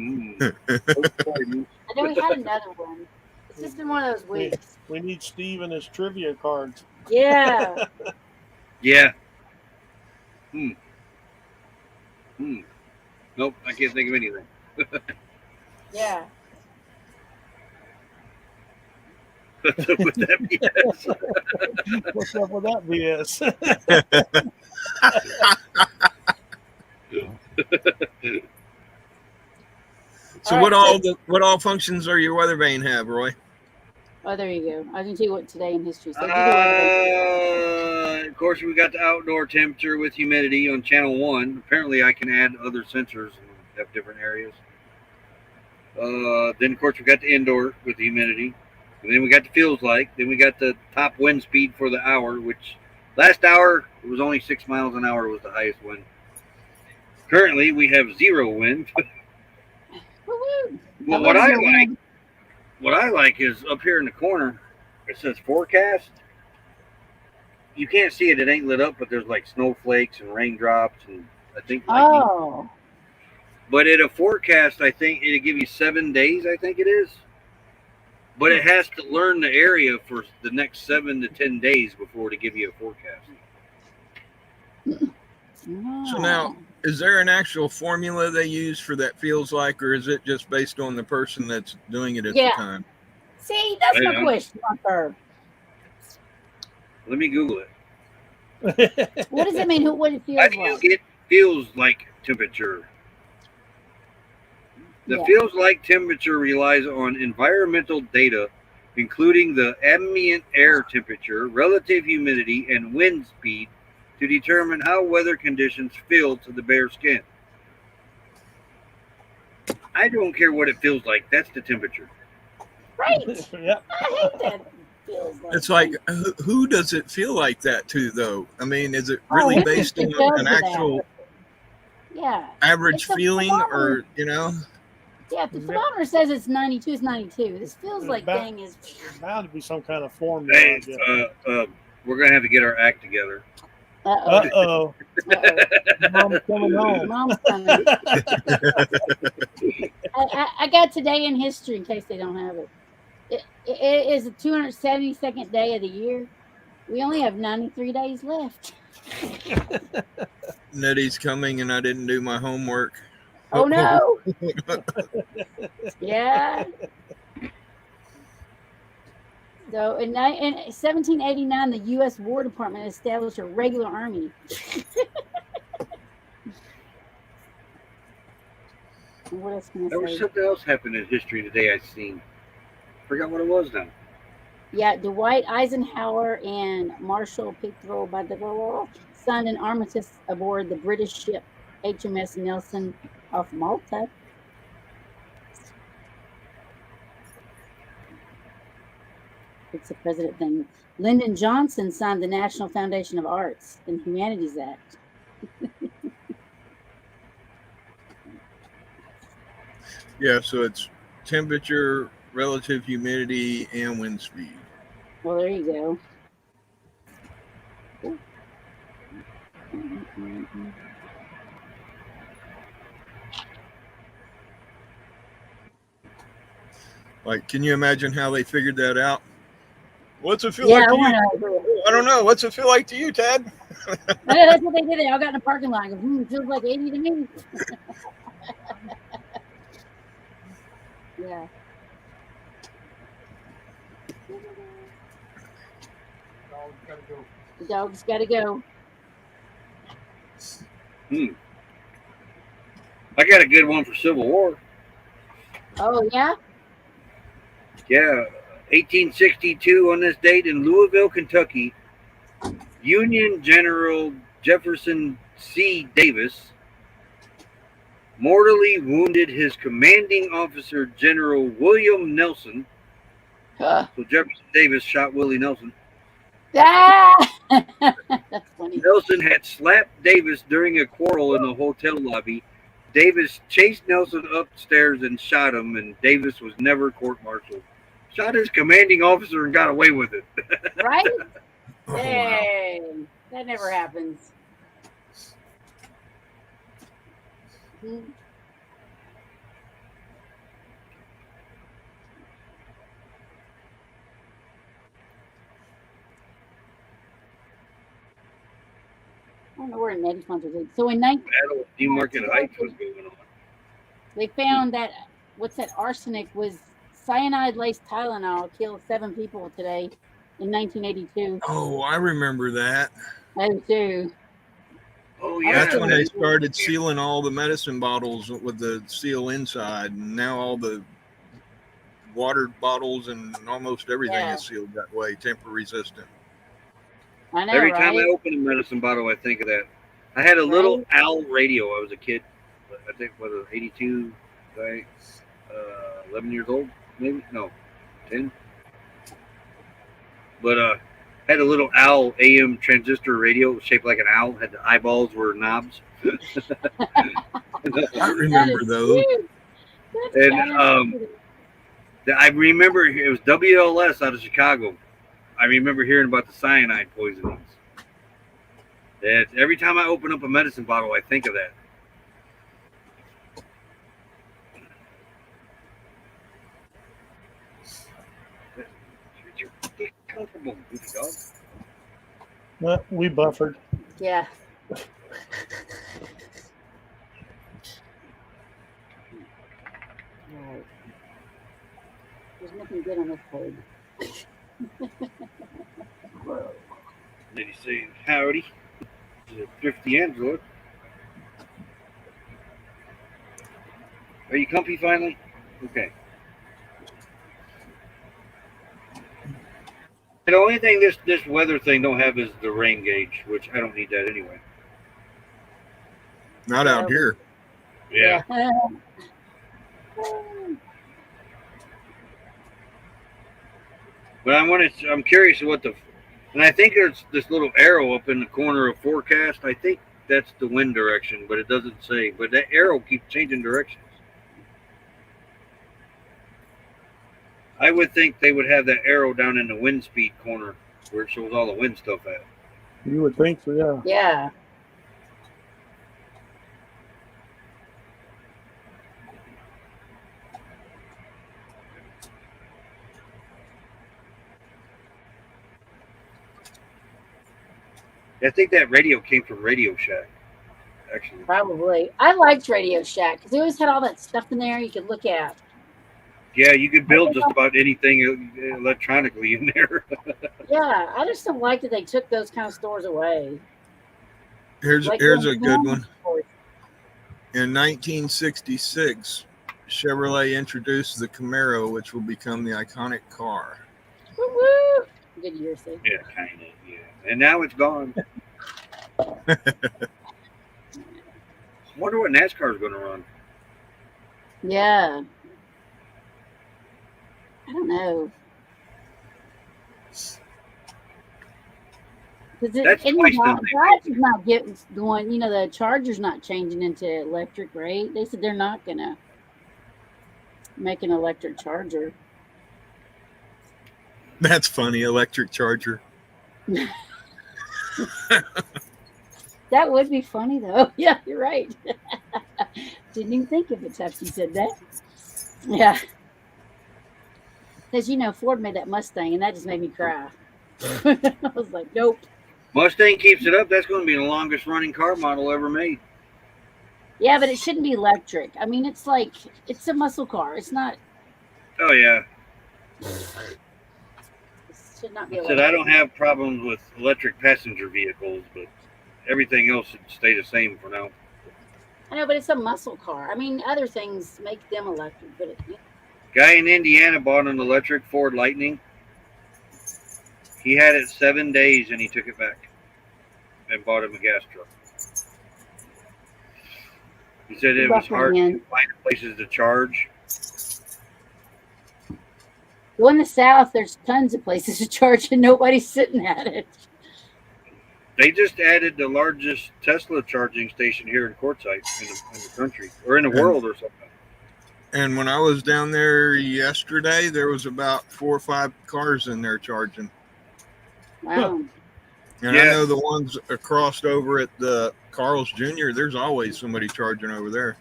know we had another one. It's just been one of those weeks. We need Steve and his trivia cards. Yeah. Yeah. Nope, I can't think of anything. Yeah. What's up with that BS? What's up with that BS? So what all functions are your weather vane have, Roy? Oh, there you go. I was going to tell you what today in history. So Of course, we got the outdoor temperature with humidity on channel 1. Apparently, I can add other sensors and have different areas. Then, of course, we got the indoor with the humidity. And then we got the feels like. Then we got the top wind speed for the hour, which last hour it was only 6 miles an hour was the highest wind. Currently, we have 0 wind. Well, what I like is up here in the corner, it says forecast. You can't see it; it ain't lit up, but there's like snowflakes and raindrops, and I think. Oh. But at a forecast, I think it'll give you 7 days. I think it is. But it has to learn the area for the next 7 to 10 days before to give you a forecast. So now, is there an actual formula they use for that feels like, or is it just based on the person that's doing it at the time? See, that's my question. Let me Google it. What does it mean? What it feels like? It feels like temperature. The feels like temperature relies on environmental data, including the ambient air temperature, relative humidity, and wind speed, to determine how weather conditions feel to the bare skin. I don't care what it feels like. That's the temperature. Right. Yep. I hate that. Feels like. It's like, who does it feel like that to, though? I mean, is it really based on an actual average feeling, or, you know? Yeah, if the thermometer says it's 92, it's 92. This feels like thing is bound to be some kind of formula. Hey, we're going to have to get our act together. Uh-oh. Mom's coming home. Mom's coming. I got today in history in case they don't have it. It is the 272nd day of the year. We only have 93 days left. Nettie's coming and I didn't do my homework. Oh, no. Yeah. So in 1789, the U.S. War Department established a regular army. What else can I say? There was something else happened in history today I've seen. Forgot what it was now. Yeah, Dwight Eisenhower and Marshal Pickrell by the signed an armistice aboard the British ship HMS Nelson off Malta. It's a president thing. Lyndon Johnson signed the National Foundation of Arts and Humanities Act. Yeah, so it's temperature, relative humidity, and wind speed. Well, there you go. Like, can you imagine how they figured that out? What's it feel Yeah, like to you? I I don't know. What's it feel like to you, Ted? That's what they did. They all got in the parking lot. It feels like 80 to me. Yeah. The dog's got to go. I got a good one for Civil War. Oh, yeah? Yeah, 1862 on this date in Louisville, Kentucky, Union General Jefferson C. Davis mortally wounded his commanding officer, General William Nelson. So Jefferson Davis shot Willie Nelson. Ah! That's funny. Nelson had slapped Davis during a quarrel in the hotel lobby. Davis chased Nelson upstairs and shot him, and Davis was never court-martialed. Shot his commanding officer and got away with it. Right? Oh, Hey, that never happens. I don't know where Nette concert is. So in Battle of Newmarket Heights was going on. they found that what's that arsenic was cyanide-laced Tylenol killed 7 people today in 1982. Oh, I remember that. I do too. Oh, That's yeah. when they started sealing all the medicine bottles with the seal inside, and now all the water bottles and almost everything is sealed that way, tamper resistant. I know, Every right? time I open a medicine bottle, I think of that. I had a little owl radio. I was a kid. I think, what, 82, right? 11 years old, maybe? No, 10. But had a little owl AM transistor radio shaped like an owl. Had the eyeballs were knobs. I remember those. And I remember it was WLS out of Chicago. I remember hearing about the cyanide poisonings. That every time I open up a medicine bottle, I think of that. Comfortable, goofy dog. Well, we buffered. Yeah. There's nothing good on this page. Did he say howdy? Thrifty Angela. Are you comfy finally? Okay. The only thing this weather thing don't have is the rain gauge, which I don't need that anyway. Not out here. Yeah. But I'm curious what and I think there's this little arrow up in the corner of forecast. I think that's the wind direction, but it doesn't say. But that arrow keeps changing directions. I would think they would have that arrow down in the wind speed corner where it shows all the wind stuff at. You would think so, yeah. Yeah. I think that radio came from Radio Shack, actually. Probably. I liked Radio Shack because they always had all that stuff in there you could look at. Yeah, you could build just about anything electronically in there. Yeah, I just don't like that they took those kind of stores away. Here's a good one. In 1966, Chevrolet introduced the Camaro, which will become the iconic car. Woo-woo. Good year, Steve. Yeah, kind of. Yeah, and now it's gone. Wonder what NASCAR is going to run. Yeah. I don't know. Because That's twice the Dodge is not getting going. You know, the Charger's not changing into electric, right? They said they're not gonna make an electric Charger. That's funny, electric Charger. That would be funny, though. Yeah, you're right. Didn't even think of it after you said that. Yeah. Because, you know, Ford made that Mustang, and that just made me cry. I was like, nope. Mustang keeps it up. That's going to be the longest running car model ever made. Yeah, but it shouldn't be electric. I mean, it's like, it's a muscle car. It's not. Oh, yeah. It should not be I electric. said I don't have problems with electric passenger vehicles, but everything else should stay the same for now. I know, but it's a muscle car. I mean, other things make them electric, but Guy in Indiana bought an electric Ford Lightning. He had it 7 days and he took it back and bought him a gas truck. He said it was hard to find places to charge. well, in the South, there's tons of places to charge and nobody's sitting at it. They just added the largest Tesla charging station here in Quartzsite in the country or in the world or something. And when I was down there yesterday, there was about 4 or 5 cars in there charging. Wow. And I know the ones across over at the Carl's Jr., there's always somebody charging over there.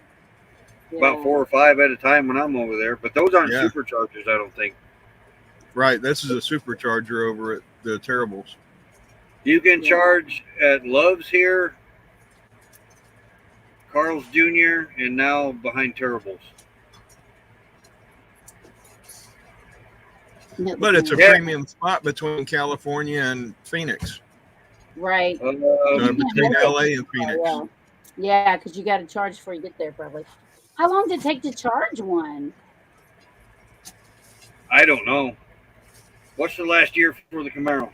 Yeah. About 4 or 5 at a time when I'm over there. But those aren't superchargers, I don't think. Right. This is a supercharger over at the Terribles. You can charge at Love's here, Carl's Jr., and now behind Terribles. But it's a premium spot between California and Phoenix. Right. Between LA and Phoenix. Yeah, because you got to charge before you get there, probably. How long did it take to charge one? I don't know. What's the last year for the Camaro?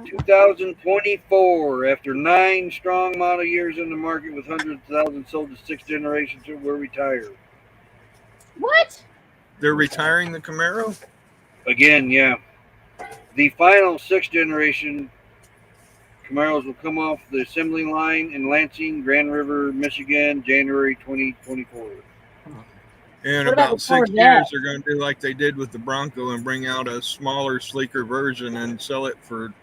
2024. After 9 strong model years in the market with hundreds of thousands sold to 6 generations, we're retired. What? They're retiring the Camaro? Again, yeah. The final 6th generation Camaros will come off the assembly line in Lansing, Grand River, Michigan, January 2024. In about 6 years, they're going to do like they did with the Bronco and bring out a smaller, sleeker version and sell it for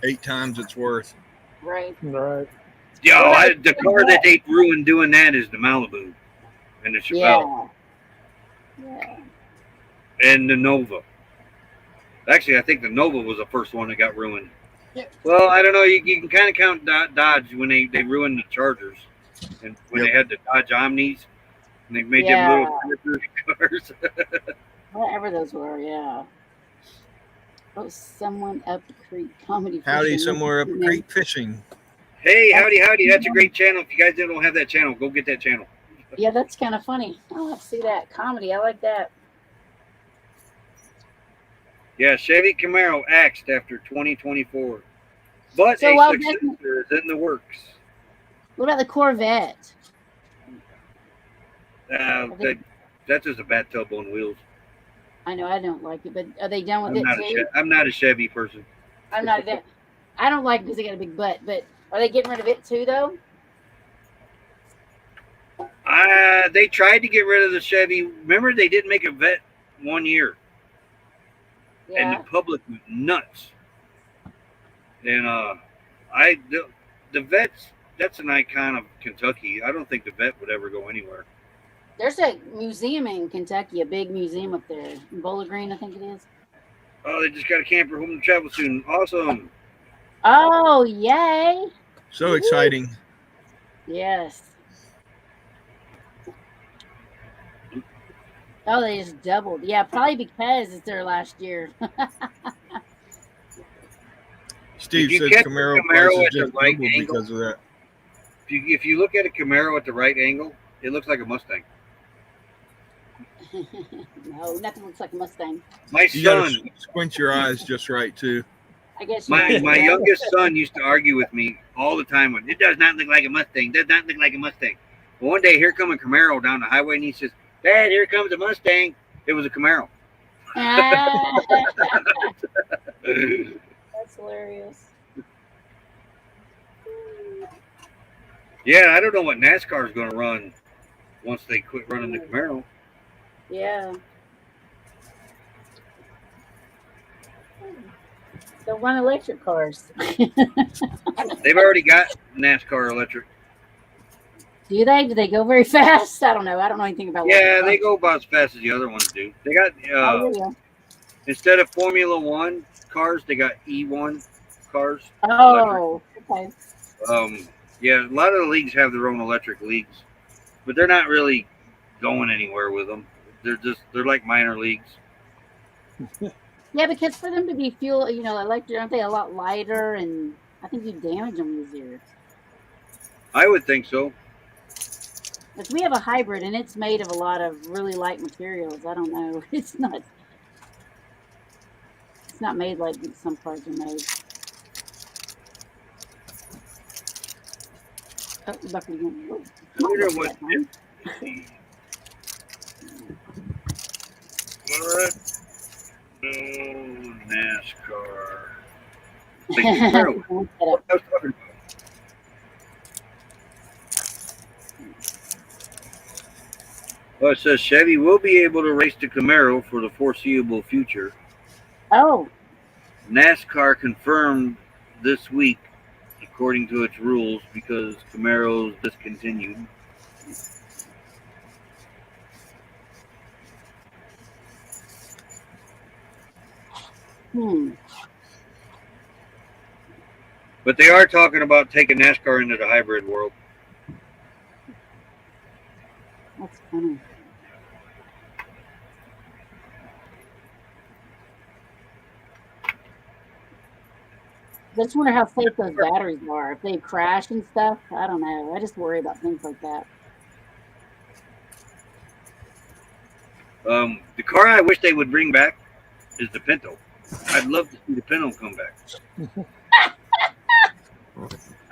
8 times its worth. Right. Right. Yeah, the car that they ruined doing that is the Malibu and the Chevelle. Yeah. And the Nova. Actually, I think the Nova was the first one that got ruined. Yeah. Well, I don't know. You can kind of count Dodge when they ruined the Chargers. And when they had the Dodge Omnis. And they made them little cars. Whatever those were, yeah. Oh, someone up the creek comedy. Howdy, somewhere up the creek fishing. Hey, howdy. That's a great channel. If you guys don't have that channel, go get that channel. Yeah, that's kind of funny. I'll have to see that. Comedy, I like that. Yeah, Chevy Camaro axed after 2024. But so, a successor is in the works. What about the Corvette? That's just a bathtub on wheels. I know, I don't like it, but are they done with it too? I'm not a Chevy person. I'm not a I don't like it because they got a big butt, but are they getting rid of it too, though? They tried to get rid of the Chevy. Remember, they didn't make a Vet 1 year. Yeah. And the public was nuts. And the Vet's, that's an icon of Kentucky. I don't think the Vet would ever go anywhere. There's a museum in Kentucky, a big museum up there. In Bowling Green, I think it is. Oh, they just got a camper home to travel soon. Awesome. Oh, yay. So exciting. Yes. Oh, they just doubled. Yeah, probably because it's their last year. Steve says Camaro prices just doubled because of that. If you look at a Camaro at the right angle, It looks like a Mustang. No, nothing looks like a Mustang. My You got son, to squint your eyes just right too. I guess my right. youngest son used to argue with me all the time. When, it does not look like a Mustang. Does not look like a Mustang. Well, one day, here come a Camaro down the highway, and he says, "Dad, here comes a Mustang." It was a Camaro. Ah. That's hilarious. Yeah, I don't know what NASCAR is going to run once they quit running the Camaro. Yeah. Don't run electric cars. They've already got NASCAR electric. Do they? Do they go very fast? I don't know. I don't know anything about Yeah, electric they cars. go about as fast as the other ones do. They got Oh, yeah. instead of Formula One cars, they got E1 cars. Oh, okay. Yeah, a lot of the leagues have their own electric leagues, but they're not really going anywhere with them. They're like minor leagues. Yeah, because for them to be fuel, electric, aren't they a lot lighter? And I think you damage them easier. I would think so. Because we have a hybrid, and it's made of a lot of really light materials. I don't know. It's not made like some cars are made. Oh, Bucky, whoa. I wonder what. What? Oh, NASCAR. What I was talking about. Well, it says Chevy will be able to race the Camaro for the foreseeable future. Oh, NASCAR confirmed this week, according to its rules, because Camaro's discontinued. But they are talking about taking NASCAR into the hybrid world. that's funny. I just wonder how safe those batteries are. If they crash and stuff, I don't know. I just worry about things like that. The car I wish they would bring back is the Pinto. I'd love to see the Pinto come back.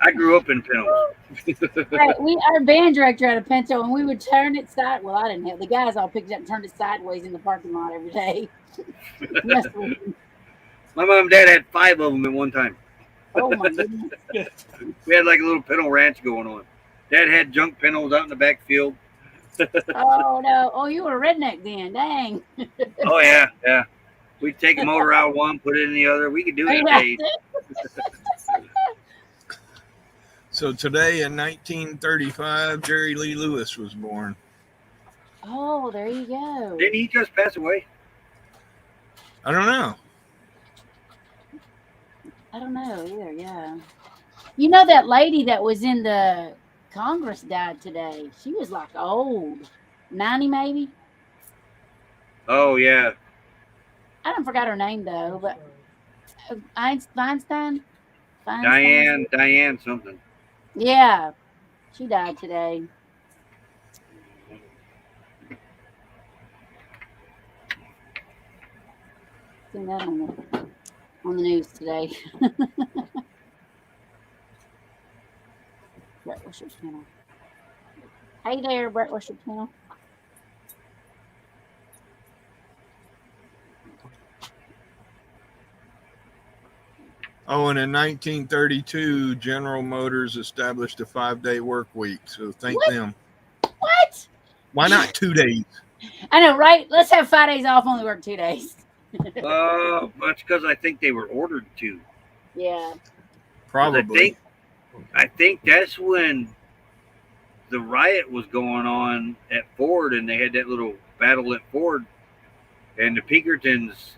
I grew up in Pintos. Right, our band director had a Pinto, and we would turn it side. Well, I didn't have the guys all picked it up and turned it sideways in the parking lot every day. My mom and dad had 5 of them at one time. Oh my goodness! We had like a little Pinto ranch going on. Dad had junk Pintos out in the backfield. Oh no! Oh, you were a redneck then? Dang! Oh yeah. We'd take a motor out of one, put it in the other. We could do it in days. So today in 1935, Jerry Lee Lewis was born. Oh, there you go. Didn't he just pass away? I don't know. I don't know either. Yeah. You know that lady that was in the Congress died today. She was like old, 90 maybe. Oh yeah. I don't forgot her name though, but Feinstein. Diane something. Yeah, she died today. Seen that on the news today. Brett, what's your channel? Hey there, Brett, what's your channel? Oh, and in 1932, General Motors established a 5-day work week. So thank them. What? Why not 2 days? I know, right? Let's have 5 days off, only work 2 days. That's because I think they were ordered to. Yeah. Probably. I think that's when the riot was going on at Ford, and they had that little battle at Ford, and the Pinkertons.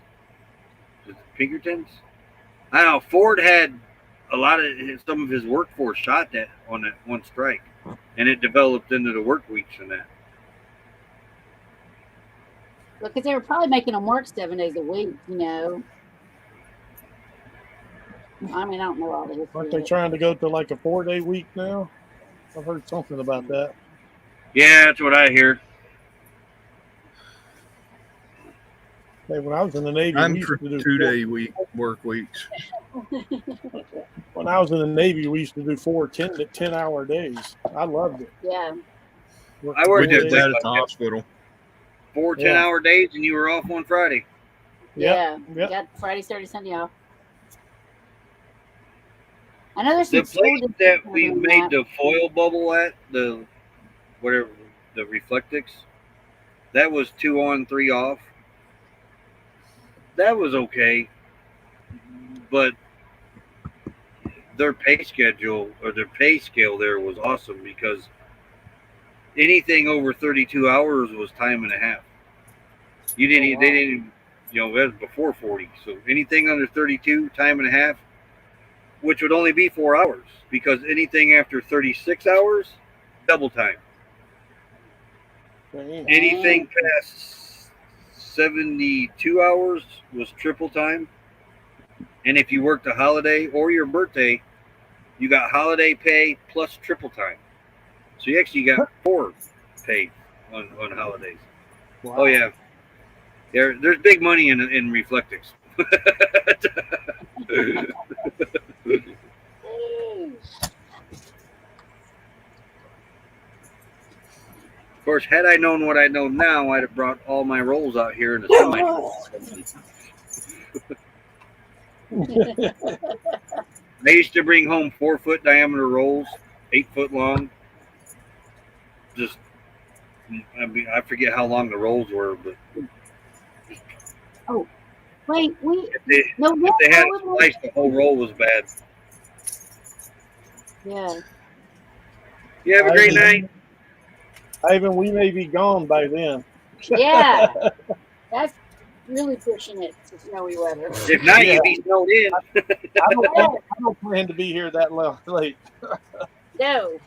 I don't know. Ford had some of his workforce shot on that one strike, and it developed into the work weeks and that. Because they were probably making them work 7 days a week, you know. I mean, I don't know all the history. Aren't they trying to go to like a 4-day week now? I've heard something about that. Yeah, that's what I hear. Hey, when I was in the Navy, we I'm used for to do 2-day work weeks. when I was in the Navy, we used to do 4 10-hour days. I loved it. Yeah. I We worked did at that like at the hospital. 4 Yeah. 10-hour days, and you were off on Friday. Yeah. Yep. Got Friday, Saturday, Sunday off. I know there's The some school place districts that are we doing made that. the foil bubble at, the whatever, the Reflectix, that was 2 on, 3 off. That was okay, but their pay schedule or their pay scale there was awesome because anything over 32 hours was time and a half. You didn't, wow. they didn't, that was before 40. So anything under 32, time and a half, which would only be 4 hours because anything after 36 hours, double time. Dang. Anything past 72 hours was triple time. And if you worked a holiday or your birthday, you got holiday pay plus triple time. So you actually got 4 pay on holidays. Wow. Oh, yeah. There's big money in Reflectix. Of course, had I known what I know now, I'd have brought all my rolls out here in a semi. I used to bring home 4-foot diameter rolls, 8 foot long. Just, I mean, I forget how long the rolls were, but Wait, if they had it spliced, the whole roll was bad. Yeah. You have a great night. Ivan, we may be gone by then. Yeah. That's really pushing it to snowy weather. If not, Yeah. you'd be snowed in. I don't plan to be here that late. No.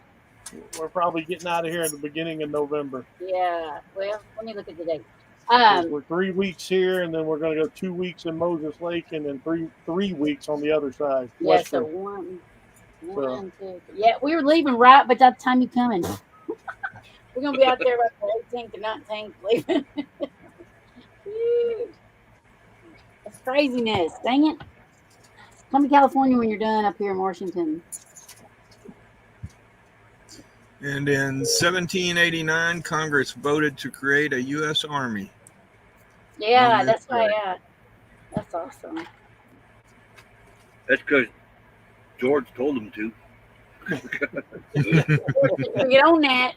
We're probably getting out of here in the beginning of November. Yeah. Well, let me look at the date. We're 3 weeks here, and then we're going to go 2 weeks in Moses Lake, and then three weeks on the other side. Yeah, so Western. one, 2. Yeah, we were leaving right by the time you coming. We're gonna be out there about the 18th and 19th leaving. That's craziness. Dang it. Come to California when you're done up here in Washington. And in 1789, Congress voted to create a U.S. Army. Yeah, that's why. Yeah, that's awesome. That's because George told them to. Get on that.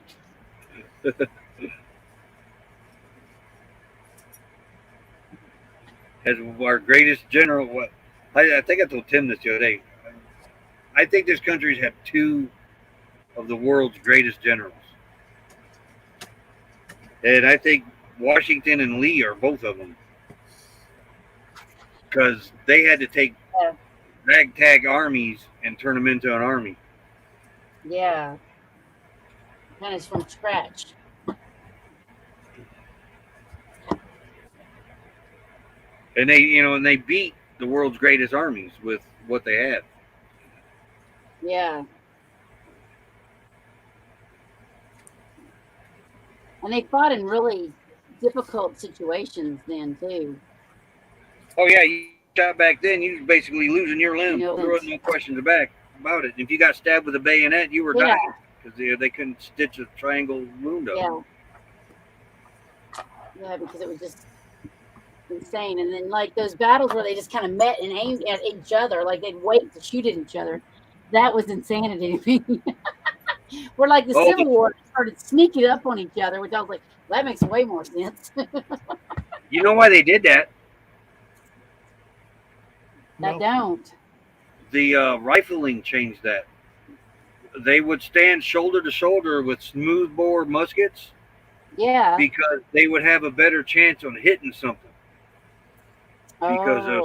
As our greatest general, I think I told Tim this the other day. I think this country's had 2 of the world's greatest generals. And I think Washington and Lee are both of them. Because they had to take ragtag armies and turn them into an army. Yeah. Kind of from scratch. And they beat the world's greatest armies with what they had. Yeah. And they fought in really difficult situations then too. Oh yeah, you shot back then, you was basically losing your limb. There was no questions about it. If you got stabbed with a bayonet, you were dying because they couldn't stitch a triangle wound up. Yeah. Yeah, because it was just insane. And then like those battles where they just kind of met and aimed at each other, like they'd wait to shoot at each other. That was insanity to me. Where like the Civil War started sneaking up on each other, which I was like, well, that makes way more sense. You know why they did that? I don't. The rifling changed that. They would stand shoulder to shoulder with smoothbore muskets. Yeah. Because they would have a better chance on hitting something. Because a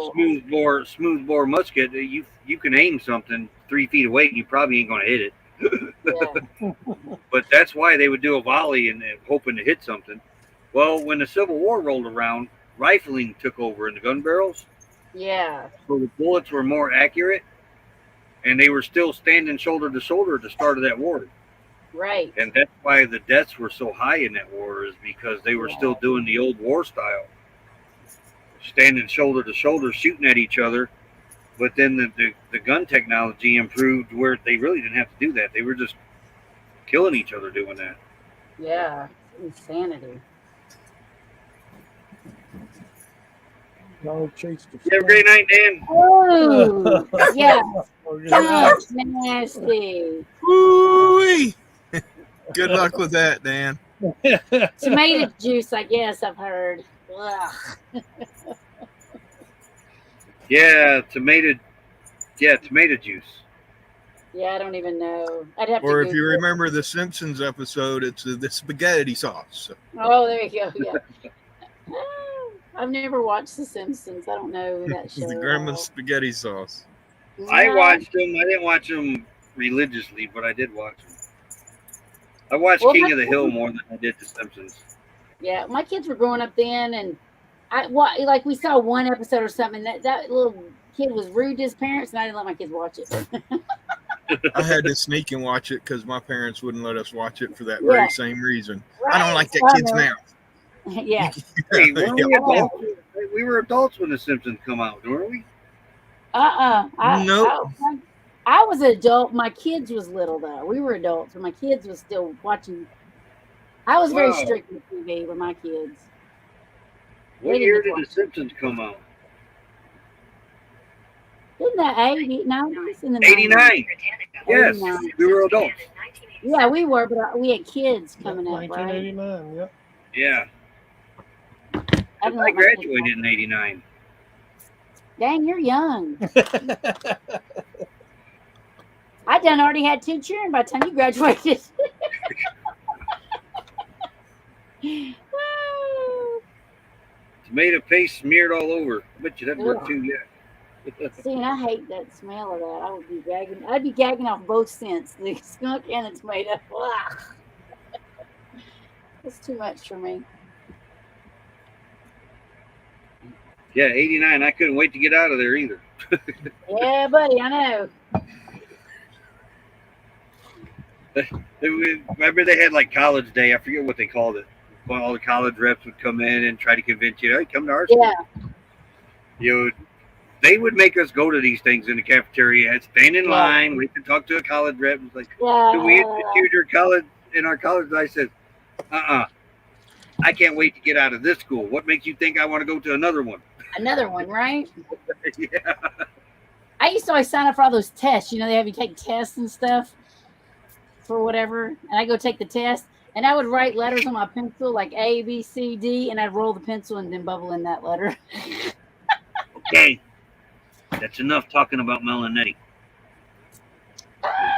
smoothbore musket, you can aim something 3 feet away and you probably ain't going to hit it. Yeah. But that's why they would do a volley and hoping to hit something. Well, when the Civil War rolled around, rifling took over in the gun barrels. Yeah. So the bullets were more accurate, and they were still standing shoulder to shoulder at the start of that war. Right. And that's why the deaths were so high in that war, is because they were still doing the old war style, standing shoulder to shoulder, shooting at each other. But then the gun technology improved where they really didn't have to do that. They were just killing each other doing that. Yeah. Insanity. Y'all chase the You have a great night, Dan. Oh, yeah. Oh, good That's nasty. Woo-wee. Good luck with that, Dan. Tomato juice, I guess I've heard. Ugh. Tomato juice. Yeah, I don't even know. I'd have Or to. if you Google it. remember the Simpsons episode, it's the spaghetti sauce. Oh, there you go. Yeah. I've never watched The Simpsons. I don't know that show. The at grandma's all. spaghetti sauce. I Yeah. watched them. I didn't watch them religiously, but I did watch them. I watched Well, King my of the Hill kids- more than I did The Simpsons. Yeah, my kids were growing up then, and like we saw one episode or something. That little kid was rude to his parents, and I didn't let my kids watch it. I had to sneak and watch it because my parents wouldn't let us watch it for that Yeah. very same reason. I don't like that Right. kid's mouth. Yeah. Hey, weren't we Yeah. adults? We were adults when The Simpsons come out, weren't we? Nope. I was an adult. My kids was little though. We were adults, but my kids was still watching. I was very Wow. strict with TV with my kids. What They year didn't did The Simpsons come out? Isn't that 80, 90s? In the 89. Yes, 89. we were adults. Yeah, we were, but we had kids coming up, right? 1989. Yep. Yeah, I didn't I let my kids graduated in '89. watch. Dang, you're young. I done already had 2 children by the time you graduated. Tomato paste smeared all over. I bet you that worked Ugh. too. Yeah. See, and I hate that smell of that. I would be gagging. I'd be gagging off both scents, the skunk and the tomato. Ugh. It's too much for me. Yeah, '89. I couldn't wait to get out of there either. Yeah, buddy, I know. Remember they had like college day. I forget what they called it. Well, all the college reps would come in and try to convince you, hey, come to our school. Yeah, You know, they would make us go to these things in the cafeteria, stand in line, we could talk to a college rep. It's like, yeah. can we institute your college in our college? And I said, I can't wait to get out of this school. What makes you think I want to go to another one? Another one, right? Yeah. I used to always sign up for all those tests. You know, they have you take tests and stuff for whatever. And I go take the test, and I would write letters on my pencil like A, B, C, D, and I'd roll the pencil and then bubble in that letter. Okay. That's enough talking about Mel and Nette.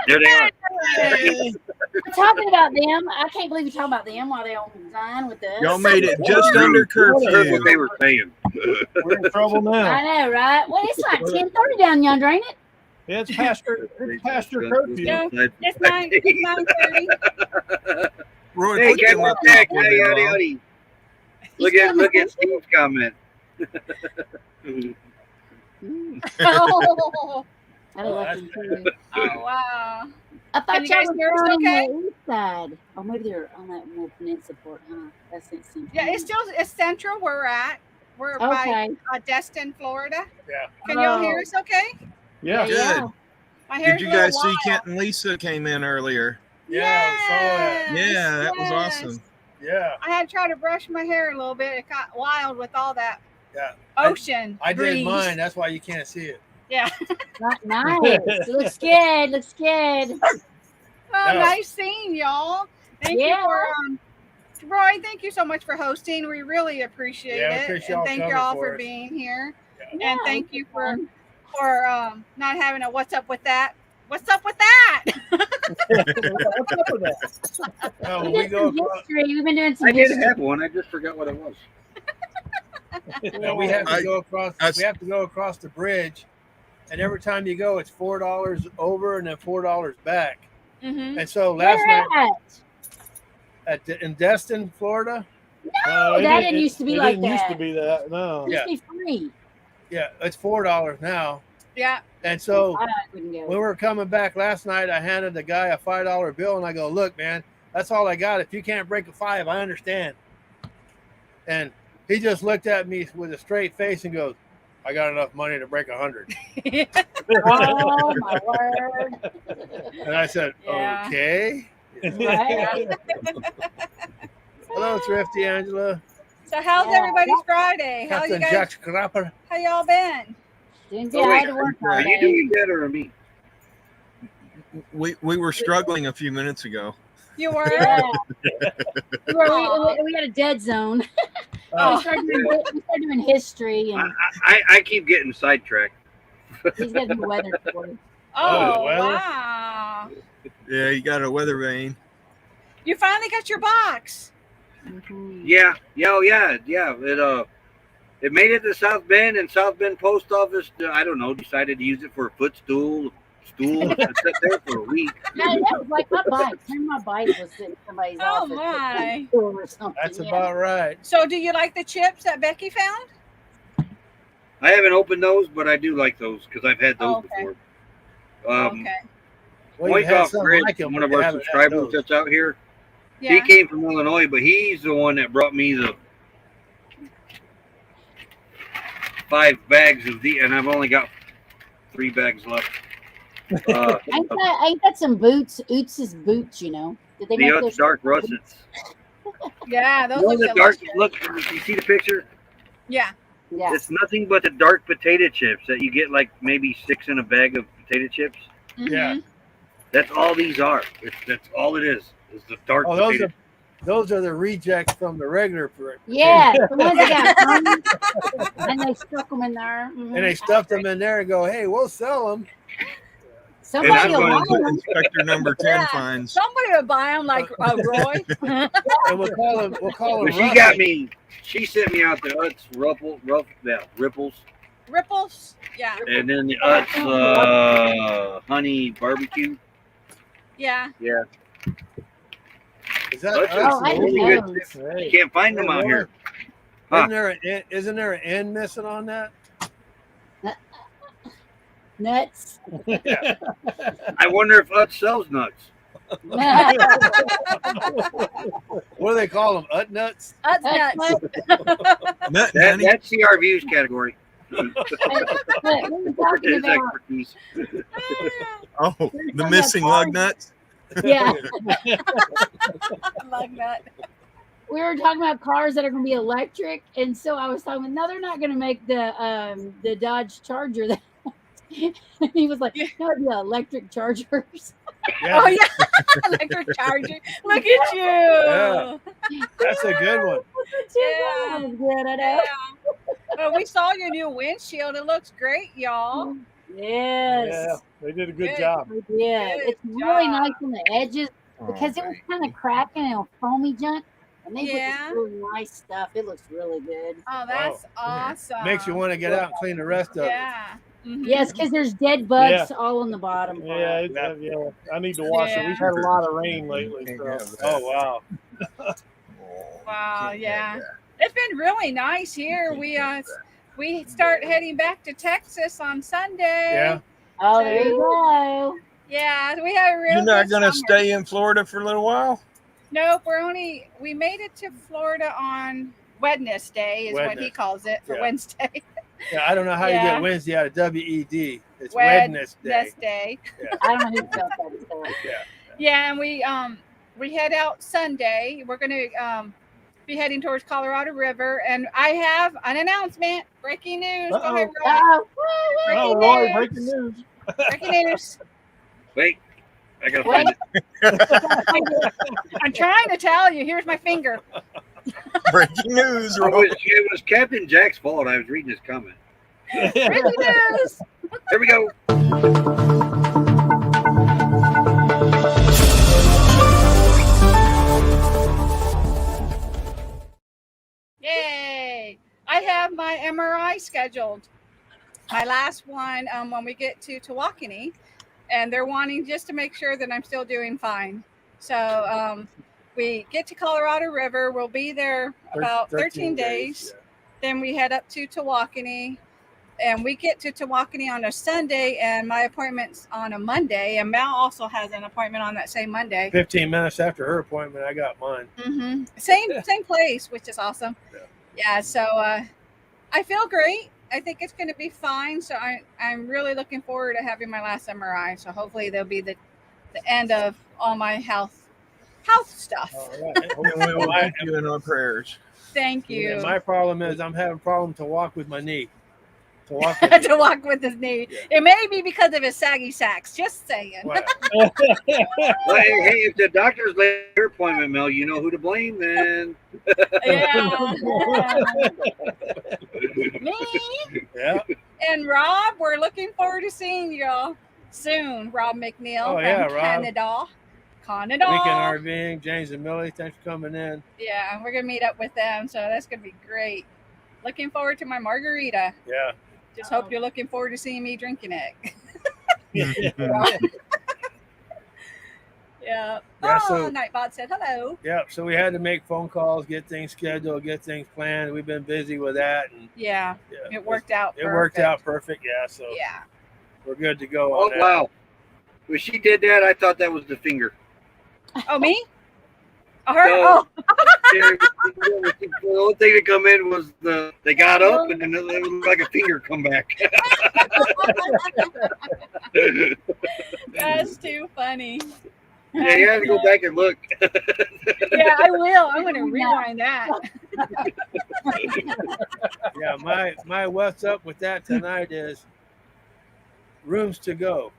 There they are. We're talking about them. I can't believe you're talking about them while they on design with us. Y'all made it just under I heard what curfew. they were saying. We're in trouble now. I know, right? Well, it's like 10:30 down yonder, ain't it? Yeah, it's past your curfew. Yeah. It's 9:30. Roy, Hey, put them Captain up Jack, before they howdy, roll. howdy. You Look at still Steve's comment. Oh, I don't like them too. oh wow. I thought Can you y'all guys were hear us on okay? the east side. Oh, maybe they're on that more peninsula part, huh? That's it. Yeah, it's central where we're at. We're Okay. by Destin, Florida. Yeah. Can y'all hear us okay? Yeah. Good. My Did hair's you a little guys see wild. Kent and Lisa came in earlier? Yeah, I saw that. Yeah, that was yes. awesome. Yeah. I had to try to brush my hair a little bit. It got wild with all that Yeah. ocean. I did breeze. mine. That's why you can't see it. Yeah. Nice. Looks good. Looks good. Oh, No. nice seeing y'all. Thank you Yeah. for Roy, thank you so much for hosting. We really appreciate Yeah, we it. appreciate And y'all thank you coming all for for us. being here. Yeah, And thank you for fun. not having a what's up with that. What's up with that? What's up with that? No, We when we did go some across, history. We've been doing some I did history. have one. I just forgot what it was. no, we have to I- go across. I- We have to go across the bridge, and every time you go, it's $4 over and then $4 back. Mm-hmm. And so last Where night at? in Destin, Florida, No, that didn't used to be it like didn't used that. to be that. No. It used to be free. yeah, it's $4 now. Yeah. And so I wouldn't go. when we were coming back last night, I handed the guy a $5 bill and I go, look, man, that's all I got. If you can't break a 5, I understand. And he just looked at me with a straight face and goes, I got enough money to break 100. Oh my word! And I said, Yeah. okay. Right? Hello, Thrifty Angela. So how's Yeah. everybody's Friday? How you Captain guys? Jack Scrapper. How y'all been? Doing good. Oh, I wait, had to work all are you day. doing that or me? We were struggling a few minutes ago. You were? Yeah. We got a dead zone. Oh. We started doing history, and I keep getting sidetracked. he's got the weather for it. Oh, weather? wow. Yeah, you got a weather vane. You finally got your box. Yeah. It made it to South Bend, and South Bend Post Office, I don't know, decided to use it for a footstool. It sat there for a week. Man, that was like my bike. My bike was in somebody's Oh, office my. or something. That's yeah. about right. So do you like the chips that Becky found? I haven't opened those, but I do like those because I've had those Okay. before. Okay. Well, Point you've had off some Grid, like 'em, one but of you our haven't had subscribers those. that's out here. Yeah. He came from Illinois, but he's the one that brought me the 5 bags of the, and I've only got 3 bags left. Ain't that some boots? Oots' boots, you know. Did they The make Utz those? dark russets. Yeah, those You know look the dark, delicious. look, you see the picture? Yeah. Yeah. It's nothing but the dark potato chips that you get like maybe 6 in a bag of potato chips. Yeah. Mhm. That's all these are. That's all it is the dark Oh, potato. those are the rejects from the regular. Yeah, the ones that got hung, and they stuck them in there. Mhm. And they stuffed them in there and go, hey, we'll sell them. Somebody I'm will going buy to- them. Inspector number 10 Yeah. finds. Somebody would buy them like Roy. And we'll call them. But she got me. She sent me out the Utz ripples, Ripples. Yeah. and then the Utz honey barbecue. Yeah. Yeah, Is that Utz Oh, I is didn't really know. good. You can't find them out here. Isn't there an N missing on that? Nuts. I wonder if Utz sells nuts. What do they call them? Ut nuts? That's nuts. Nut and honey. That's seeouRView's category. We were talking His about, expertise. Oh, we were the talking missing about lug nuts. yeah, Like that. we were talking about cars that are going to be electric, and so I was talking. No, they're not going to make the Dodge Charger. That he was like, no, it'd be electric chargers. Yeah, Oh yeah. Electric charger. Look at you. Yeah. That's a good one. Yeah, that was good. I know. Yeah. Well, we saw your new windshield. It looks great, y'all. Yeah, Yes, they did a good Good. job. we did. Good It's really job. nice on the edges because it was kind of cracking and foamy junk, and they Yeah. put this really nice stuff. It looks really good. Oh, that's awesome. Makes you want to get out and clean the rest of it. Yeah. Mhm. Yes, because there's dead bugs all on the bottom. Yeah, yeah. I need to wash it. We've had a lot of rain lately. So. Oh, wow. Wow. Yeah. It's been really nice here. We start heading back to Texas on Sunday. Yeah. Oh, there you go. Yeah. We had a real. You're not good going to summer. stay in Florida for a little while? Nope. We made it to Florida on Wednesday, is what he Wednesday. calls it for Yeah. Wednesday. Yeah, I don't know how you Yeah. get Wednesday out of WED. It's Wednesday. Wednesday. I don't know who felt that stuff. Yeah, and we head out Sunday. We're gonna be heading towards Colorado River, and I have an announcement. Breaking news. Go ahead, Roy. Oh, Oh, Roy, breaking news. Breaking news. Wait, I gotta find it. I'm trying to tell you. Here's my finger. Breaking news, It Roy. was Captain Jack's fault. I was reading his comment. Breaking news. Here we go. Yay! I have my MRI scheduled. My last one when we get to Tawakoni, and they're wanting just to make sure that I'm still doing fine. So we get to Colorado River. We'll be there about 13 days. Then we head up to Tawakoni. and we get to Tawakoni on a Sunday, and my appointment's on a Monday, and Mal also has an appointment on that same Monday. 15 minutes after her appointment, I got mine. Same place, which is awesome. Yeah, so I feel great. I think it's going to be fine. So I'm really looking forward to having my last MRI. So hopefully there'll be the end of all my health stuff. All right. We will keep you in our prayers. Thank you. And my problem is I'm having a problem to walk with my knee. To walk with his knee. It may be because of his saggy sacks. Just saying. Well, hey, if the doctor's late your appointment, Mel, you know who to blame then. Me. Yeah. And Rob, we're looking forward to seeing y'all soon. Rob McNeil from Canada. Weekend RVing, James and Millie, thanks for coming in. Yeah, we're gonna meet up with them, so that's gonna be great. Looking forward to my margarita. Yeah. Just hope you're looking forward to seeing me drinking it. Yeah. So, Nightbot said hello. Yeah, so we had to make phone calls, get things scheduled, get things planned. We've been busy with that. And it worked out perfect. It worked out perfect, so we're good to go on that. Wow. When she did that, I thought that was the finger. Oh, me? Her? The only thing that come in was they got up and then it was like a finger come back. That's too funny. Yeah, you have to go back and look. Yeah, I will. I'm going to rewind that. Yeah, my what's up with that tonight is rooms to go.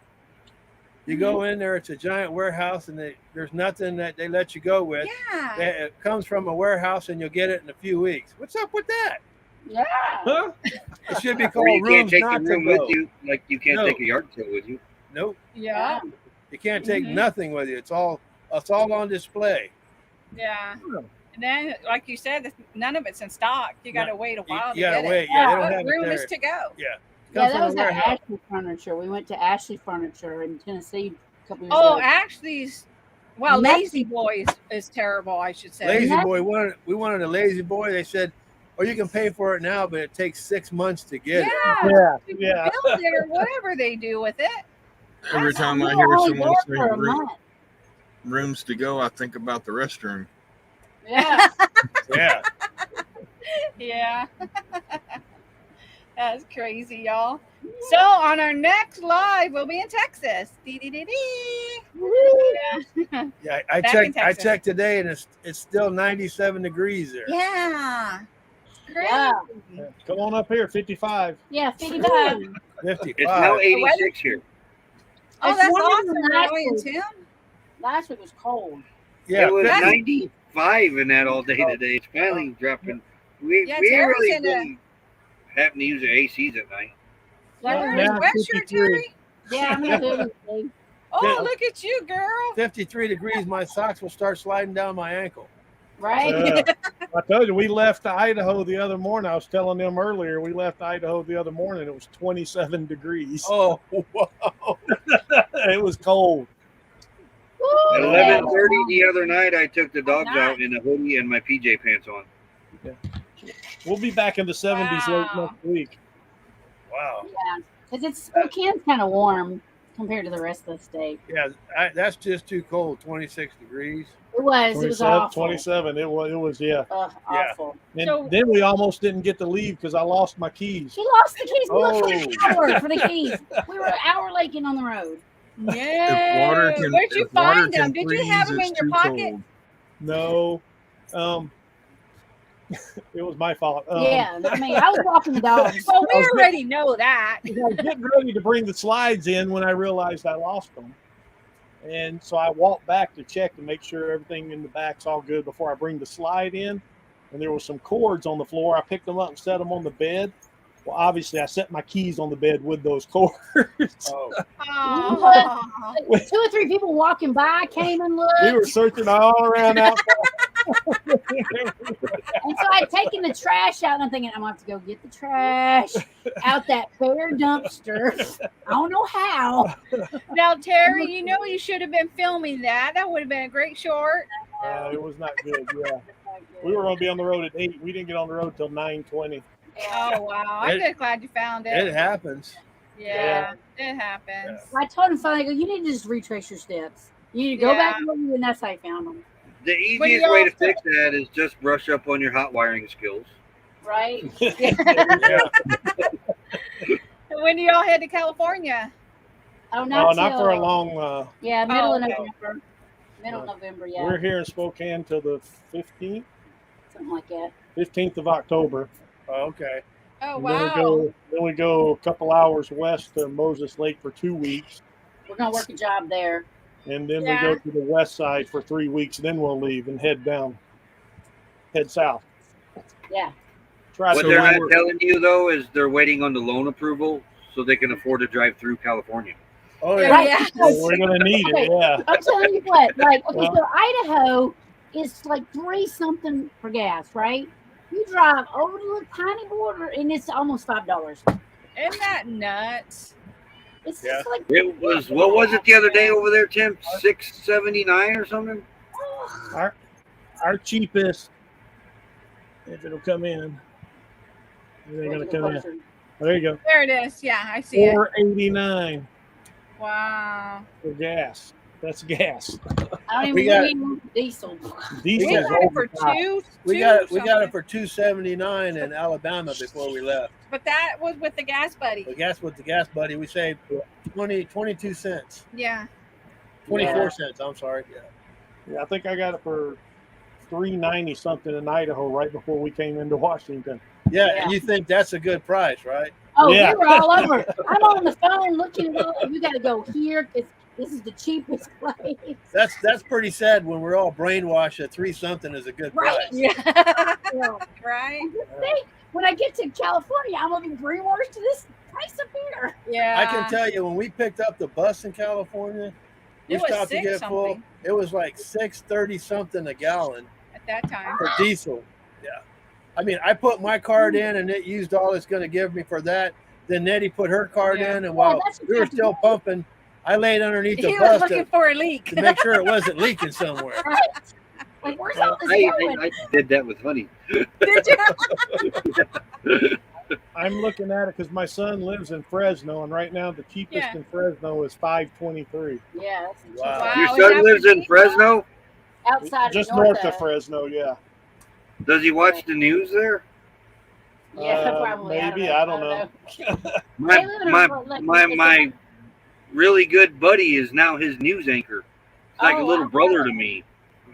You go in there, it's a giant warehouse, and there's nothing that they let you go with. Yeah. It comes from a warehouse, and you'll get it in a few weeks. What's up with that? Yeah. Huh? It should be Or called you can't rooms take not the to room go. with you, like you can't take a yard sale with you. Nope. Yeah. You can't take nothing with you. It's all on display. Yeah. And then, like you said, none of it's in stock. You got to wait a while to You gotta get wait. it. Yeah, they don't What have it room there. is to go? Yeah. Yeah, that was at Ashley Furniture. We went to Ashley Furniture in Tennessee a couple years ago. Oh, Ashley's. Well, Lazy Boy is terrible, I should say. Lazy Boy, we wanted a Lazy Boy. They said, you can pay for it now, but it takes 6 months to get it. Yeah. Build it or whatever they do with it. Every time I hear someone say rooms to go, I think about the restroom. Yeah. Yeah. Yeah. That's crazy, y'all. So on our next live, we'll be in Texas. Yeah, I checked today, and it's still 97 degrees there. Yeah. Crazy. Yeah. Come on up here, 55. Yeah, 55. 55. It's now 86 here. Oh, It's that's warmer awesome, than last Roy and week. Tim. Last week was cold. Yeah, It was That's- 95 in that all day today. It's finally dropping. We Yeah, ain't Terry's really in the- been having to use the ACs at night. You're Now in sweatshirt, 53. Terry? Yeah, I'm gonna do it. Oh, look at you, girl. 53 degrees, my socks will start sliding down my ankle. Right? I told you, we left Idaho the other morning. I was telling them earlier, we left Idaho the other morning. It was 27 degrees. Oh, wow. It was cold. At 11:30 the other night, I took the dogs nice. out in a hoodie and my PJ pants on. We'll be back in the 70s late next week. Wow. Yeah. Because Spokane's kind of warm compared to the rest of the state. Yeah, that's just too cold. 26 degrees. It was awful. 27. It was, yeah. Ugh, Yeah. awful. And So- then we almost didn't get to leave because I lost my keys. She lost the keys. We looked for Oh. an hour for the keys. We were an hour late getting on the road. Yeah. Where'd you if water find can them? Did you freeze, have them it's in your too pocket? cold. No. It was my fault. Yeah, I mean, I was walking the dogs. Well, we already know that. I was getting ready to bring the slides in when I realized I lost them. And so I walked back to check to make sure everything in the back's all good before I bring the slide in. And there were some cords on the floor. I picked them up and set them on the bed. Well, obviously, I set my keys on the bed with those cords. Oh, Aw. 2 or 3 people walking by came and looked. We were searching all around outside. And so I'd taken the trash out, and I'm thinking, I'm going to have to go get the trash out that bare dumpster. I don't know how. Now, Terry, you know you should have been filming that. That would have been a great short. It was not good. Yeah, we were going to be on the road at 8. We didn't get on the road till 9:20. Oh wow! I'm just glad you found It it. happens. Yeah, it happens. I told him finally, I go, you need to just retrace your steps. You need to go back and look, and that's how I found them. The What do easiest way y'all to fix that is just brush up on your hot wiring skills. Right? Yeah. When do y'all head to California? Oh, No, not not till, for a long. yeah, middle of okay. November. Middle of November, yeah. We're here in Spokane till the 15th, Something like that. 15th of October. Oh, okay. Oh And wow! then we go a couple hours west to Moses Lake for 2 weeks, We're gonna work a job there. and then Yeah. we go to the west side for 3 weeks. Then we'll leave and head south. Yeah. Try What to they're do not work. telling you though is they're waiting on the loan approval so they can afford to drive through California. Oh Yeah. yeah. Right. Yeah. Because We're gonna need it. Yeah. I'm telling you what, like, okay, Well- so Idaho is like 3 something for gas, right? You drive over to the tiny border and it's almost $5. Isn't that nuts? It's Yeah. just like It was what was it the other day over there, Tim? $6.79 or something? Our cheapest, if it'll come in, it ain't gonna come in. Oh, there you go. There it is. Yeah, I see it. $4.89 Wow. for gas. That's gas. I don't We even got- need diesel. We Diesel's got it for over $5. two. We got it for $2.79 in Alabama before we left. But that was with the gas buddy. The gas with the gas buddy, we saved 22 cents. Yeah. 24 cents, I'm sorry. Yeah. Yeah, I think I got it for $3.90 something in Idaho right before we came into Washington. Yeah, and you think that's a good price, right? Oh, Yeah. we were all over. I'm on the phone looking at it. You got to go here because this is the cheapest place. That's pretty sad when we're all brainwashed that 3 something is a good Right. price. Yeah. Well, Right. when I get to California, I'm going to be brainwashed to this price up here. Yeah. I can tell you when we picked up the bus in California, we It was stopped to six get full. something. It was like $6.30 something a gallon At that time. for diesel. Yeah. I mean, I put my card in and it used all it's going to give me for that. Then Nettie put her card Yeah. in, and Well, while that's what we you were have to still do. pumping, I laid underneath the He was bus looking for a leak. to make sure it wasn't leaking somewhere. Right. Like, where's all this going? I did that with honey. Did you? I'm looking at it because my son lives in Fresno, and right now the cheapest Yeah. in Fresno is $5.23. Yeah, that's Wow. Wow. Your is son that lives what in you- Fresno? outside Just of north of Fresno, yeah. Does he watch the news there? Yeah, probably. Maybe, I don't know. My They live in a- my like, my it's my really good buddy is now his news anchor. It's like a Oh, little wow. brother to me.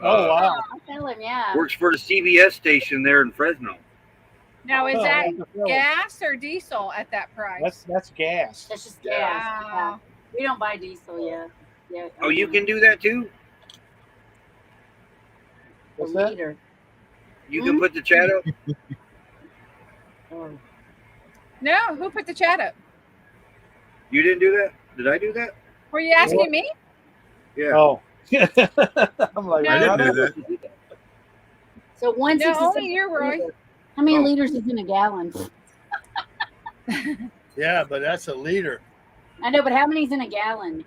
Oh, wow. I feel him, yeah. Works for the CBS station there in Fresno. Now, is Oh, that that's a fellow. gas or diesel at that price? That's gas. That's just Yeah. gas. Yeah. Wow. We don't buy diesel, yeah. Yeah. Oh, you can do that too? a What's that? liter. You can put the chat up? Oh. No, who put the chat up? You didn't do that? Did I do that? Were you asking me? Yeah. Oh. I'm like, No. I didn't "What?" do that. So No, 166. only you, Roy. How many Oh. liters is in a gallon? Yeah, but that's a liter, I know, but how many's in a gallon?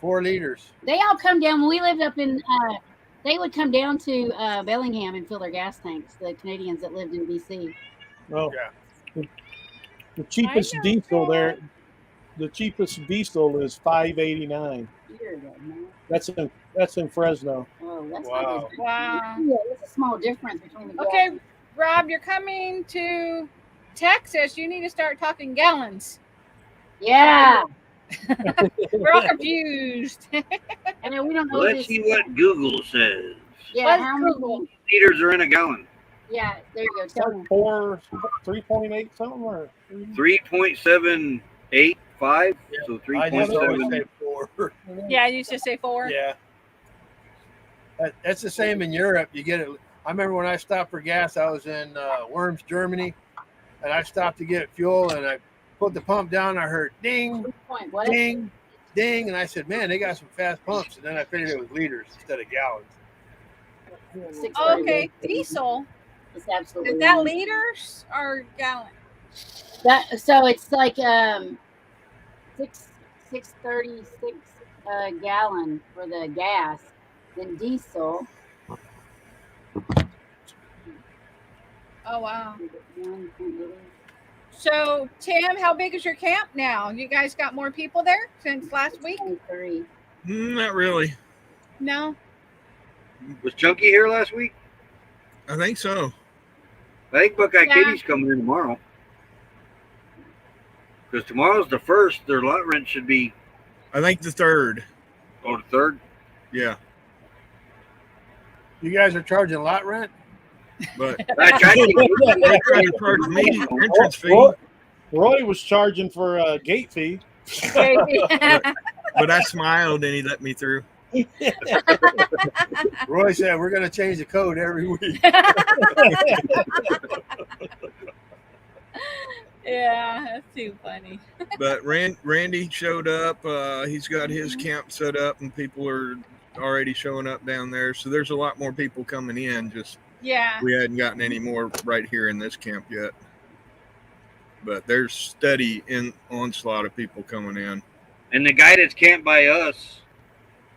4 liters. They all come down when we lived up in. They would come down to Bellingham and fill their gas tanks. The Canadians that lived in BC. Oh. Yeah. The cheapest I know, diesel Roy. there, the cheapest diesel is $5.89. Here, man. That's in Fresno. Oh, that's Wow. not as- Wow. Yeah, there's a small difference between the. Okay, gas. Rob, you're coming to Texas. You need to start talking gallons. Yeah. We're all confused. I know we don't know Let's this. see what Google says. Yeah, Let's how Google. many? Liters are in a gallon. Yeah, there you go. Tell them. 3.8 something or 3.785. So I just always 3.7. say 4. Yeah, I used to say 4. Yeah. That's the same in Europe. You get it. I remember when I stopped for gas, I was in Worms, Germany, and I stopped to get fuel, and I put the pump down. I heard ding, Point. What? ding, ding, and I said, "Man, they got some fast pumps." And then I figured it was liters instead of gallons. 630. Okay, diesel. It's absolutely. Is that wrong. liters or gallons? That so it's like 636 gallon for the gas, then diesel. Oh, wow. So, Tim, how big is your camp now? You guys got more people there since last week? 23. Not really. No? Was Chunky here last week? I think so. I think Buckeye Yeah. Kitty's coming in tomorrow. Because tomorrow's the 1st. Their lot rent should be, I think the 3rd. the 3rd. Yeah. You guys are charging lot rent? But I tried to they try to charge me entrance fee. Roy was charging for a gate fee. But I smiled and he let me through. Roy said we're going to change the code every week. Yeah, that's too funny. But Randy showed up. He's got his camp set up, and people are already showing up down there. So there's a lot more people coming in. Just Yeah. we hadn't gotten any more right here in this camp yet. But there's steady onslaught of people coming in. And the guy that's camped by us,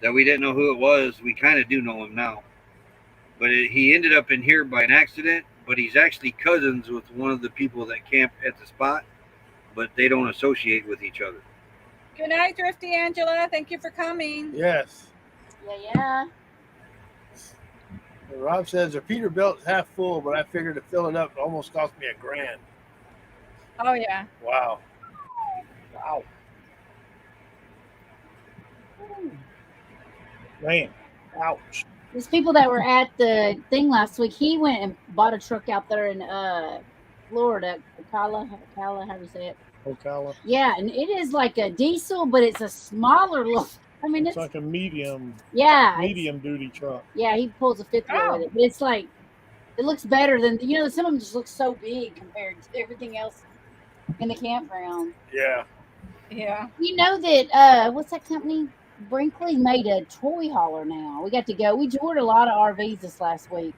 that we didn't know who it was, we kind of do know him now. But he ended up in here by an accident, but he's actually cousins with one of the people that camp at the spot, but they don't associate with each other. Good night, Thrifty Angela. Thank you for coming. Yes. Yeah. Rob says the Peterbilt's half full, but I figured to fill it up, it almost cost me $1,000. Oh, yeah. Wow. Man, ouch. These people that were at the thing last week, he went and bought a truck out there in Florida, Ocala, how do you say it? Ocala. Yeah, and it is like a diesel, but it's a smaller little. I mean, It's like a medium duty truck. Yeah, he pulls a fifth wheel with it, but it's like it looks better than some of them just look so big compared to everything else in the campground. Yeah. Yeah. You know that what's that company? Brinkley made a toy hauler now. We got to go. We toured a lot of RVs this last week.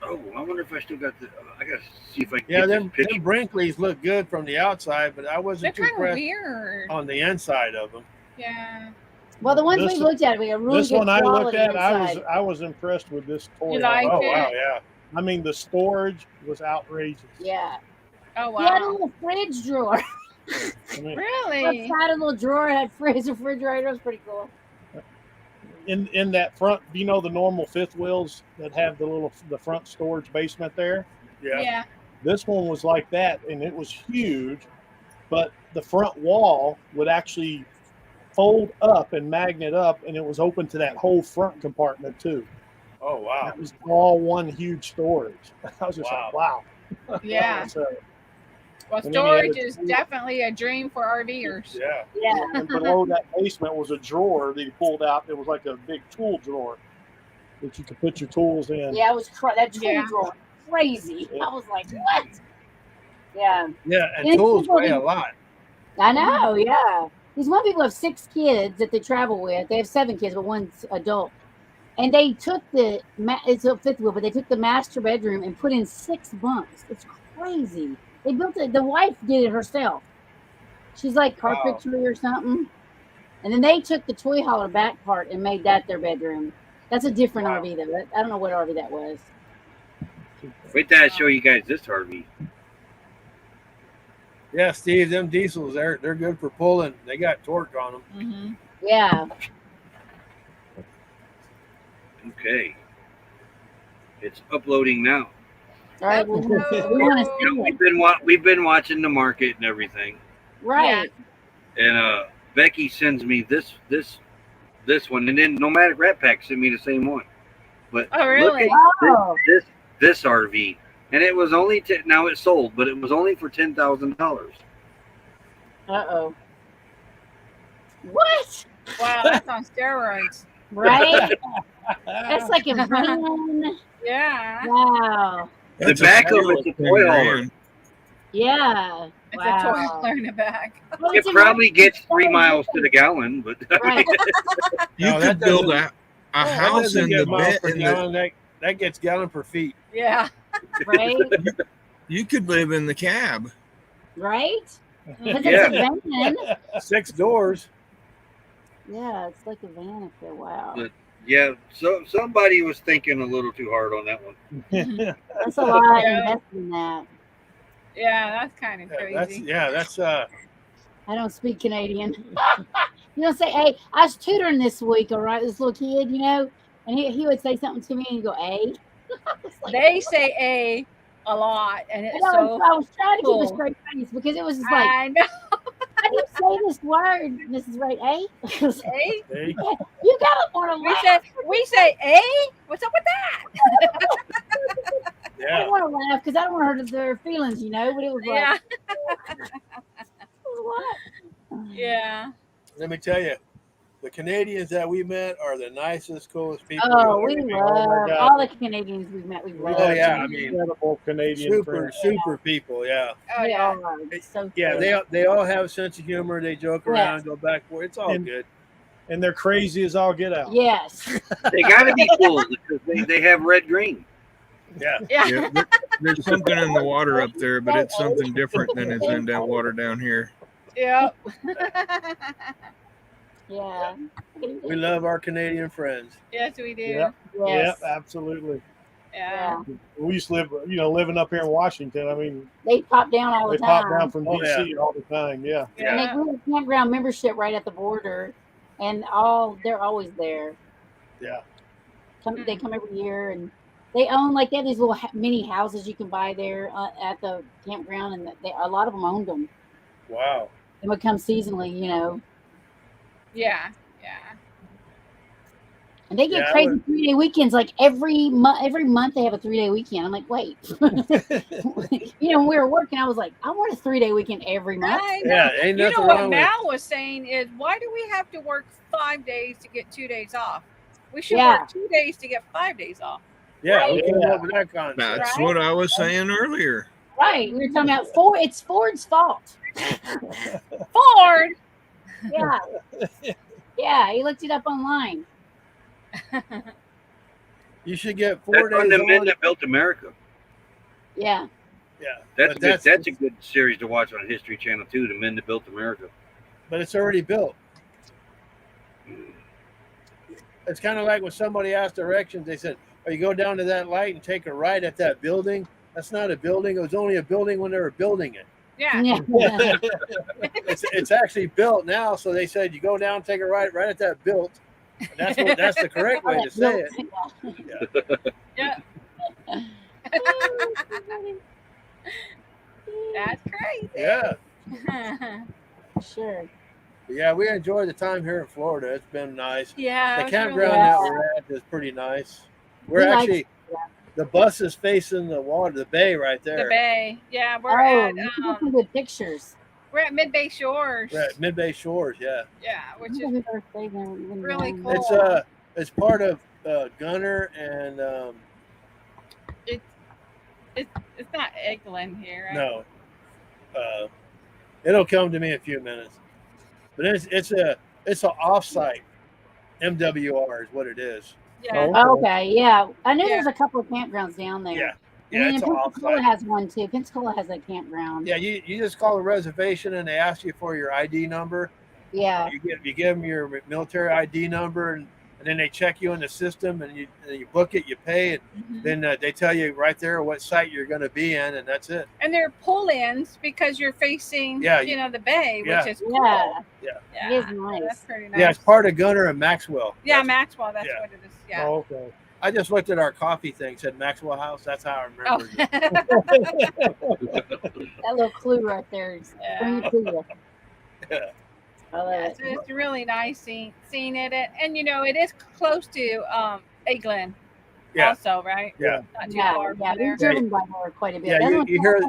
Oh, I wonder if I still got the. I got to see if I can Yeah, get them this picture. Brinkley's look good from the outside, but I They're wasn't too kind of impressed weird. on the inside of them. Yeah. Well, the ones This- we looked at, we got really This good one I looked quality at, inside. I was impressed with this toy. You liked Oh, it? wow, yeah. I mean, the storage was outrageous. Yeah. Oh, He had a wow. little fridge drawer. I mean, Really? Outside a little drawer had fridge refrigerator. It was pretty cool. in that front, you know, the normal fifth wheels that have the front storage basement there. Yeah. Yeah. This one was like that, and it was huge, but the front wall would actually fold up and magnet up, and it was open to that whole front compartment too. Oh, wow. That was all one huge storage. I was just Wow. like, wow. Yeah. So, Well, And then you had storage a- is definitely a dream for RVers. Yeah. Yeah. and below that basement was a drawer that you pulled out. It was like a big tool drawer that you could put your tools in. Yeah, it was that tool Yeah. drawer crazy. I was like, what? Yeah. Yeah, and And tools people weigh a didn't- lot. I know, yeah. These one people have 6 kids that they travel with. They have 7 kids, but one's adult. And they took it's a fifth wheel, but they took the master bedroom and put in 6 bunks. It's crazy. They built it. The wife did it herself. She's like Wow. carpentry or something. And then they took the toy hauler back part and made that their bedroom. That's a different Wow. RV though. I don't know what RV that was. Wait till I show you guys this RV. Yeah, Steve, them diesels, they're good for pulling. They got torque on them. Mm-hmm. Yeah. Okay. It's uploading now. All right. Well, we want to You know, see it. we've been watching the market and everything. Right. And Becky sends me this one, and then Nomadic Rat Pack sent me the same one. But Oh, really? Oh. look at this RV, and it was only now it's sold, but it was only for $10,000. Uh-oh. What? Wow, that's on steroids. Right? That's like a van. Yeah. Wow. The That's back of hell it's a of toy $10,000. hauler. Yeah. It's Wow. a toilet in the back. Well, It it's a probably nice gets 3 storage miles unit. to the gallon, but Right. You No, that could build doesn't- a That house doesn't in get the miles bed. per gallon. That gets gallon per feet. Yeah. Right? You could live in the cab. Right? Because Yeah. it's a van. 6 doors. Yeah, it's like a van up there. Wow. But Yeah, so somebody was thinking a little too hard on that one. That's a lot invested in that. Yeah, that's kind of crazy. That's I don't speak Canadian. You don't say, hey, I was tutoring this week, all right, this little kid, you know, and he would say something to me and he'd go, hey. Like, they say a lot, and it's I was trying to cool. keep a straight face because it was just like, I know. how do you say this word, Mrs. Wright? Eh? Eh? You gotta want to laugh. We say, eh? What's up with that? I don't want to laugh because I don't want to hurt their feelings, you know. But it was like, what? Yeah. Let me tell you, the Canadians that we met are the nicest, coolest people. Oh, we love all the Canadians we've met. We love. Oh yeah, I mean, incredible Canadian super people. Yeah. Oh yeah. So yeah, they all have a sense of humor. They joke around, go back forth. It's all good. And they're crazy as all get out. Yes. They got to be cool because they have red green. Yeah. There's something in the water up there, but it's something different than is in that water down here. Yeah. Yeah. We love our Canadian friends. Yes, we do. Yep. Yes. Yep, absolutely. Yeah. We used to live, living up here in Washington. I mean, they pop down all the they time. pop down from DC all the time. Yeah. And they grew a campground membership right at the border, and they're always there. Yeah. They come every year, and they own they have these little mini houses you can buy there at the campground, and a lot of them owned them. Wow. They would come seasonally, you know. Yeah. And they get crazy 3-day weekends. Like every month they have a 3-day weekend. I'm like, wait. When we were working, I was like, I want a 3-day weekend every month. Yeah, ain't nothing wrong what with Mal was saying is, why do we have to work 5 days to get 2 days off? We should work 2 days to get 5 days off. Yeah, we came up with that concept. That's what I was saying earlier. Right. We were talking about it's Ford's fault. Ford? Yeah. Yeah, he looked it up online. You should get 4 days. That's the men that built America. Yeah. Yeah. That's a good series to watch on History Channel too. The men that built America. But it's already built. It's kind of like when somebody asked directions. They said, "Oh, you go down to that light and take a right at that building." That's not a building. It was only a building when they were building it. Yeah. It's actually built now. So they said, you go down, take a right at that built. And that's the correct way to say it. Yeah. That's crazy. Yeah. Sure. Yeah, we enjoyed the time here in Florida. It's been nice. Yeah. The campground that we're at is pretty nice. We're actually the bus is facing the water, the bay right there. The bay. Yeah, we're at some good pictures. We're at Mid-Bay Shores. We're at Mid-Bay Shores, yeah. Yeah, which is really cool. It's part of Gunner and it's not Eglin here, right? No. It'll come to me in a few minutes. But it's an offsite MWR is what it is. Yeah. Okay. Yeah. I knew there's a couple of campgrounds down there. Yeah. Yeah. And it's Pensacola has one too. Pensacola has a campground. Yeah. You just call a reservation and they ask you for your ID number. Yeah. You give them your military ID number and then they check you in the system and you book it, you pay, and then they tell you right there what site you're going to be in, and that's it. And they're pull-ins because you're facing, the bay, which is cool. Yeah. It is nice. That's pretty nice. Yeah, it's part of Gunner and Maxwell. Yeah, Maxwell. That's what it is. Yeah. Oh, okay. I just looked at our coffee thing, said Maxwell House. That's how I remember it. That little clue right there. Yeah. So it's really nice seeing it, and it is close to Eglin, also, right? Yeah, not too far from there. We've driven by there quite a bit. Yeah, you hear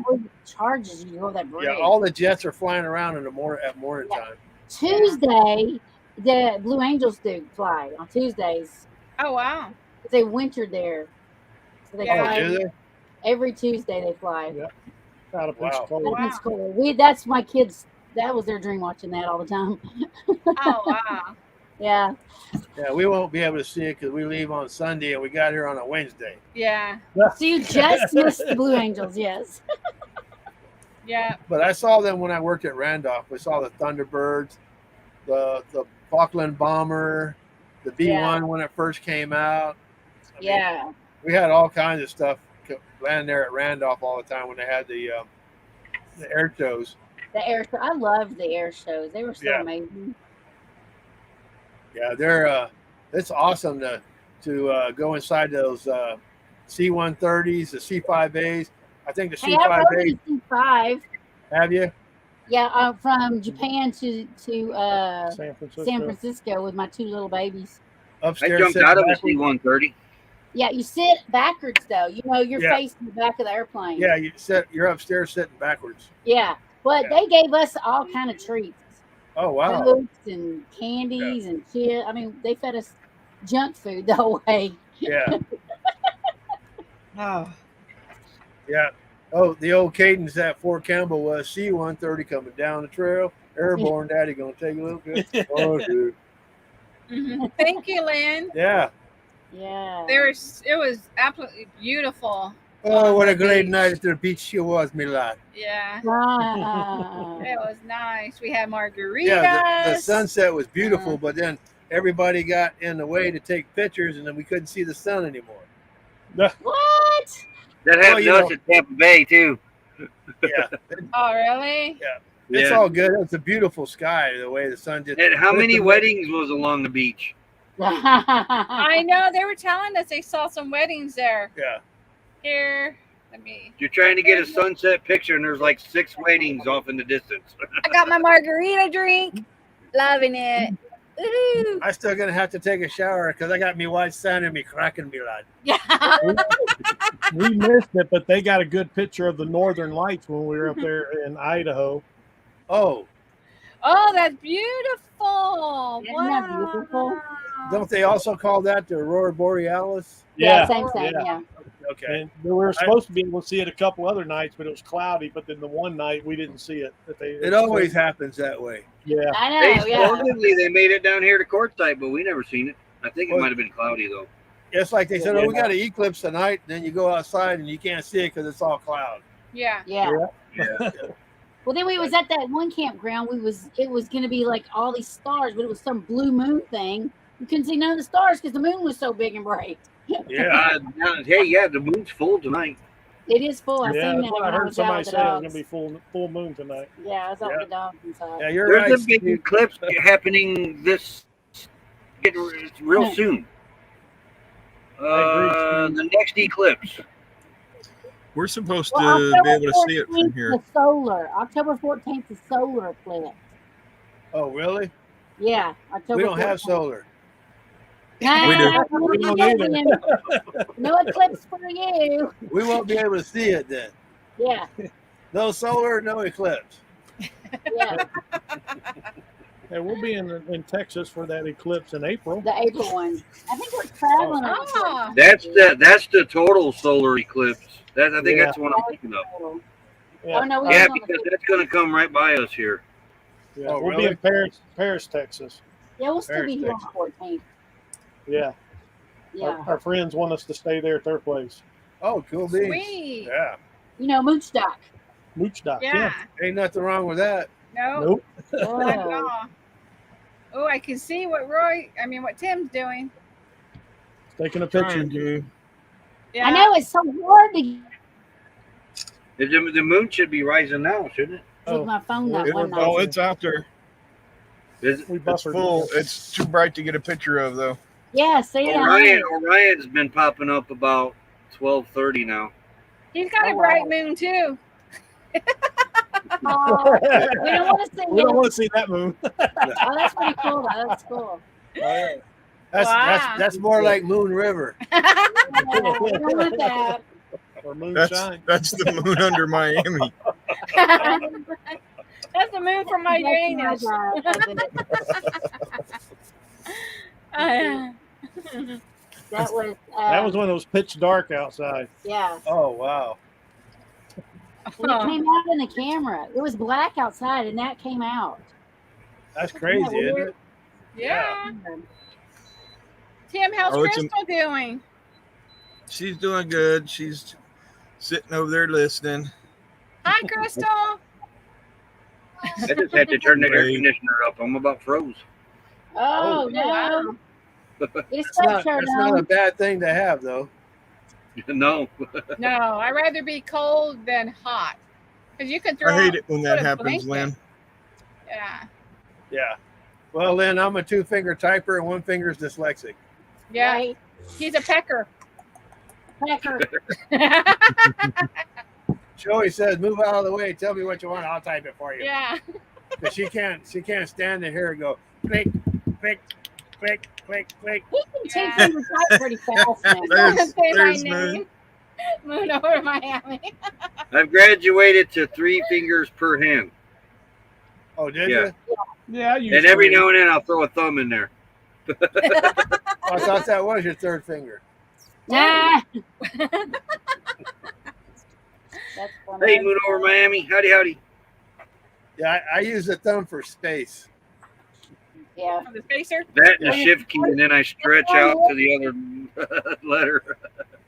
charges you go that bridge. Yeah, all the jets are flying around at morning time. Tuesday, the Blue Angels do fly on Tuesdays. Oh wow! They wintered there, so they fly every Tuesday. They fly. Yep. Out of Pensacola. Pensacola. That's my kids. That was their dream, watching that all the time. Oh, wow. Yeah. Yeah, we won't be able to see it because we leave on Sunday and we got here on a Wednesday. Yeah. So you just missed the Blue Angels, yes. Yeah. But I saw them when I worked at Randolph. We saw the Thunderbirds, the Falkland Bomber, the B1 when it first came out. I mean, Yeah. we had all kinds of stuff landing there at Randolph all the time when they had the air shows. The air show. I loved the air shows. They were so Yeah. amazing. Yeah, they're it's awesome to go inside those C-130s, the C-5As. I think the Hey, I rode C-5A. in a C5. Have you? Yeah, from Japan to San Francisco. San Francisco with my 2 little babies. I Upstairs. jumped sitting out of a backwards. C-130. Yeah, you sit backwards though. You know, you're Yeah. facing the back of the airplane. Yeah, you're upstairs sitting backwards. Yeah, but Yeah. they gave us all kind of treats, Oh wow. cokes and candies and shit. I mean, they fed us junk food the whole way. Yeah. Oh. Yeah. Oh, the old cadence at Fort Campbell was C-130 coming down the trail. Airborne, Daddy gonna take a little bit. Oh, dude. Thank you, Lynn. Yeah. Yeah. It was absolutely beautiful. Oh, what a the great beach. night at the beach she was, me lad. Yeah, Wow. it was nice. We had margaritas. Yeah, the sunset was beautiful, but then everybody got in the way to take pictures, and then we couldn't see the sun anymore. What? That Well, happened you to us know. at Tampa Bay too. Yeah, Oh, really? it's Yeah. all good. It's a beautiful sky, the way the sun just. And how but many the- weddings was along the beach? I know they were telling us they saw some weddings there. Yeah. Here, let me. You're trying to get a sunset picture, and there's like 6 weddings off in the distance. I got my margarita drink. Loving it. Ooh. I'm still gonna have to take a shower because I got me white sand and me cracking me lad. Yeah. We missed it, but they got a good picture of the northern lights when we were up there in Idaho. Oh, Oh, that's beautiful. Isn't that beautiful? don't they also call that the Aurora Borealis? Yeah, same. Yeah. Okay. And we were supposed to be able to see it a couple other nights, but it was cloudy. But then the one night we didn't see it. It always happens that way. Yeah. I They know. Yeah. supposedly they made it down here to Quartzsite, but we never seen it. I think it Well- might have been cloudy though. It's like they said, Yeah. oh, we got an eclipse tonight. And then you go outside and you can't see it because it's all cloud. Yeah. Yeah. Yeah. Well, then we was at that one campground. It was going to be like all these stars, but it was some blue moon thing. You couldn't see none of the stars because the moon was so big and bright. Yeah. Hey, yeah, the moon's full tonight. It is full. I Yeah, seen that's that what I when I heard was out somebody with the say. It was dogs. going to be full moon tonight. Yeah, I was out Yeah. with the dogs inside. Yeah, you're There's right. a big Steve. eclipse happening real soon. The next eclipse. We're supposed Well, to be able to see it from 14th, here. The solar. October 14th, the solar eclipse. Oh, really? Yeah, October We don't 14th. have solar. Nah, We do. We don't either. No eclipse for you. We won't be able to see it then. Yeah, No solar, no eclipse. yeah. Hey, we'll be in Texas for that eclipse in April. The April one. I think we're traveling. on Oh. That's the total solar eclipse. I think Yeah. that's the one I'm thinking of. Yeah, Oh no, we Yeah, was on because the, that's going to come right by us here. yeah. Oh, We'll be really? in Paris, Texas. yeah, we'll still be here on Perfect. the 14th. Yeah. Yeah, Our friends want us to stay there at their place. Oh, cool beans. Sweet. Yeah. you know, Moochstock. Moochstock. Yeah. Ain't nothing wrong with that. No. Nope. Not at Oh, all. Oh, I can see what what Tim's doing. Taking a Trying picture. to. Yeah. I know it's so hard to The moon should be rising now, shouldn't it? take my phone that It- one night. Oh, it's out there. Is it? We It's buffered. full. It's too bright to get a picture of though. Yeah, see that? Orion's been popping up about 12:30 now. He's got Oh, a bright wow. moon too. Oh, we don't want to see We don't him. want to see that moon. Oh, that's pretty cool. Though. That's cool. Wow. That's more like Moon River. Yeah, we don't want that. Or That's moonshine. that's the moon under Miami. That's the moon from my That's Uranus. my drive, isn't it? That was. That was when it was pitch dark outside. Yeah. Oh, wow. And it came out in the camera. It was black outside, and that came out. That's crazy, isn't it? Yeah. Tim, how's Oh, it's a- Crystal doing? She's doing good. She's sitting over there listening. Hi, Crystal. I just had to turn the air conditioner up. I'm about froze. Oh, wow. no. It's That's not a bad thing to have, though. No. No, I'd rather be cold than hot. Because you can throw. I hate it when that put a happens, blanket. Lynn. Yeah. Yeah. Well, Lynn, I'm a 2-finger typer and 1 finger's dyslexic. Yeah. Right? He's a pecker. Pecker. She always says, "Move out of the way. Tell me what you want. I'll type it for you." Yeah. But she can't stand to hear it go click, click, click, click, click. He can take them type pretty fast now. There's- Say my there's name. Moon over Miami. I've graduated to 3 fingers per hand. Oh, did Yeah. you? Yeah, I use And every three. now and then I'll throw a thumb in there. Oh, I thought that was your 3rd finger. Nah. That's funny. Hey, Moon over Miami. Howdy, howdy. Yeah, I use the thumb for space. Yeah. The spacer. That and the shift key, and then I stretch out to the other letter.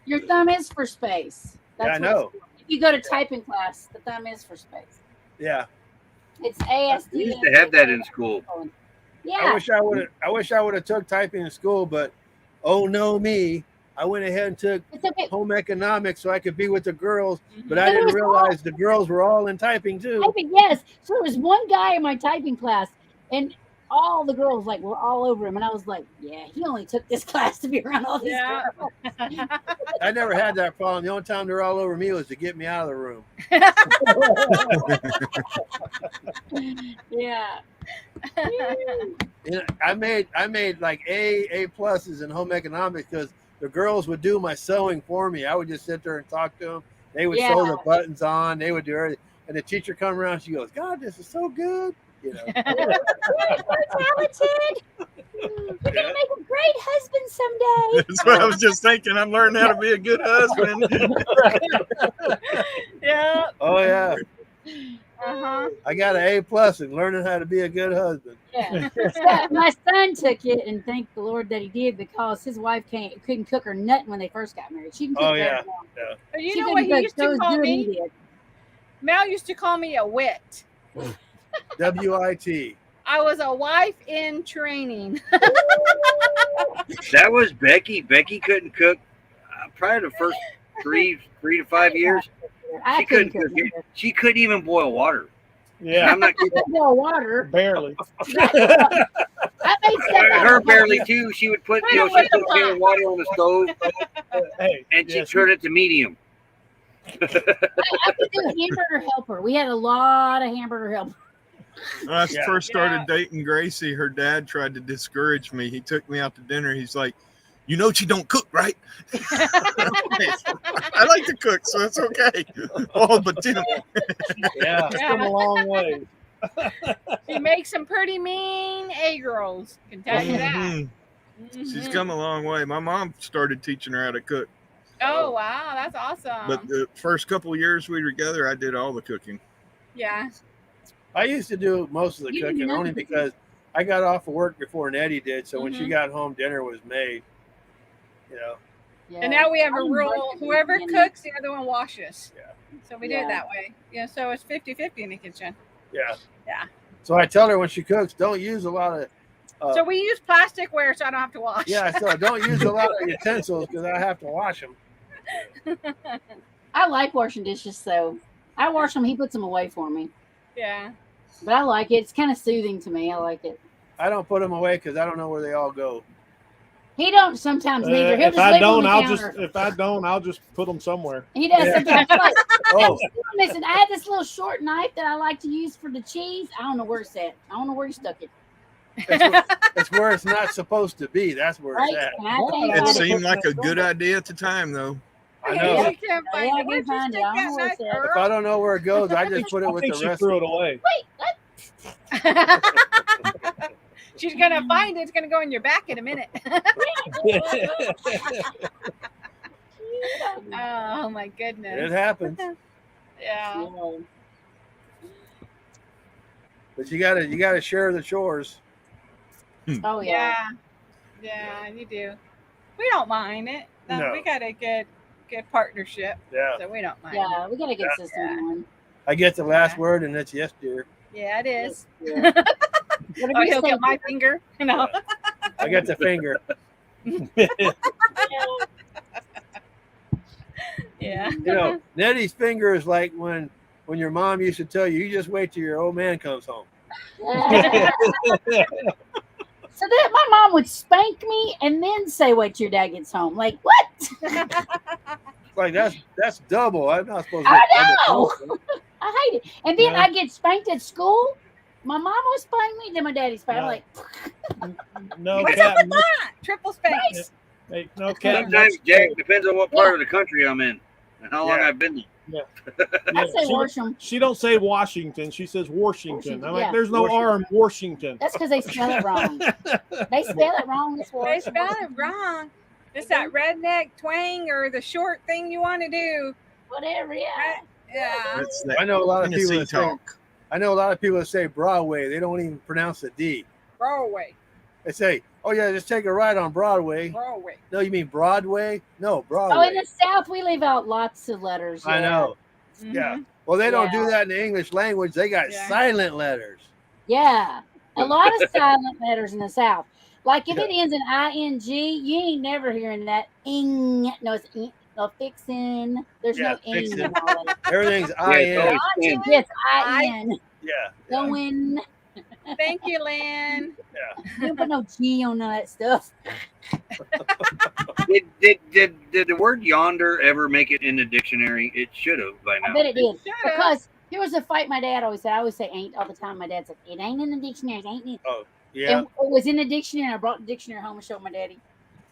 Your thumb is for space. Yeah, I what know. it's for. If you go to typing class, the thumb is for space. Yeah. It's ASD. We used to have that in school. I Yeah. wish I would have took typing in school, but oh no me. I went ahead and took It's okay. home economics so I could be with the girls, but I But it didn't was realize the girls were all in typing too. Typing, yes. So there was one guy in my typing class, and all the girls were all over him, and I was like, yeah, he only took this class to be around all these Yeah. girls. I never had that problem. The only time they're all over me was to get me out of the room. Yeah. You know, I made like A pluses in home economics because the girls would do my sewing for me. I would just sit there and talk to them. They would sew the buttons on. They would do everything. And the teacher come around. She goes, "God, this is so good." You know. You're so talented. You're gonna make a great husband someday. That's what I was just thinking. I'm learning how to be a good husband. Yeah. Oh yeah, Uh-huh. I got an A plus in learning how to be a good husband. Yeah. So my son took it, and thank the Lord that he did, because his wife couldn't cook her nut when they first got married. She can cook Oh, better yeah. now. But you She know what couldn't he cook used so to call good he me? did. Mel used to call me a wit. WIT. I was a wife in training. That was Becky. Becky couldn't cook probably the first 3 to 5 years. I She couldn't cook cook. She couldn't even boil water. Yeah, I'm not I kidding. could boil water. barely. I made stuff out Her of barely too. She would put, she'd put a pan of water on the stove Hey, and she'd yes, turn it to medium. I could do hamburger helper. We had a lot of hamburger helper. When I Yeah. first started dating Gracie, her dad tried to discourage me. He took me out to dinner. He's like, "You know she don't cook, right?" I like to cook, so it's okay. Oh, but Tim, Yeah. it's come a long way. She makes some pretty mean egg rolls. Can tell you that. mhm. She's Mhm. come a long way. My mom started teaching her how to cook, Oh wow, that's awesome. but the first couple of years we were together, I did all the cooking. Yeah. I used to do most of the You didn't cooking know only that. because I got off of work before Nettie did. So when she Mhm. got home, dinner was made. You know. Yeah. And now we have I a didn't rule: like it in the whoever beginning. cooks, the other one washes. Yeah. So we do it that way. Yeah. So it's 50-50 in the kitchen. Yeah. Yeah. So I tell her when she cooks, don't use a lot of. So we use plasticware, so I don't have to wash. Yeah. So don't use a lot of utensils because I have to wash them. I like washing dishes, so I wash them. He puts them away for me, Yeah. but I like it. It's kind of soothing to me. I like it. I don't put them away because I don't know where they all go. He don't sometimes neither. He'll If just I leave them on don't, the I'll just put them somewhere. He does Yeah. sometimes. Like, Oh, listen, I had this little short knife that I like to use for the cheese. I don't know where it's at. I don't know where he stuck it. it's where it's not supposed to be. That's where Right? it's at. And I can't It find seemed like a good idea at the time, though. I Yeah, know. you can't find Yeah, I it. Where'd can you find it. stick I don't know where that it's knife, at. If girl? I don't know where it goes, I just put it I with think the she rest. threw it away. She's gonna find it. It's gonna go in your back in a minute. Oh my It goodness. happens, Yeah. Yeah. but you gotta share the chores. Oh yeah. Yeah. Yeah, you do. We don't mind it. No, No. we got a good partnership, Yeah, so we don't mind. Yeah, we got a good system Yeah. going. I get the last Yeah. word, and it's yes, dear. Yeah, it is. Yeah. Oh, he'll get my finger. You know. I get the finger. Yeah. You know, Nettie's finger is like when your mom used to tell you, you just wait till your old man comes home. So that my mom would spank me and then say, "Wait till your dad gets home." Like what? Like that's double. I'm not supposed to I get double know. punishment. I hate it. And then Yeah. I get spanked at school. My mom would spank me, then my daddy spanked. I'm No. like, No, What's up Captain. with that? Triple spank. nice. Hey, no, Captain. Sometimes, Jack, depends on what part of the country I'm in and how long Yeah. I've been there. I say she, Horsham. she don't say Washington. She says Washington. I'm like, Yeah. there's no R in Washington. That's because they spell it wrong. They spell it wrong. It's They Horsham. spell it wrong. It's that redneck twang or the short thing you want to do. Whatever, yeah. Yeah. That's that I know a lot of people Tennessee that say, talk. I know a lot of people that say Broadway. They don't even pronounce the D. Broadway. They say, "Oh yeah, just take a ride on Broadway." Broadway. No, you mean Broadway? No, Broadway. Oh, in the South, we leave out lots of letters. I yeah. know. Mhm. Yeah. Well, they don't Yeah. do that in the English language. They got Yeah. silent letters. Yeah. A lot of silent letters in the South. Like if Yeah. it ends in ing, you ain't never hearing that ing. No, it's ing. No, fixin'. There's Yeah, no ing fixin'. in all that. Everything's Yeah, it's IN. always in. Yes, in. Yeah. Going. Thank you, Lynn. You don't put no G on all that stuff. Did the word yonder ever make it in the dictionary? It should have by I now. bet it did. Shut up. Because here was a fight my dad always said. I always say ain't all the time. My dad said, it ain't in the dictionary. It ain't in. Yeah. And it was in the dictionary. And I brought the dictionary home and showed my daddy.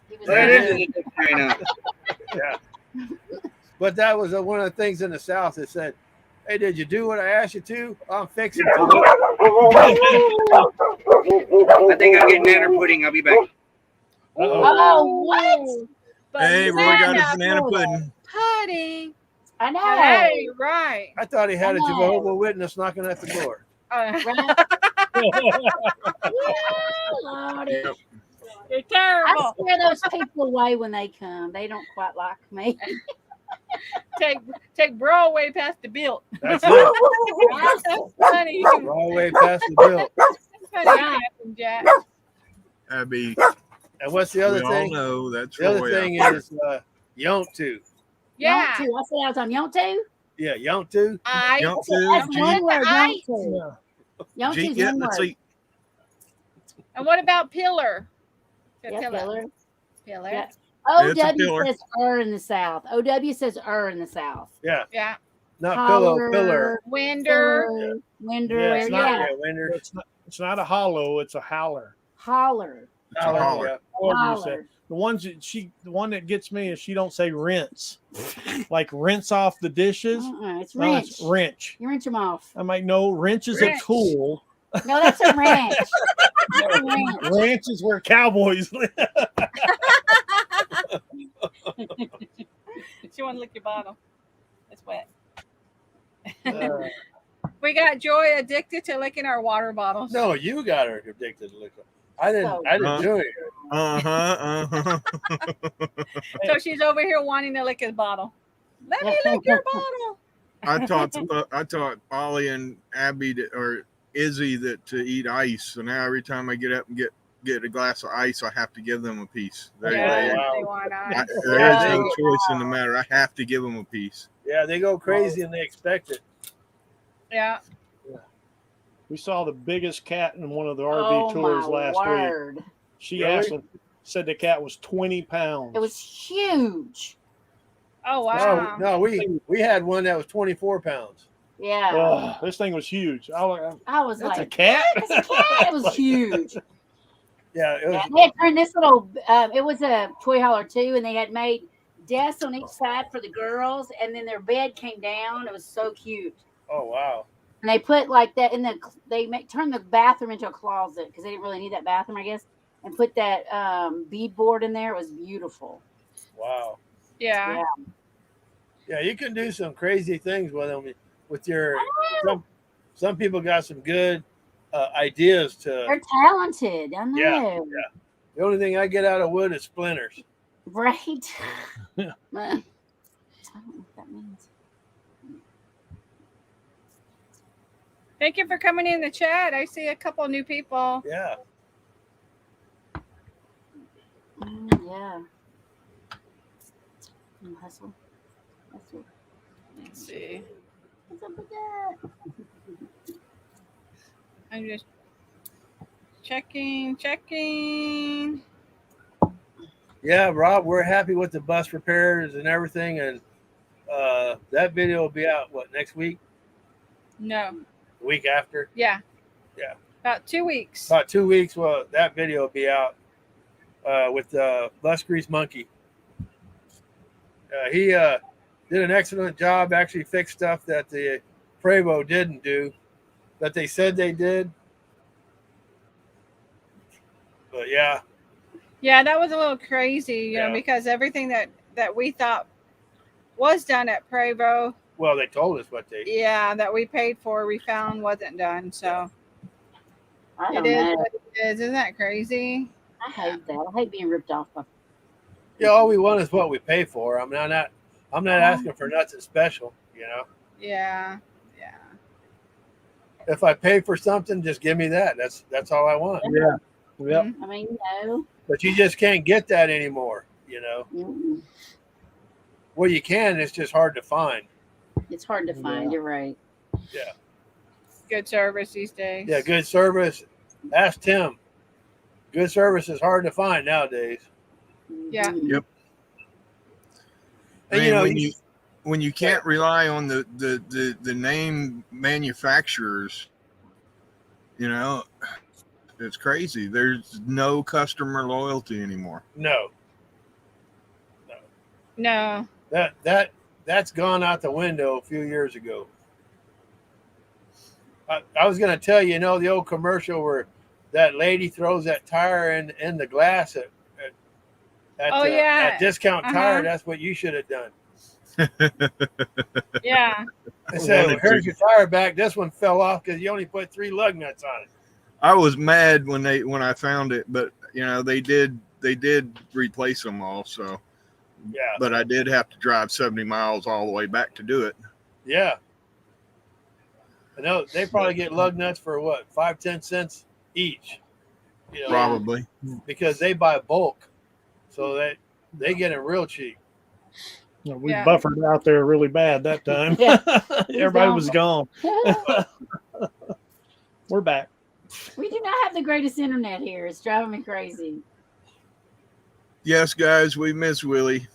He was That like, is in the dictionary now. But that was one of the things in the South that said, "Hey, did you do what I asked you to? I'm fixing to." I think I'm getting banana pudding. I'll be back. oh, what? Hey, Roy got his banana Banana pudding. Pudding. I know. Hey, right. I thought he had a I know. Jehovah's Witness knocking at the door. Right? Yeah, Lordy. Yep. You're I terrible. scare those people away when they come. They don't quite like me. Take Broadway past the bill. That's it. That's funny. Wrong way past the bill. That's funny, Captain Jack. Abby, And what's the other we all thing? know that's The other Roy thing out there. is Yontu. Yeah. Yontu. I say all the time, Yontu? Yeah, Yontu. I. Jump That's to one word, I- Yontu. Yeah. Yontu's yeah, one let's word. see. And what about pillar? Yeah, Pillar. pillar. Pillar. Yeah. It's a OW pillar. says in the South. OW says in the South. Yeah, Yeah. not Holler, pillar. Winder. Pillar, Winder. Yeah, it's not- Yeah. Yeah, Winders. It's not a hollow. It's a howler. Holler. It's a holler. Yeah. Whatever you say. Holler. The one that gets me is she don't say rinse, like rinse off the dishes. It's No, wrench. it's wrench. You wrench them off. I'm like, no, wrench is Wrench. a tool. No, that's a wrench. That's a wrench. Ranch is where cowboys live. She want to lick your bottle. It's wet. Uh, We got Joy addicted to licking our water bottles. No, you got her addicted to liquor. I didn't. So- I didn't do it. So she's over here wanting to lick his bottle. Let me lick your bottle. I taught Ollie and Abby or Izzy to eat ice. So now every time I get up and get a glass of ice, I have to give them a piece. Yeah, they want ice. There is no choice in the matter. I have to give them a piece. Yeah, they go crazy and they expect it. Yeah. we saw the biggest cat in one of the RV Oh, tours my last week. word. She Really? asked him, said the cat was 20 pounds. It was huge. Oh wow. No, we had one that was 24 pounds. Yeah. Oh, this thing was huge. I was I was that's a like, cat? it's a cat. It was huge. Yeah, it was. They had turned this little, it was a toy hauler too, and they had made desks on each side for the girls, and then their bed came down. It was so cute. Oh wow. And they put like that in turned the bathroom into a closet because they didn't really need that bathroom, I guess, and put that beadboard in there. It was beautiful. Wow. Yeah. Yeah, you can do some crazy things with them. With your some people got some good ideas to. They're talented. I know. Yeah. The only thing I get out of wood is splinters. Right? I don't know what that means. Thank you for coming in the chat. I see a couple new people. Yeah. Yeah. Hustle. Let's see. What's up with that? I'm just checking. Yeah, Rob, we're happy with the bus repairs and everything, and that video will be out next week? No. The week after? Yeah. Yeah. About 2 weeks. About 2 weeks. Well, that video will be out with Bus Grease Monkey. He did an excellent job. Actually, fixed stuff that the Prevo didn't do, that they said they did. But yeah. Yeah, that was a little crazy, you know, because everything that we thought was done at Prevo. Well, they told us what they. Yeah, that we paid for, we found wasn't done. So it is what it is. Isn't that crazy? I hate that. I hate being ripped off. Yeah, all we want is what we pay for. I'm not asking for nothing special, you know. Yeah. If I pay for something, just give me that. That's all I want. Yeah. Yep. I mean, no. But you just can't get that anymore, you know. Mm-mm. Well, you can. It's just hard to find. It's hard to find. You're right. Yeah. Good service these days. Yeah, good service. Ask Tim. Good service is hard to find nowadays. Yeah. Yep. And, Man, you know, when you can't rely on the name manufacturers, you know, it's crazy. There's no customer loyalty anymore. No. That's gone out the window a few years ago. I was going to tell you, the old commercial where that lady throws that tire in the glass at Discount Tire. That's what you should have done. Yeah. I said, well, here's your tire back. This one fell off because you only put 3 lug nuts on it. I was mad when I found it, but they did replace them all. So yeah. But I did have to drive 70 miles all the way back to do it. Yeah. I know they probably get lug nuts for what, 5-10 cents each. Probably. Because they buy bulk. So they get it real cheap. We buffered out there really bad that time. Everybody was gone. We're back. We do not have the greatest internet here. It's driving me crazy. Yes, guys, we miss Willie.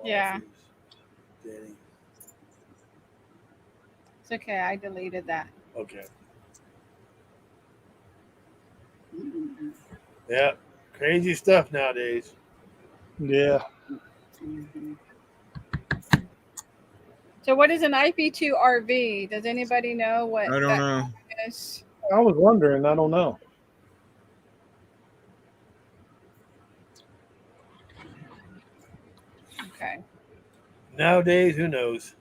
Yeah. It's okay. I deleted that. Okay. Yeah. Crazy stuff nowadays. Yeah. So what is an IP2RV? Does anybody know what I don't know. Is? I was wondering. I don't know. Okay. Nowadays, who knows?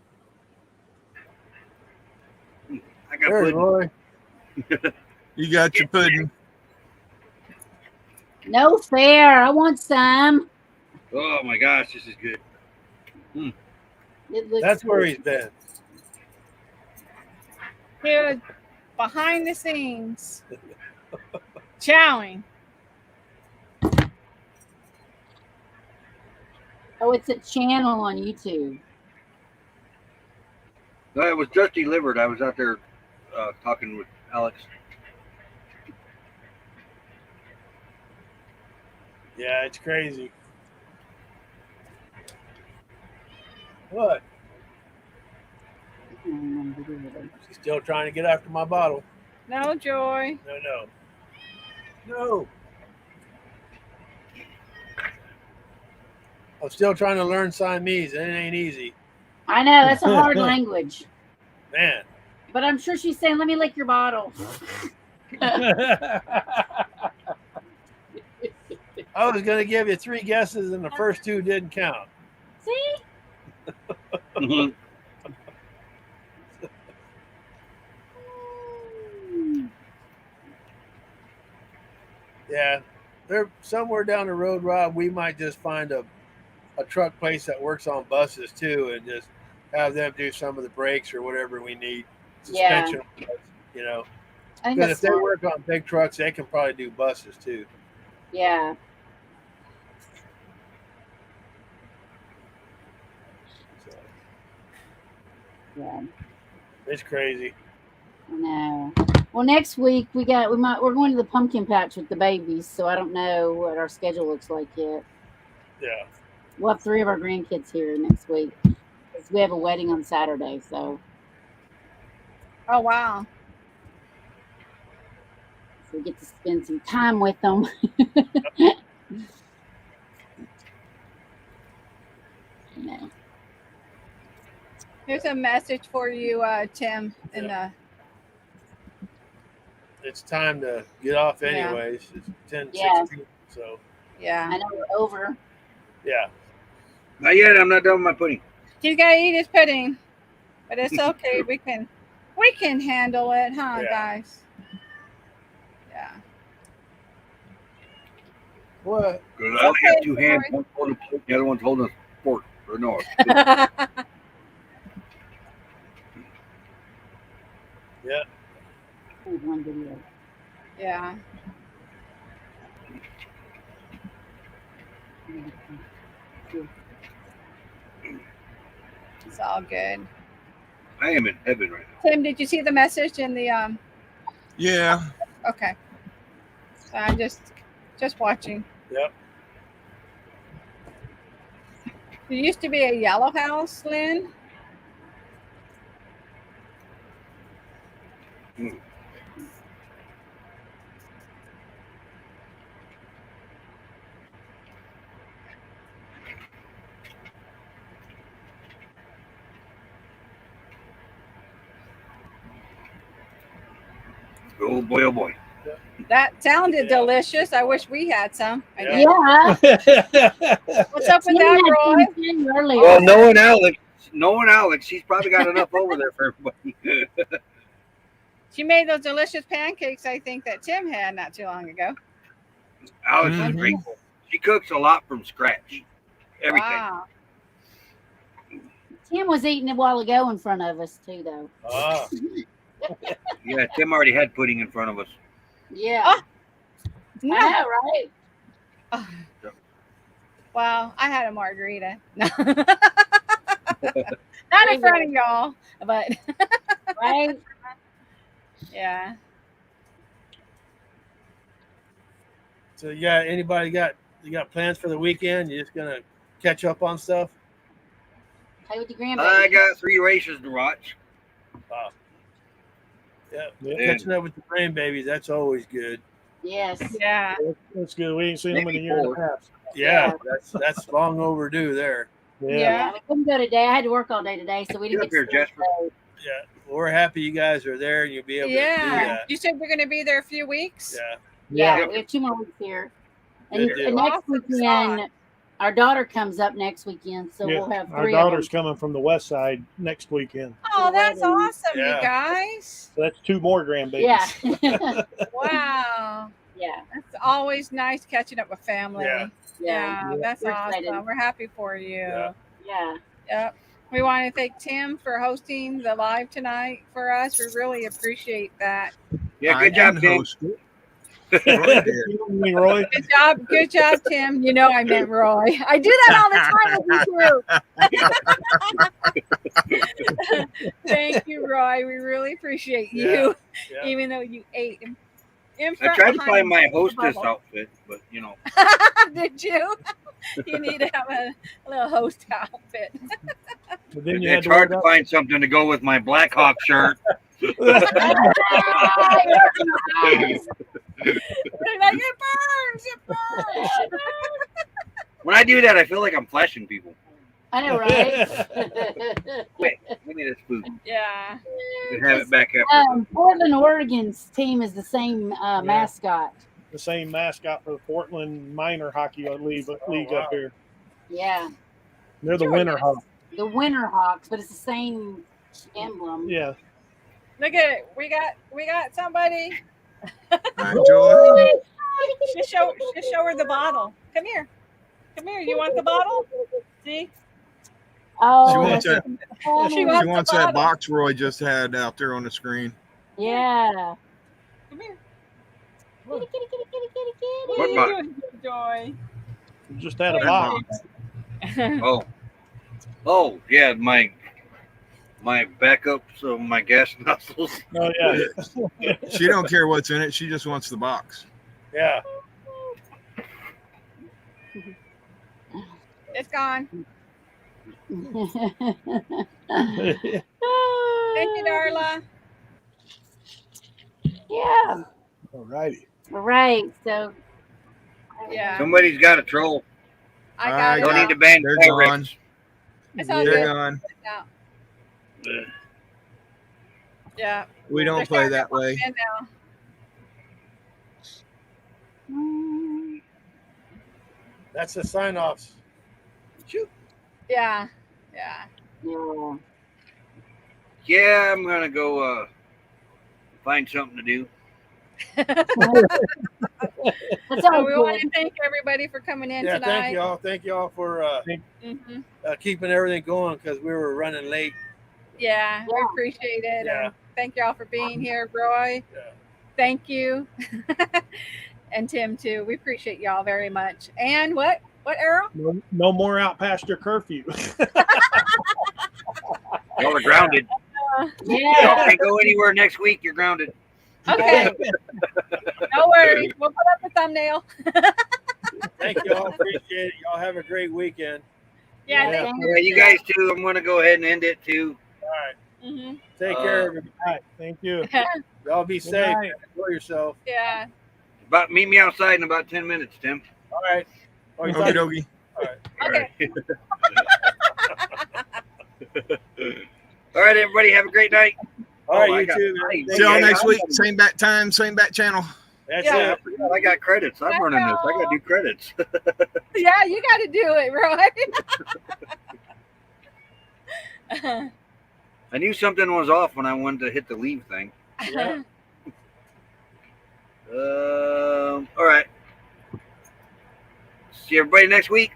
I got There's pudding. Roy. You got your pudding. No fair. I want some. Oh my gosh, this is good. It looks That's where good. he's been. Here, behind the scenes, chowing. Oh, it's a channel on YouTube. No, it was just delivered. I was out there talking with Alex. Yeah, it's crazy. What? She's still trying to get after my bottle. No, Joy. No. I'm still trying to learn Siamese, and it ain't easy. I know, that's a hard language. Man. But I'm sure she's saying, let me lick your bottle. I was going to give you 3 guesses, and the first 2 didn't count. See? Yeah, they're somewhere down the road, Rob. We might just find a truck place that works on buses too, and just have them do some of the brakes or whatever we need. Yeah. Suspension, you know. I think Because that's if they smart. work on big trucks, they can probably do buses too. Yeah. So Yeah. it's crazy. I know. Well, next week we're going to the pumpkin patch with the babies, so I don't know what our schedule looks like yet. Yeah. We'll have 3 of our grandkids here next week. 'Cause we have a wedding on Saturday, so Oh wow. we get to spend some time with them. No. Here's a message for you, Tim. In the It's time to get off Yeah. anyways. It's 10:16, Yeah. so yeah, I know we're over. yeah. Not yet. I'm not done with my pudding. he's got to eat his pudding, but it's okay. we can handle it, huh, Yeah. guys? Yeah. What? Because I only have Okay, 2 hands. sorry. One's holding a plate, the other one's holding a fork. Or no. Yeah. One video. Yeah. It's all good. I am in heaven right now. Tim, did you see the message in the Yeah. Okay. So I'm just watching. Yep. There used to be a yellow house, Lynn. Oh boy, oh boy. That sounded Yeah. delicious. I wish we had some. I Yeah. did. Yeah. What's up with Tim that, had Roy? some too earlier. Well, knowing Alex, she's probably got enough over there for everybody. She made those delicious pancakes, I think, that Tim had not too long ago. Alex is Mhm. grateful. She cooks a lot from scratch. Everything. Wow. Tim was eating a while ago in front of us too, though. Ah. Yeah, Tim already had pudding in front of us. Yeah. Oh. I know, right? Oh. Well, I had a margarita. No. Not in front of y'all, but Right? yeah. So anybody got plans for the weekend? You just gonna catch up on stuff? Play with the grandbaby. I got 3 races to watch. Yeah. Yeah. Catching up with the grandbabies, that's always good. Yes. Yeah. That's good. We ain't seen them in a Maybe year and a 4. half. Yeah, that's long overdue there. Yeah. Yeah. We couldn't go today. I had to work all day today, so we Get didn't up get here, to see Jasper. them. Yeah. Well, we're happy you guys are there and you'll be able to do Yeah. that. You said we're going to be there a few weeks? Yeah. Yeah, Yeah. we have 2 more weeks here. And, Good deal. and next Awesome weekend, spot. our daughter comes up next weekend, so Yeah. we'll have 3 Our of daughter's them. coming from the west side next weekend. Oh, that's Wedding. awesome, Yeah. you guys. So that's 2 more grandbabies. Yeah. Wow. Yeah. That's always nice catching up with family. Yeah. Yeah, that's We're awesome. excited. We're happy for you. Yeah. Yeah. Yep. We want to thank Tim for hosting the live tonight for us. We really appreciate that. Yeah, I good job, didn't Tim. host it. Roy did. Roy. Good job, Tim. You know I meant Roy. I do that all the time with you too. Thank you, Roy. We really appreciate you, Yeah. even though you ate in I front. tried to behind, find my and hostess bubble. outfit, but you know. Did you? You need to have a little host outfit. But then you had It's to worry hard to about find something to go with my Blackhawk shirt. They're like, it burns, it burns. When I do that, I feel like I'm flashing people. I know, right? Wait, give me this food. Yeah. You can have it back after. Portland, Oregon's team is the same mascot. the same mascot for the Portland Minor Hockey League wow. up here. Yeah. They're the Sure. Winter Hawks. The Winter Hawks, but it's the same emblem. Yeah. Look at it. We got somebody. I enjoy. Just show her the bottle. Come here. Come here. You want the bottle? See? Oh, She wants that. She She wants wants the that bottle. box Roy just had out there on the screen. Yeah. Come here. Kitty, kitty, kitty, kitty, kitty, kitty. What What are box? you doing, good Joy? You just had a That box. Oh, oh yeah, my backups of my gas nozzles. Oh yeah. She don't care what's in it. She just wants the box. Yeah. It's gone. Thank Thank you, Darla. Yeah. All righty. All right. So, Yeah, Somebody's got a troll. I I got it. Don't got- need to ban They're Pyrex. gone. It's all They're good. gone. Yeah. Yeah. We don't They're play starting to that way. walk in now. That's the sign offs. Shoot. Yeah. Yeah. yeah. Yeah, I'm gonna go find something to do. That's So all we want good. to thank everybody for coming in Yeah, tonight. thank y'all. Thank y'all for Mhm. keeping everything going because we were running late. Yeah, we Yeah. appreciate it. Yeah. And thank y'all for being here, Roy. Yeah. Thank you. And Tim too. We appreciate y'all very much. And what, Errol? No more out past your curfew. Y'all are grounded. Y'all Yeah. can't go anywhere next week. You're grounded. Okay. No worries. We'll put up the thumbnail. Thank y'all. Appreciate it. Y'all have a great weekend. Yeah. Yeah. Thank Yeah, you guys too. I'm gonna go ahead and end it too. All right. you. Take care, everybody. All right. Thank you. Y'all be Good safe. night. Enjoy yourself. Yeah. Meet me outside in about 10 minutes, Tim. All right. Oh, you Okie thought- dokie. Okay. All right, everybody. Have a great night. All right, Oh, I you got- too, man. See y'all Hey, next I- week. Same bat time, same bat channel. That's Yeah. it. I got credits. I'm running this. I gotta do credits. Yeah, you got to do it, Roy. I knew something was off when I wanted to hit the leave thing. Yeah. All right. See everybody next week.